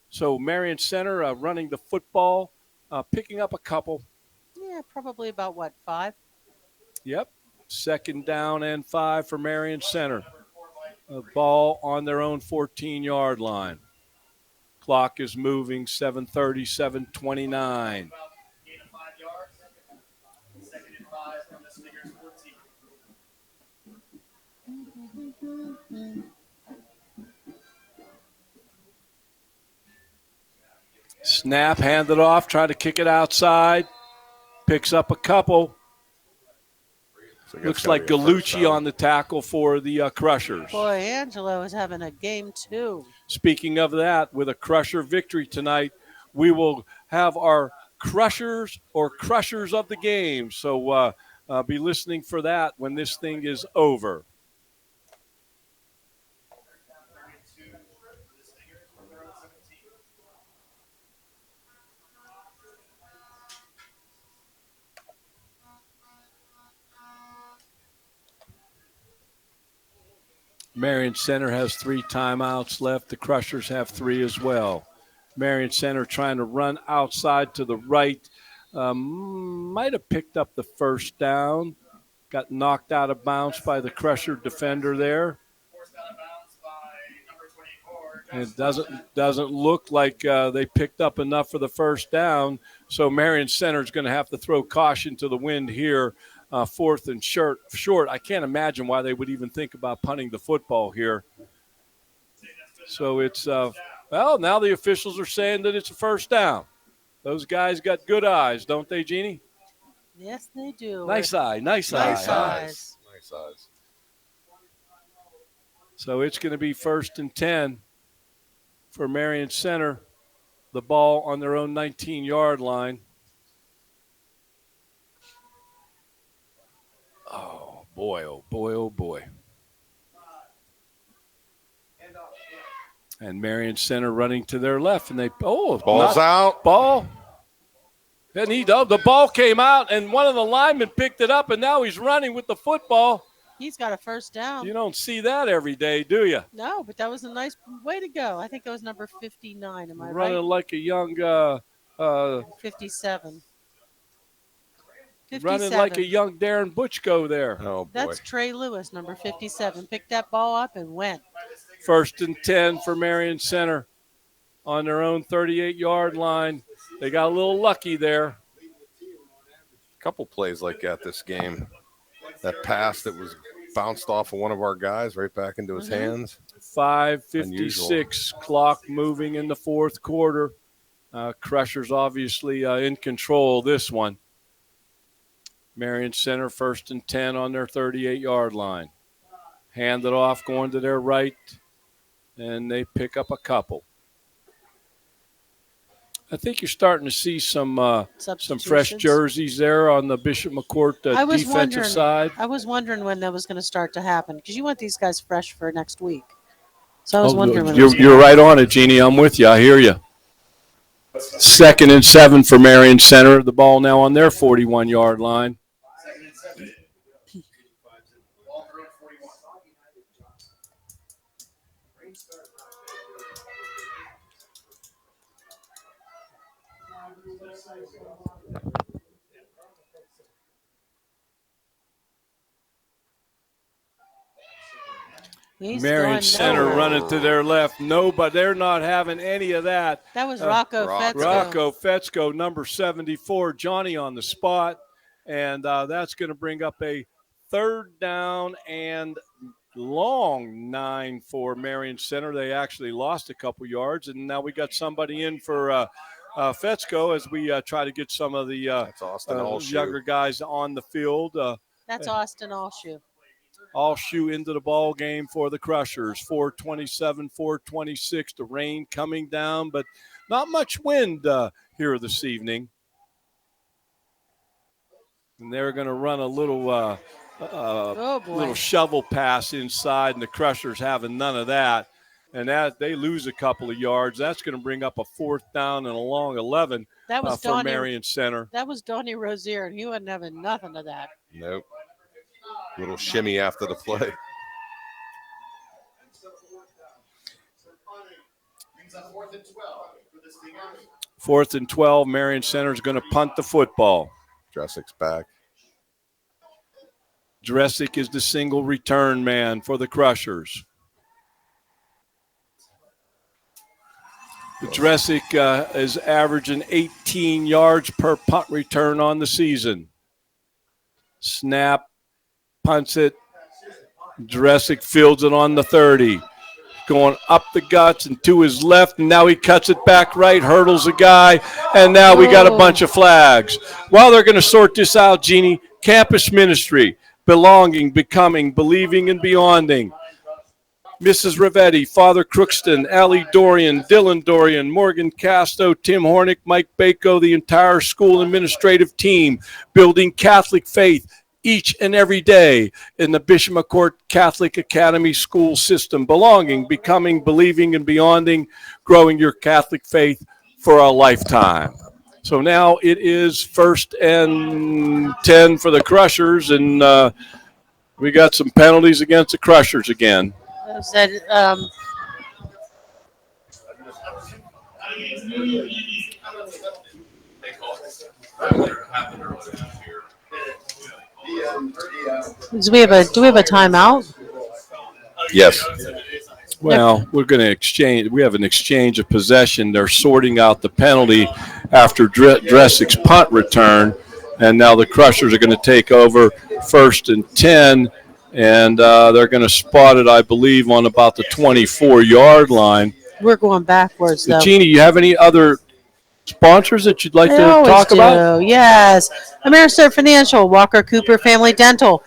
So Marion Center running the football, picking up a couple. Yeah, probably about, 5? Yep. 2nd down and 5 for Marion Center. A ball on their own 14-yard line. Clock is moving, 7:30, 7:29. Snap, handed off, try to kick it outside. Picks up a couple. So Looks gotta like be a first Gallucci down. on the tackle for the Crushers. Boy, Angelo is having a game too. Speaking of that, with a Crusher victory tonight, we will have our Crushers or Crushers of the game. So be listening for that when this thing is over. Marion Center has 3 timeouts left. The Crushers have 3 as well. Marion Center trying to run outside to the right. Might have picked up the first down. Got knocked out of bounds by the Crusher defender there. And it doesn't look like they picked up enough for the first down. So Marion Center is going to have to throw caution to the wind here. 4th and short. I can't imagine why they would even think about punting the football here. So it's, well, now the officials are saying that it's a first down. Those guys got good eyes, don't they, Jeannie? Yes, they do. Nice eyes. Nice eyes. So it's going to be 1st and 10 for Marion Center. The ball on their own 19-yard line. Oh, boy, oh, boy, oh, boy. And Marion Center running to their left, and they Ball's out. Ball. And the ball came out, and one of the linemen picked it up, and now he's running with the football. He's got a first down. You don't see that every day, do you? No, but that was a nice way to go. I think that was number 59. Am I Running right? like a young 57. running like a young Darren Butchko there. Oh, boy. That's Trey Lewis, number 57. Picked that ball up and went. 1st and 10 for Marion Center on their own 38-yard line. They got a little lucky there. A couple plays like that this game. That pass that was bounced off of one of our guys right back into his hands. 5:56, clock moving in the 4th quarter. Crushers obviously in control this one. Marion Center 1st and 10 on their 38-yard line. Hand it off, going to their right, and they pick up a couple. I think you're starting to see some fresh jerseys there on the Bishop McCort defensive side. I was wondering when that was going to start to happen because you want these guys fresh for next week. So I was wondering when you're right on it, Jeannie. I'm with you. I hear you. 2nd and 7 for Marion Center. The ball now on their 41-yard line. Marion Center running to their left. No, but they're not having any of that. That was Rocco Fetzko. Rocco Fetzko, number 74, Johnny on the spot. And that's going to bring up a 3rd down and long 9 for Marion Center. They actually lost a couple yards, and now we got somebody in for Fetzko as we try to get some of the younger guys on the field. That's Austin Allshoe. Allshoe into the ball game for the Crushers. 4:27, 4:26. The rain coming down, but not much wind here this evening. And they're going to run a little little shovel pass inside, and the Crushers having none of that. And that they lose a couple of yards. That's going to bring up a 4th down and a long 11 for Marion Center. That was Donnie Rozier, and he wasn't having nothing of that. Nope. Little shimmy after the play. Fourth and 12. Marion Center is going to punt the football. Dressick's back. Dressick is the single return man for the Crushers. Dressick is averaging 18 yards per punt return on the season. Snap, punts it. Dressick fields it on the 30. going up the guts and to his left, and now he cuts it back right, hurdles a guy, and now we got a bunch of flags. While they're going to sort this out, Jeannie, campus ministry, belonging, becoming, believing, and beyonding. Mrs. Rivetti, Father Crookston, Allie Dorian, Dylan Dorian, Morgan Casto, Tim Hornick, Mike Bako, the entire school administrative team, building Catholic faith each and every day in the Bishop McCort Catholic Academy school system. Belonging, becoming, believing, and beyonding, growing your Catholic faith for a lifetime. So now it is 1st and 10 for the Crushers, and we got some penalties against the Crushers again. Said, do we have a timeout? Yes. Well, we're going to exchange. We have an exchange of possession. They're sorting out the penalty after Dressig's punt return, and now the Crushers are going to take over 1st and 10. And they're going to spot it, I believe, on about the 24-yard line. We're going backwards, though. Jeannie, you have any other sponsors that you'd like to talk about? Yes. Ameriserve Financial, Walker Cooper Family Dental,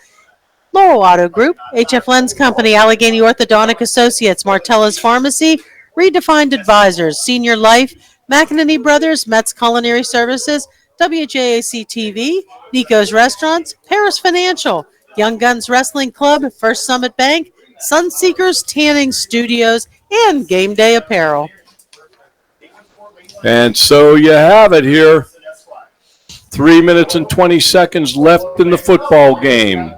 Laurel Auto Group, HF Lens Company, Allegheny Orthodontic Associates, Martella's Pharmacy, Redefined Advisors, Senior Life, McEnany Brothers, Metz Culinary Services, WJAC TV, Nico's Restaurants, Paris Financial, Young Guns Wrestling Club, First Summit Bank, Sunseekers Tanning Studios, and Game Day Apparel. And so you have it here. 3 minutes and 20 seconds left in the football game.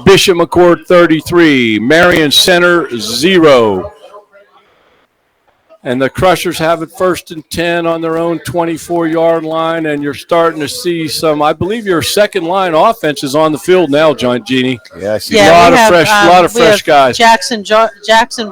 Bishop McCort 33, Marion Center 0. And the Crushers have it 1st and 10 on their own 24-yard line, and you're starting to see some. I believe your second line offense is on the field now, Jeannie. Yeah, I see. A lot of fresh guys. Jackson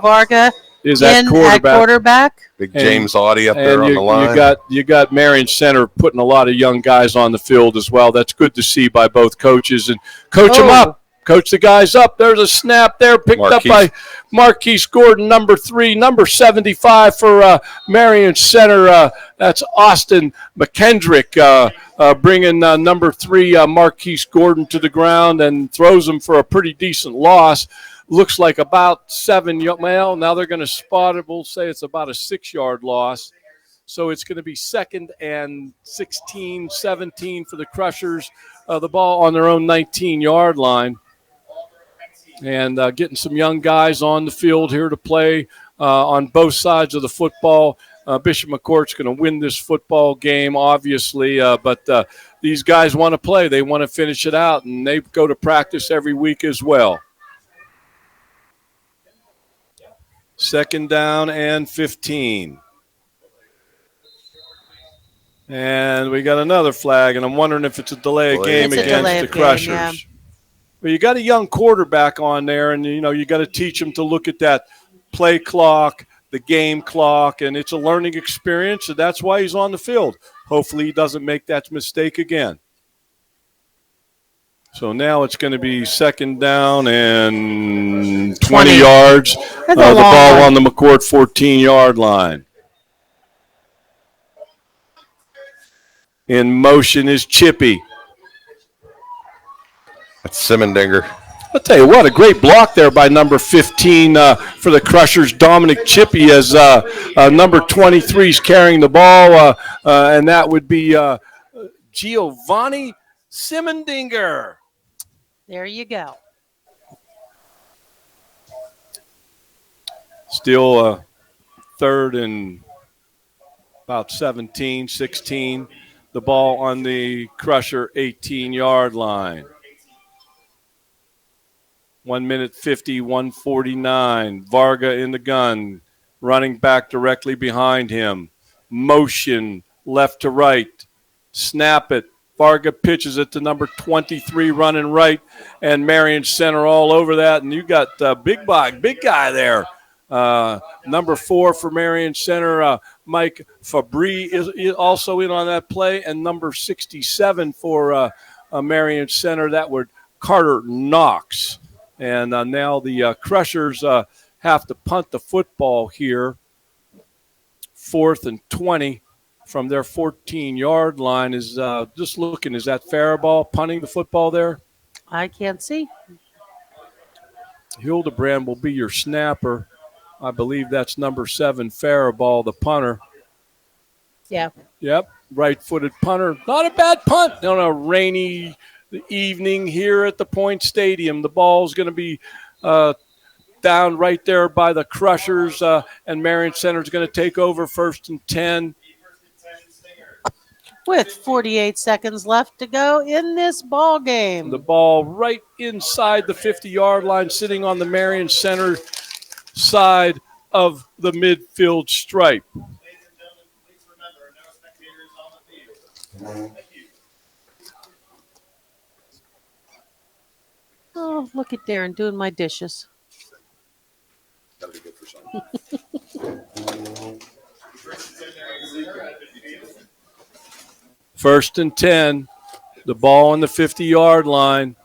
Varga is at quarterback. Big James Audie up there on the line. You got Marion Center putting a lot of young guys on the field as well. That's good to see by both coaches, and coach them up. Coach the guys up. There's a snap there picked up by Marquise Gordon, number 3, number 75 for Marion Center. That's Austin McKendrick bringing number 3 Marquise Gordon to the ground and throws him for a pretty decent loss. Looks like about 7. Well, now they're going to spot it. We'll say it's about a 6-yard loss. So it's going to be 2nd and 16, 17 for the Crushers. The ball on their own 19-yard line. And getting some young guys on the field here to play on both sides of the football. Bishop McCort's going to win this football game, obviously, but these guys want to play. They want to finish it out, and they go to practice every week as well. 2nd down and 15. And we got another flag, and I'm wondering if it's a delay of game against the Crushers. Yeah. Well, you got a young quarterback on there, and, you got to teach him to look at that play clock, the game clock, and it's a learning experience, and that's why he's on the field. Hopefully he doesn't make that mistake again. So now it's going to be 2nd down and 20 yards. The ball on the McCort 14-yard line. In motion is Chippy. That's Simendinger. I'll tell you what, a great block there by number 15 for the Crushers, Dominic Chippy, as number 23 is carrying the ball, and that would be Giovanni Simendinger. There you go. Still 3rd and about 17, 16. The ball on the Crusher 18-yard line. 1 minute 50, 149. Varga in the gun, running back directly behind him. Motion left to right. Snap it. Varga pitches it to number 23 running right, and Marion Center all over that. And you got big guy there. Number 4 for Marion Center, Mike Fabry is also in on that play, and number 67 for Marion Center, that would Carter Knox. And now the Crushers have to punt the football here. 4th and 20 from their 14-yard line. Is just looking, is that Faribault punting the football there? I can't see. Hildebrand will be your snapper. I believe that's number 7, Faribault, the punter. Yeah. Yep, right-footed punter. Not a bad punt on a rainy evening here at the Point Stadium. The ball's going to be down right there by the Crushers, and Marion Center's going to take over 1st and 10. With 48 seconds left to go in this ball game. The ball right inside the 50-yard line, sitting on the Marion Center side of the midfield stripe. Oh, look at Darren doing my dishes. First and 10, the ball on the 50-yard line.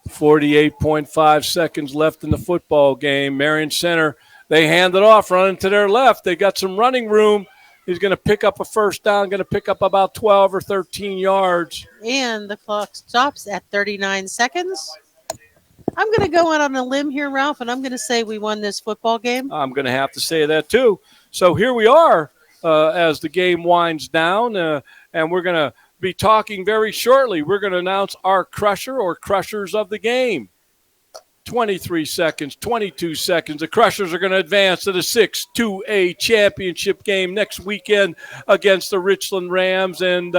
48.5 seconds left in the football game. Marion Center, they hand it off, running to their left. They got some running room. He's going to pick up a first down, going to pick up about 12 or 13 yards. And the clock stops at 39 seconds. I'm going to go out on a limb here, Ralph, and I'm going to say we won this football game. I'm going to have to say that too. So here we are as the game winds down, and we're going to be talking very shortly. We're going to announce our crusher or crushers of the game. 23 seconds, 22 seconds. The Crushers are going to advance to the 6-2A championship game next weekend against the Richland Rams. And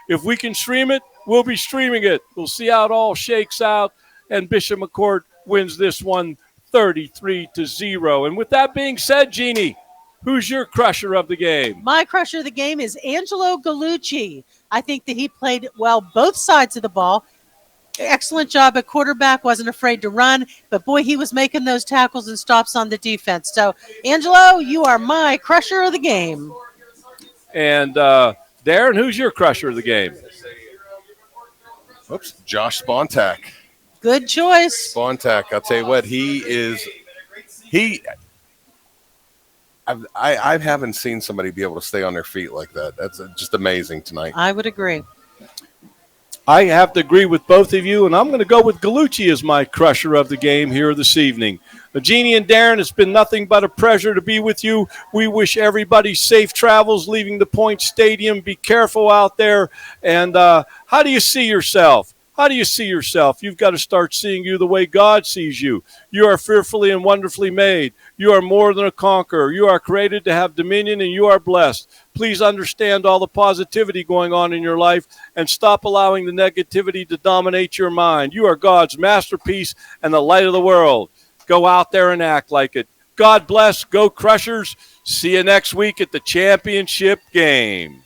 if we can stream it, we'll be streaming it. We'll see how it all shakes out. And Bishop McCort wins this one 33-0. And with that being said, Jeannie, who's your crusher of the game? My crusher of the game is Angelo Gallucci. I think that he played well both sides of the ball. Excellent job at quarterback, wasn't afraid to run, but boy, he was making those tackles and stops on the defense. So, Angelo, you are my crusher of the game. And Darren, who's your crusher of the game? Oops, Josh Spontak. Good choice. Spontak, I'll tell you what, I haven't seen somebody be able to stay on their feet like that. That's just amazing tonight. I would agree. I have to agree with both of you, and I'm going to go with Gallucci as my crusher of the game here this evening. Jeannie and Darren, it's been nothing but a pleasure to be with you. We wish everybody safe travels leaving the Point Stadium. Be careful out there. And how do you see yourself? How do you see yourself? You've got to start seeing you the way God sees you. You are fearfully and wonderfully made. You are more than a conqueror. You are created to have dominion, and you are blessed. Please understand all the positivity going on in your life and stop allowing the negativity to dominate your mind. You are God's masterpiece and the light of the world. Go out there and act like it. God bless. Go Crushers. See you next week at the championship game.